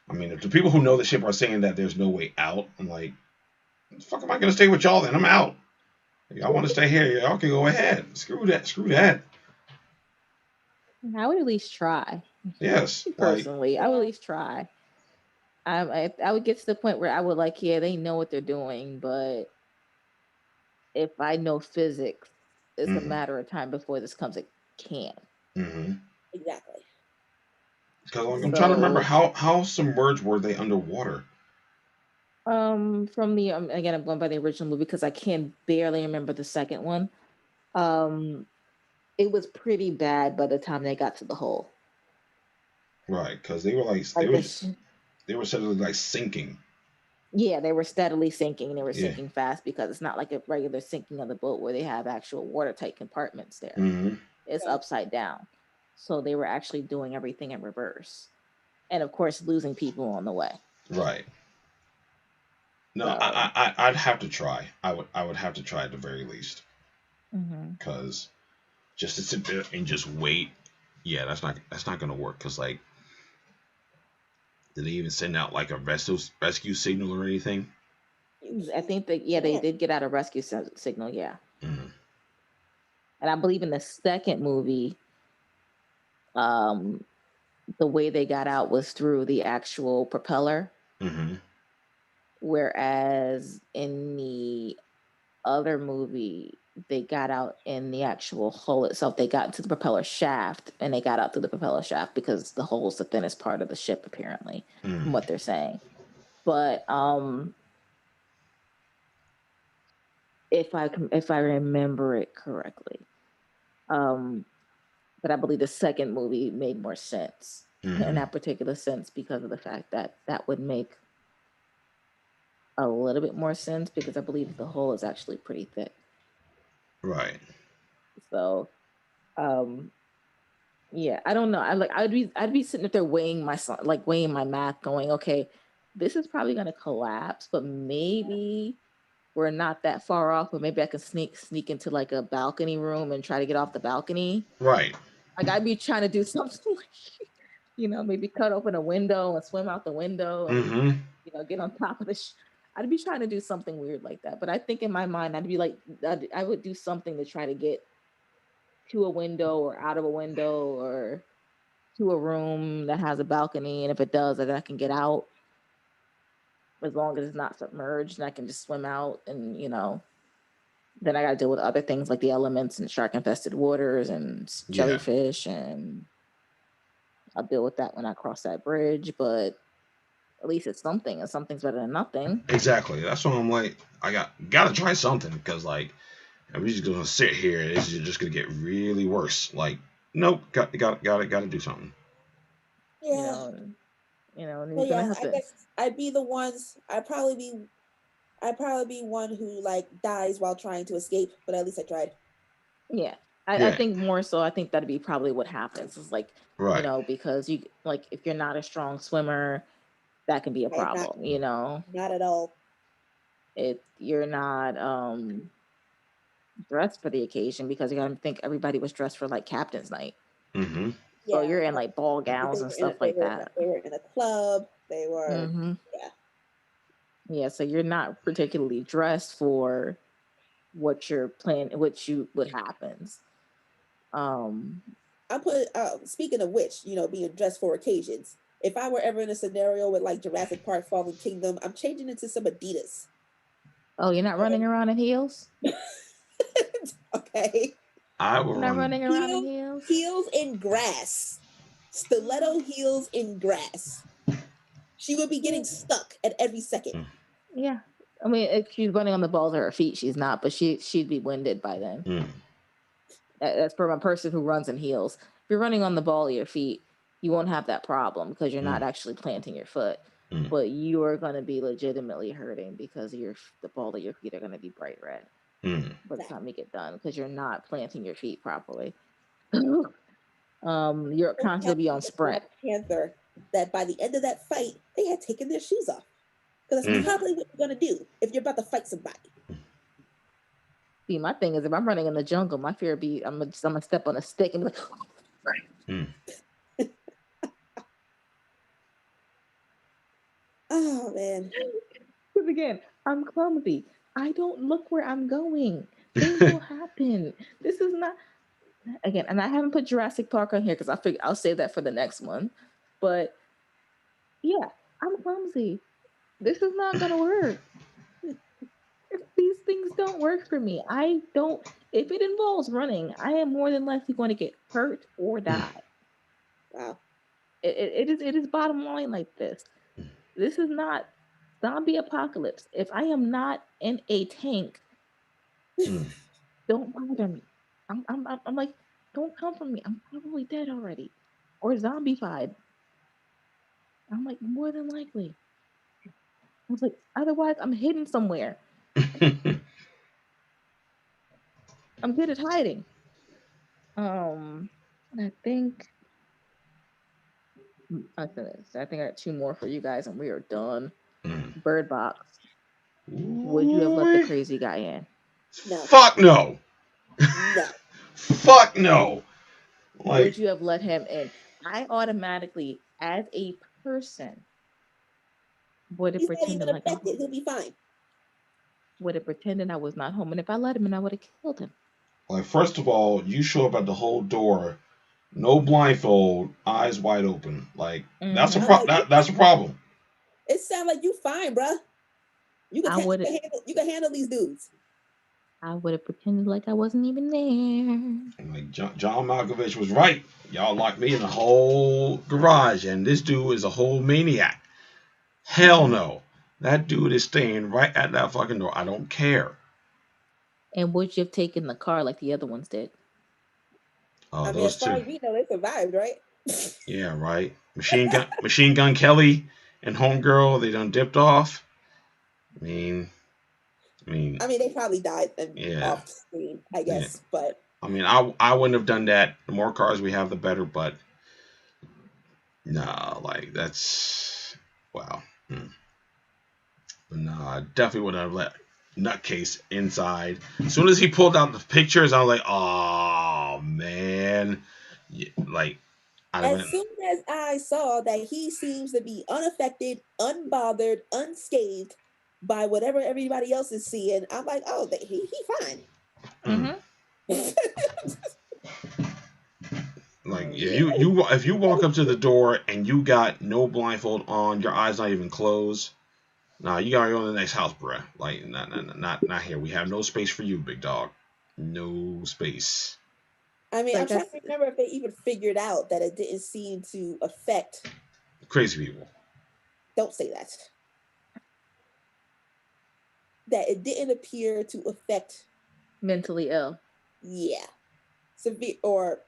I mean, if the people who know the ship are saying that there's no way out, I'm like, the fuck am I going to stay with y'all then? I'm out. If y'all want to stay here, y'all can go ahead. Screw that. I would at least try. Yes. Personally, I would at least try. I would get to the point where I would they know what they're doing, but if I know physics, it's a matter of time before this comes. It can. Exactly. Because I'm trying to remember how submerged were they underwater? From the again, I'm going by the original movie because I can barely remember the second one. It was pretty bad by the time they got to the hull. Right, because they were they were suddenly sinking. Yeah, they were steadily sinking, and they were sinking fast because it's not like a regular sinking of the boat where they have actual watertight compartments there. It's upside down. So they were actually doing everything in reverse. And of course, losing people on the way. Right. No, So, I'd have to try. I would have to try at the very least. Because just to sit there and just wait, yeah, that's not gonna work. Cause like, did they even send out like a rescue signal or anything? I think that they did get out a rescue signal. Yeah. Mm-hmm. And I believe in the second movie, the way they got out was through the actual propeller. Mm-hmm. Whereas in the other movie, they got out in the actual hull itself. They got into the propeller shaft, and they got out through the propeller shaft because the hull is the thinnest part of the ship, apparently, from what they're saying. But if I remember it correctly, but I believe the second movie made more sense in that particular sense because of the fact that that would make a little bit more sense because I believe the hull is actually pretty thick. Right. So, yeah, I don't know. I'd be sitting up there weighing my math, going, okay, this is probably gonna collapse, but maybe we're not that far off, but maybe I can sneak into like a balcony room and try to get off the balcony. Right. Like I'd be trying to do something like, maybe cut open a window and swim out the window and get on top of the. I'd be trying to do something weird like that, but I think in my mind I'd be like, I would do something to try to get to a window or out of a window or to a room that has a balcony, and if it does, then I can get out as long as it's not submerged and I can just swim out, and then I got to deal with other things like the elements and shark infested waters and jellyfish, and I'll deal with that when I cross that bridge, but at least it's something, and something's better than nothing. Exactly. That's why I'm like, I gotta try something, because like, I'm just gonna sit here and it's just gonna get really worse. Like, nope, gotta do something. Yeah. And yeah, I guess I'd be the ones. I'd probably be one who like dies while trying to escape, but at least I tried. Yeah. I think more so, I think that'd be probably what happens. Is like, because you like, if you're not a strong swimmer, that can be a problem. Not at all. You're not dressed for the occasion, because you gotta think everybody was dressed for like captain's night. Mm-hmm. So you're in like ball gowns and stuff like that. They were in a club. They were, yeah. So you're not particularly dressed for what you're planning, what happens. Speaking of which, being dressed for occasions. If I were ever in a scenario with like Jurassic Park Fallen Kingdom, I'm changing into some Adidas. Oh, you're not running around in heels? Okay. You're not running around in heels? Heels in grass. Stiletto heels in grass. She would be getting stuck at every second. Yeah. I mean, if she's running on the balls of her feet, she's not, but she'd be winded by then. That's from a person who runs in heels. If you're running on the ball of your feet, you won't have that problem because you're not actually planting your foot. But you are going to be legitimately hurting because the ball of your feet are going to be bright red by the time you get done, because you're not planting your feet properly. You're constantly on sprint. Panther, that by the end of that fight, they had taken their shoes off. Because that's probably what you're going to do if you're about to fight somebody. See, my thing is, if I'm running in the jungle, my fear be I'm gonna step on a stick and be like, oh man. Because again, I'm clumsy. I don't look where I'm going. Things will happen. This is not, again, and I haven't put Jurassic Park on here because I figure I'll save that for the next one. But yeah, I'm clumsy. This is not gonna work. These things don't work for me. If it involves running, I am more than likely going to get hurt or die. Wow. It is bottom line like this. This is not zombie apocalypse. If I am not in a tank, don't bother me. I'm like, don't come for me. I'm probably dead already, or zombified. I'm like, more than likely. I was like, otherwise I'm hidden somewhere. I'm good at hiding. I think I got 2 more for you guys, and we are done. Bird Box. Would you have let the crazy guy in? No. Fuck no. No. Fuck no. Like, would you have let him in? I automatically, as a person, would have He's not pretended even like affected. He'll be fine. Would have pretended I was not home, and if I let him in, I would have killed him. Like, first of all, you show up at the whole door, no blindfold, eyes wide open. Like, that's a that's a problem. It sounds like you fine, bruh. You can handle these dudes. I would have pretended like I wasn't even there. Like John Malkovich was right. Y'all locked me in the whole garage, and this dude is a whole maniac. Hell no. That dude is staying right at that fucking door. I don't care. And would you have taken the car like the other ones did? Oh, I mean, as far as we know, they survived, right? Yeah, right. Machine Gun Kelly and Homegirl, they done dipped off. I mean, they probably died off screen, I guess. Yeah. But I mean, I wouldn't have done that. The more cars we have, the better. But nah, like that's wow. But nah, I definitely wouldn't have let Nutcase inside. As soon as he pulled out the pictures, I was like, oh man, like. As soon as I saw that he seems to be unaffected, unbothered, unscathed by whatever everybody else is seeing, I'm like, oh, he fine. Like if you walk up to the door and you got no blindfold on, your eyes not even closed, nah, you gotta go to the next house, bruh. Like not here. We have no space for you, big dog. No space. I mean, I'm trying to remember if they even figured out that it didn't seem to affect crazy people. Don't say that. That it didn't appear to affect mentally ill. Yeah. Severe, or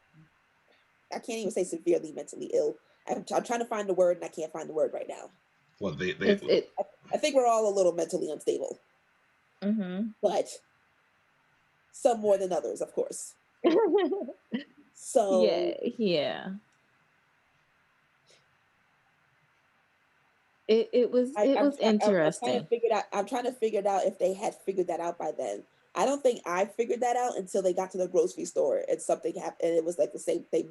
I can't even say severely mentally ill. I'm trying to find the word and I can't find the word right now. Well, I think we're all a little mentally unstable. But some more than others, of course. So yeah. It was interesting. I'm trying to figure it out if they had figured that out by then. I don't think I figured that out until they got to the grocery store and something happened, and it was like the same. They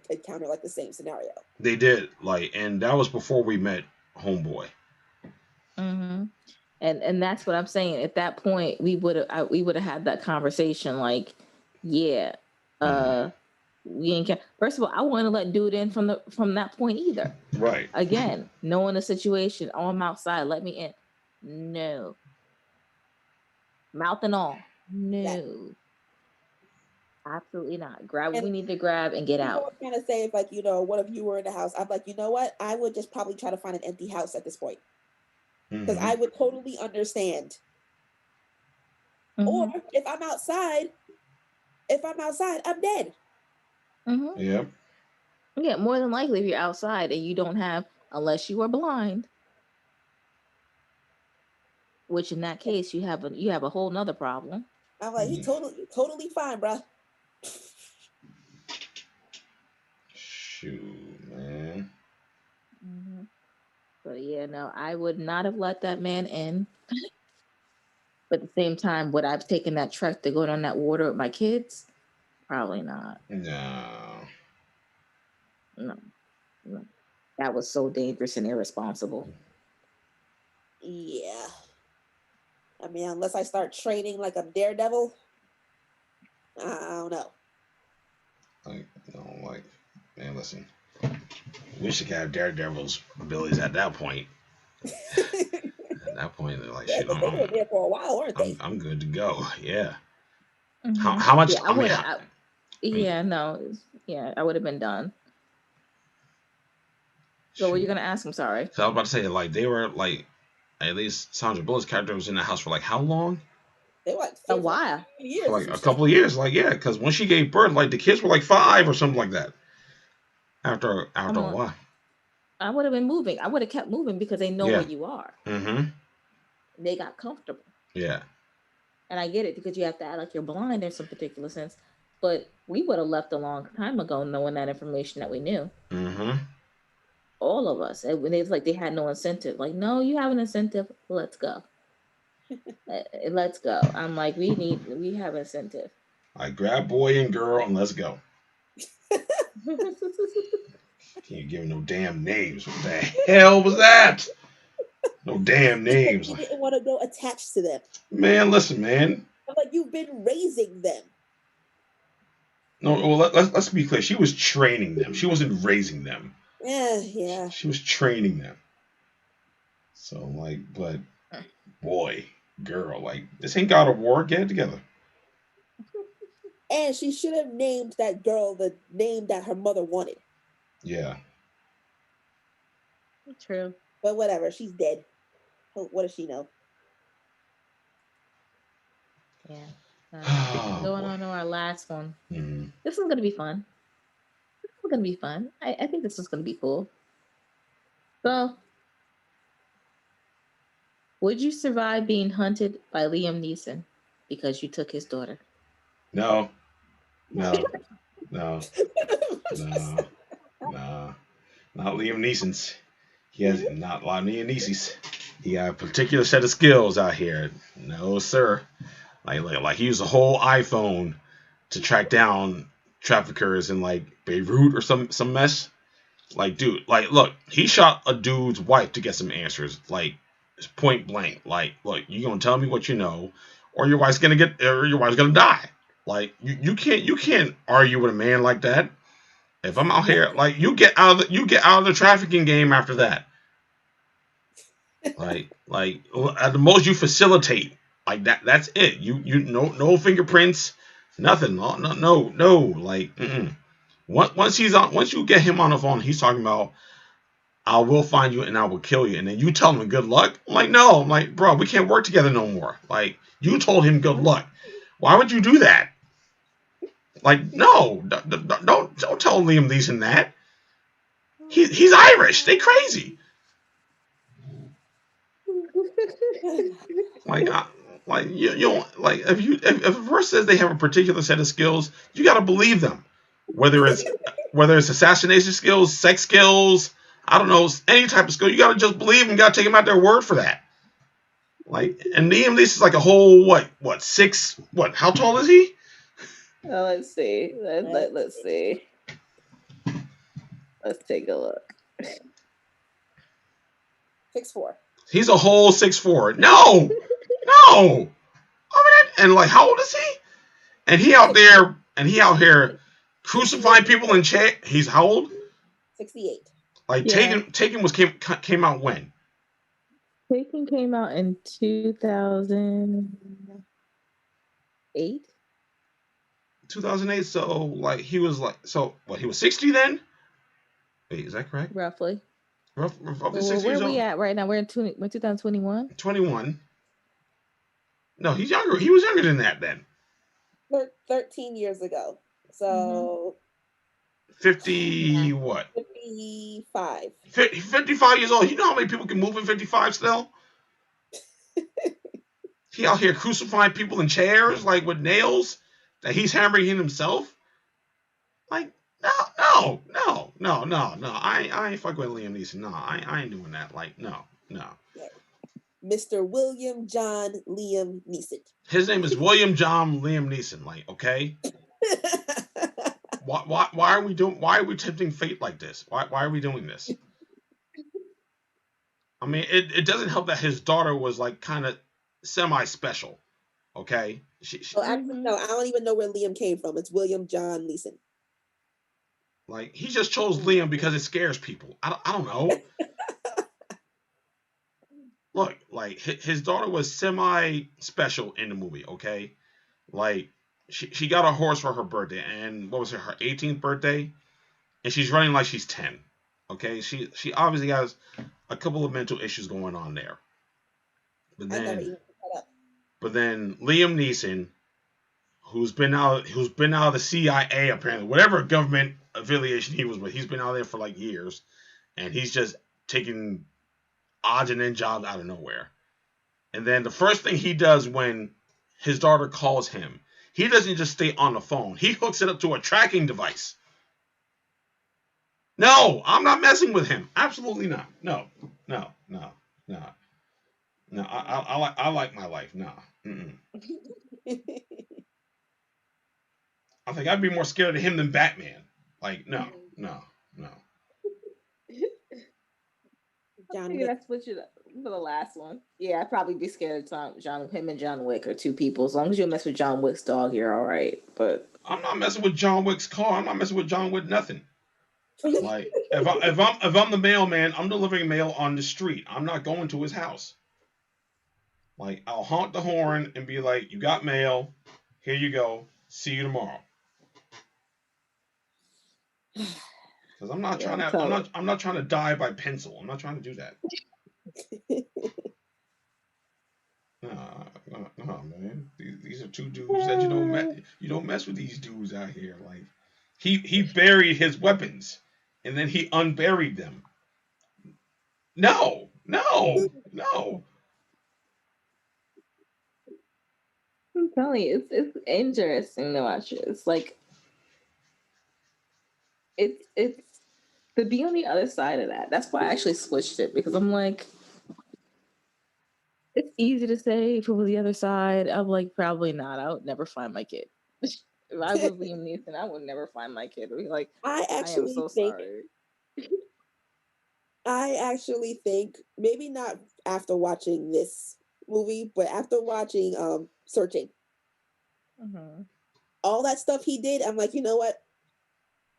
encountered like the same scenario. They did, and that was before we met Homeboy. And that's what I'm saying. At that point, we would have had that conversation. Like, yeah, we ain't care. First of all, I want to let dude in from that point either. Right. Again, knowing the situation, oh, I'm outside, let me in. No. Mouth and all. No. Absolutely not. Grab what we need to grab and get out. I was trying to say, if what if you were in the house? I'm like, you know what? I would just probably try to find an empty house at this point. Because I would totally understand. Or if I'm outside, I'm dead. Yep. Yeah, more than likely if you're outside and you don't have, unless you are blind, which in that case you have a whole nother problem. I'm like, you totally fine, bro. Shoot, man. But yeah, no, I would not have let that man in. But at the same time, would I have taken that truck to go down that water with my kids? Probably not. No. That was so dangerous and irresponsible. Yeah. I mean, unless I start training like a daredevil, I don't know. Man, listen. Wish they could have Daredevil's abilities at that point. At that point, they're like, shit, they were there for a while, weren't they? I'm good to go. Yeah. How much? Yeah, I would have been done. So what are you gonna ask? I'm sorry. So I was about to say, like, they were like, at least Sandra Bullock's character was in the house for like how long? They were like a while. Years, like a couple of years. Like, yeah, because when she gave birth, like the kids were like 5 or something like that. After a while. I would have been moving. I would have kept moving because they know where you are. They got comfortable. Yeah. And I get it because you have to act like you're blind in some particular sense. But we would have left a long time ago knowing that information that we knew. Mm-hmm. All of us. When it's like they had no incentive. Like, no, you have an incentive. Let's go. Let's go. I'm like, we have incentive. I grab boy and girl and let's go. Can't give no damn names. What the hell was that? No damn names. You didn't want to go attached to them. Man, listen, man. I'm like, you've been raising them. No, well, let's be clear. She was training them. She wasn't raising them. Yeah. She was training them. So, like, but boy, girl, like, this ain't God of War. Get it together. And she should have named that girl the name that her mother wanted. Yeah. True. But whatever, she's dead. What does she know? Yeah. Going on to our last one. Mm-hmm. This is going to be fun. I think this is going to be cool. So, would you survive being hunted by Liam Neeson because you took his daughter? No. Not Liam Neeson's. He has not a lot of Liam Neeson's. He got a particular set of skills out here. No, sir. Like he used a whole iPhone to track down traffickers in like Beirut or some mess. Like, dude, like, look, he shot a dude's wife to get some answers. Like, point blank. Like, look, you gonna tell me what you know, or your wife's gonna die. Like, you can't argue with a man like that. If I'm out here, like, you get out of the trafficking game after that. Like at the most you facilitate. Like that's it. You no fingerprints, nothing. No. Like, once you get him on the phone, he's talking about, I will find you and I will kill you. And then you tell him good luck. I'm like, no. I'm like, bro, we can't work together no more. Like, you told him good luck. Why would you do that? Like, no, don't tell Liam Neeson that. He's Irish. They crazy. Like you don't, like, if a person says they have a particular set of skills, you gotta believe them. Whether it's assassination skills, sex skills, I don't know, any type of skill, you gotta just believe them. You gotta take them at their word for that. Like, and Liam Neeson is like a whole what 6? What? How tall is he? Oh, let's see. Let's see. Let's take a look. 6'4". He's a whole 6'4". No. And like, how old is he? And he out here crucifying people in chair. He's how old? 68. Like, yeah. Taken came out when? Taken came out in 2008. 2008. So like he was 60 then? Wait, is that correct? Roughly. Roughly 60 years old. Where we at right now? We're in 2021. 21. No, he's younger. He was younger than that then. 13 years ago. So 50 what? 55. 55 years old. You know how many people can move in 55 still? He out here crucifying people in chairs, like with nails that he's hammering in himself. Like, no. I ain't fucking with Liam Neeson. No, I ain't doing that. Like, no. Yeah. Mr. William John Liam Neeson. His name is William John Liam Neeson. Like, okay. Why are we tempting fate like this? Why are we doing this? I mean, it doesn't help that his daughter was like kind of semi-special. Okay. Actually, no, I don't even know where Liam came from. It's William John Neeson. Like, he just chose Liam because it scares people. I don't know. Look, like, his daughter was semi-special in the movie, okay? Like, she got a horse for her birthday, and what was it, her 18th birthday? And she's running like she's 10, okay? She obviously has a couple of mental issues going on there. But then Liam Neeson, who's been out of the CIA apparently, whatever government affiliation he was with, he's been out there for like years, and he's just taking odds and end jobs out of nowhere. And then the first thing he does when his daughter calls him, he doesn't just stay on the phone. He hooks it up to a tracking device. No, I'm not messing with him. Absolutely not. No. I like my life. No. I think I'd be more scared of him than Batman. Like, no. I think that's what you for the last one. Yeah, I'd probably be scared of him and John Wick are two people. As long as you don't mess with John Wick's dog, you're all right. But I'm not messing with John Wick's car. I'm not messing with John Wick nothing. Like if I'm the mailman, I'm delivering mail on the street. I'm not going to his house. Like, I'll honk the horn and be like, "You got mail. Here you go. See you tomorrow." Because I'm not trying to. I'm not trying to die by pencil. I'm not trying to do that. No, man. These are two dudes that you don't mess with these dudes out here. Like, he buried his weapons and then he unburied them. No. I'm telling you, it's interesting to watch it. It's like it's to be on the other side of that. That's why I actually switched it, because I'm like, it's easy to say if it was the other side. I'm like, probably not. I would never find my kid. If I was Liam Neeson, I would never find my kid. I'd be like, I am so sorry. I actually think, maybe not after watching this movie, but after watching Searching, all that stuff he did, I'm like, you know what?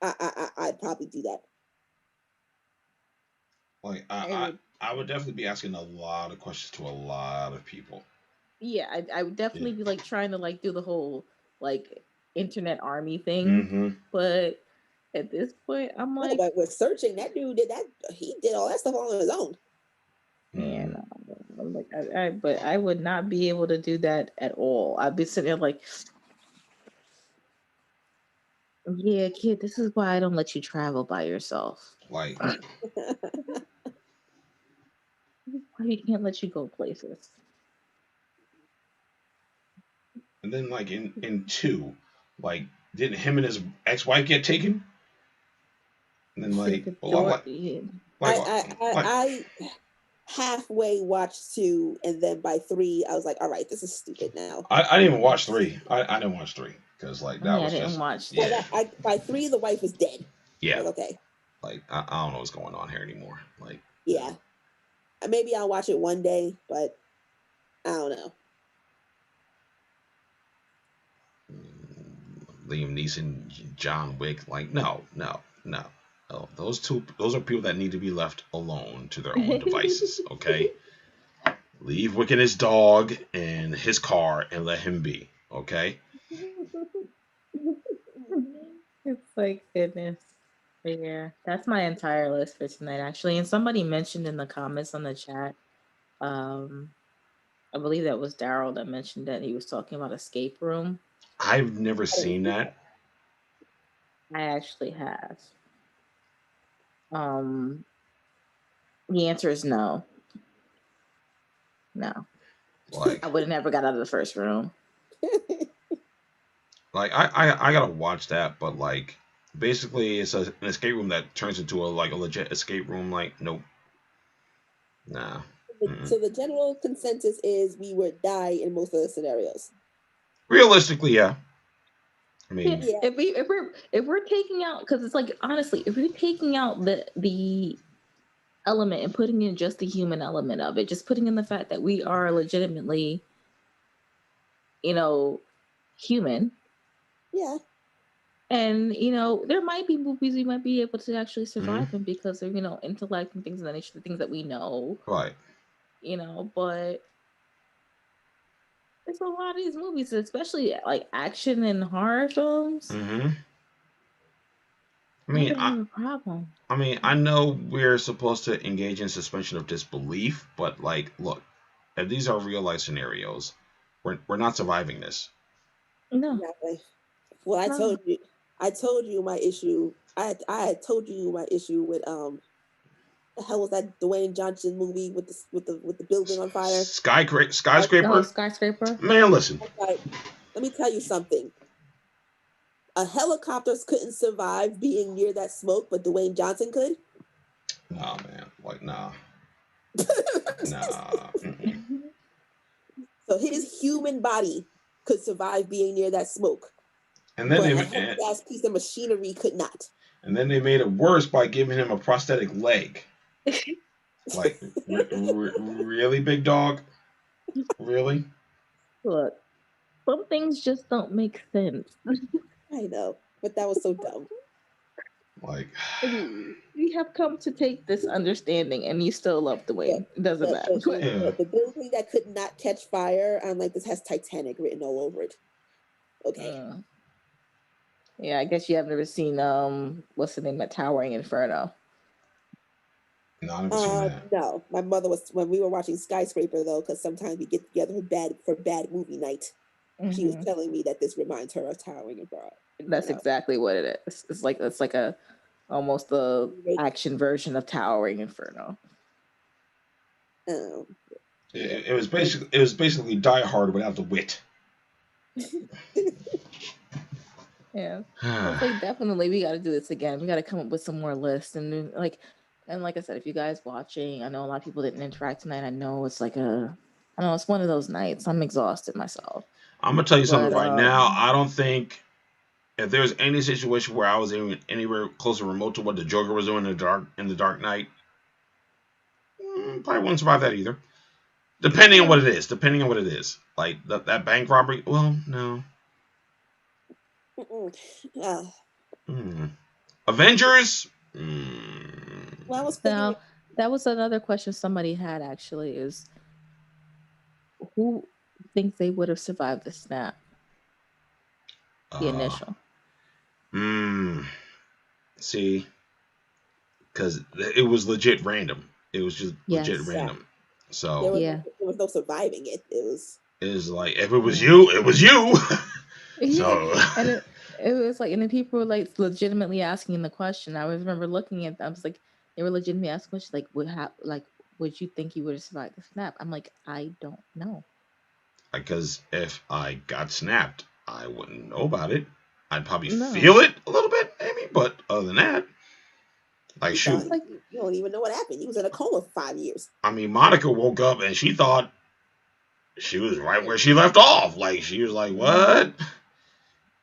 I'd probably do that. Like, I would definitely be asking a lot of questions to a lot of people. Yeah, I would definitely be like trying to like do the whole like internet army thing, but at this point, I'm like, but with Searching, that dude did that. He did all that stuff on his own. Yeah, I'm like, but I would not be able to do that at all. I'd be sitting there like, yeah, kid, this is why I don't let you travel by yourself. Like, why we can't let you go places. And then, like, in 2, like, didn't him and his ex-wife get taken? And then, like, I halfway watched 2, and then by 3, I was like, all right, this is stupid now. I didn't even watch 3. I didn't watch 3 because, like, that was just watch. Yeah. By 3, the wife is dead. Yeah. Like, okay. Like, I don't know what's going on here anymore. Like, yeah, maybe I'll watch it one day, but I don't know. Liam Neeson, John Wick, like, no. Those are people that need to be left alone to their own devices, okay? Leave Wick and his dog and his car and let him be, okay? It's like, goodness. But yeah, that's my entire list for tonight, actually. And somebody mentioned in the comments on the chat, I believe that was Daryl that mentioned that he was talking about Escape Room. I've never seen that. I actually have. The answer is no. No. Like, I would have never got out of the first room. Like, I gotta watch that, but like, basically it's an escape room that turns into a legit escape room. Like, nope. Nah. So the general consensus is we would die in most of the scenarios. Realistically, yeah. I mean, yeah. If we're taking out, because it's like, honestly, if we're taking out the element and putting in just the human element of it, just putting in the fact that we are legitimately, human. Yeah. And, there might be movies we might be able to actually survive in because of, intellect and things of that nature, the things that we know. Right. But there's a lot of these movies, especially like action and horror films. I mean, problem. I mean, I know we're supposed to engage in suspension of disbelief, but like, look, if these are real life scenarios, we're not surviving this. No. Exactly. Well, I told you my issue. I had told you my issue with the hell was that Dwayne Johnson movie with the building on fire? Skyscraper. Skyscraper. Man, listen. Let me tell you something. A helicopter couldn't survive being near that smoke, but Dwayne Johnson could. Nah, man. Like, nah. Nah. So his human body could survive being near that smoke. And then but a heavy-ass piece of machinery could not. And then they made it worse by giving him a prosthetic leg. Like, really, big dog? Really? Look, some things just don't make sense. I know, but that was so dumb. Like, we have come to take this understanding, and you still love Dwayne. It doesn't matter. The building that could not catch fire, I'm like, this has Titanic written all over it. Okay. Yeah, I guess you have never seen what's the name, that Towering Inferno. No, I've never seen that. No, my mother was, when we were watching Skyscraper though, because sometimes we get together for bad movie night. She was telling me that this reminds her of Towering Inferno. That's exactly what it is. It's like almost the action version of Towering Inferno. It was basically Die Hard without the wit. Yeah, like definitely we got to do this again. We got to come up with some more lists and like I said, if you guys watching, I know a lot of people didn't interact tonight. I know it's it's one of those nights. I'm exhausted myself. I'm gonna tell you something right now. I don't think if there's any situation where I was anywhere close or remote to what the Joker was doing in the Dark Knight, probably wouldn't survive that either. Depending on what it is. Like that bank robbery. Well, no. Avengers. Well, that was another question somebody had actually, is who thinks they would have survived the snap? The initial. See, because it was legit random. It was just legit random. So there was no surviving it. It was like, if it was you, it was you. So and it was like, and then people were like legitimately asking the question. I remember looking at them. I was like, they were legitimately asking questions like, would you think you would have survived the snap? I'm like, I don't know. Because if I got snapped, I wouldn't know about it. I'd probably feel it a little bit, maybe, but other than that, like, shoot. Like, you don't even know what happened. He was in a coma for 5 years. I mean, Monica woke up and she thought she was right where she left off. Like, she was like, what?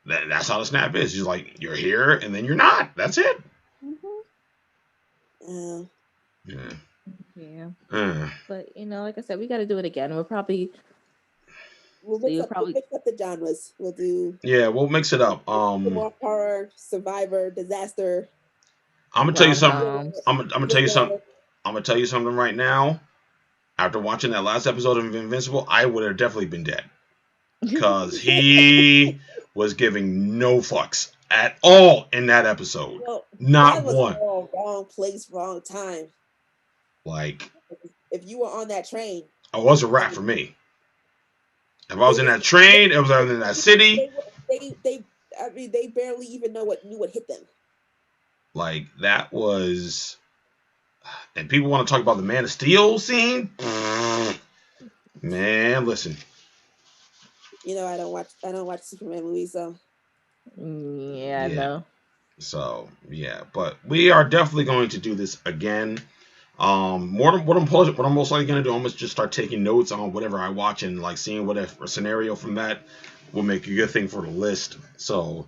That's how the snap is. She's like, you're here and then you're not. That's it. Yeah. But, like I said, we got to do it again. We'll mix up the genres. We'll do. Yeah, we'll mix it up. More horror, survivor, disaster. I'm gonna tell you something. I'm gonna tell you something. I'm gonna tell you something right now. After watching that last episode of Invincible, I would have definitely been dead, because he was giving no fucks at all in that episode. Well, not one. Wrong place, wrong time. Like, if you were on that train, it was a wrap for me. If I was in that train, it was in that city. They barely even knew what hit them. Like, that was, and people want to talk about the Man of Steel scene. Man, listen. I don't watch Superman movies, so. Yeah, I know. So but we are definitely going to do this again. What I'm most likely going to do, I'm going to just start taking notes on whatever I watch and like seeing what a scenario from that will make a good thing for the list. So,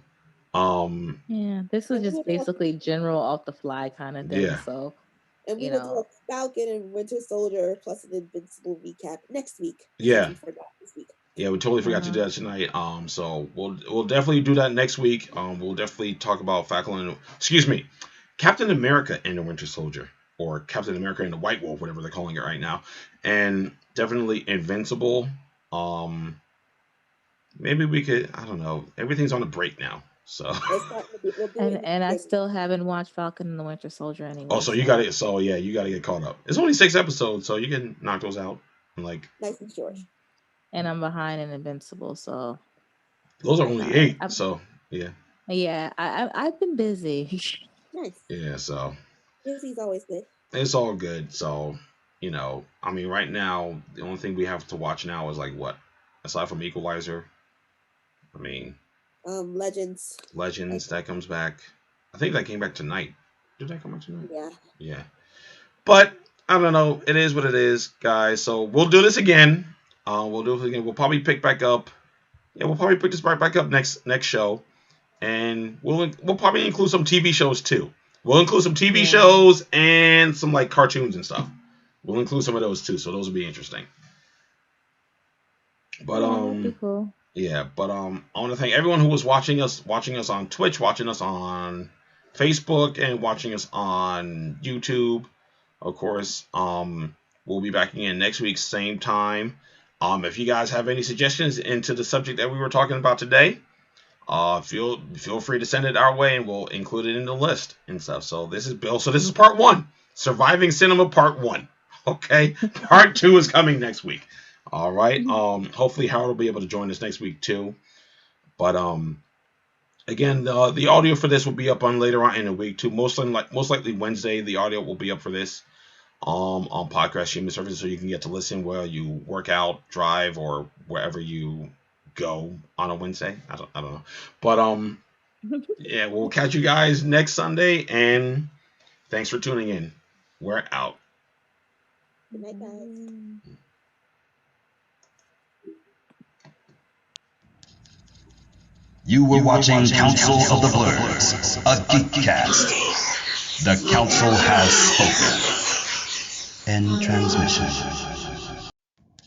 this is just basically general off the fly kind of thing. Yeah. So, and we will do a Falcon and Winter Soldier plus an Invincible recap next week. Yeah. We forgot this week. Yeah, we totally forgot to do that tonight. So we'll definitely do that next week. We'll definitely talk about Captain America and the Winter Soldier, or Captain America and the White Wolf, whatever they're calling it right now, and definitely Invincible. Maybe we could. I don't know. Everything's on a break now, so. and I still haven't watched Falcon and the Winter Soldier anyway. Oh, so you got it. So yeah, you got to get caught up. It's only 6 episodes, so you can knock those out in like. Nice and short. And I'm behind in Invincible, so. Those are only 8, so yeah. Yeah, I've been busy. Nice. Yeah, so. Busy's always good. It's all good, so I mean, right now the only thing we have to watch now is like what, aside from Equalizer. I mean, Legends. That comes back. I think that came back tonight. Did that come back tonight? Yeah. Yeah. But I don't know. It is what it is, guys. So we'll do this again. We'll do it again. We'll probably pick back up. Yeah, we'll probably pick this back up next show, and we'll probably include some TV shows too. We'll include some TV shows and some like cartoons and stuff. We'll include some of those too, so those will be interesting. But cool. Yeah, but I want to thank everyone who was watching us on Twitch, watching us on Facebook, and watching us on YouTube. Of course, we'll be back again next week, same time. If you guys have any suggestions into the subject that we were talking about today, feel free to send it our way, and we'll include it in the list and stuff. So this is Bill. So this is part 1, Surviving Cinema Part 1. Okay, part 2 is coming next week. All right. Hopefully Harold will be able to join us next week too. But again, the audio for this will be up on later on in the week too. Most likely Wednesday, the audio will be up for this on podcast streaming services, so you can get to listen while you work out, drive, or wherever you go on a Wednesday. I don't know. But yeah, we'll catch you guys next Sunday, and thanks for tuning in. We're out. Good night, guys. You were watching Council of the Blerds, a Geekcast. The Council has spoken. End transmission.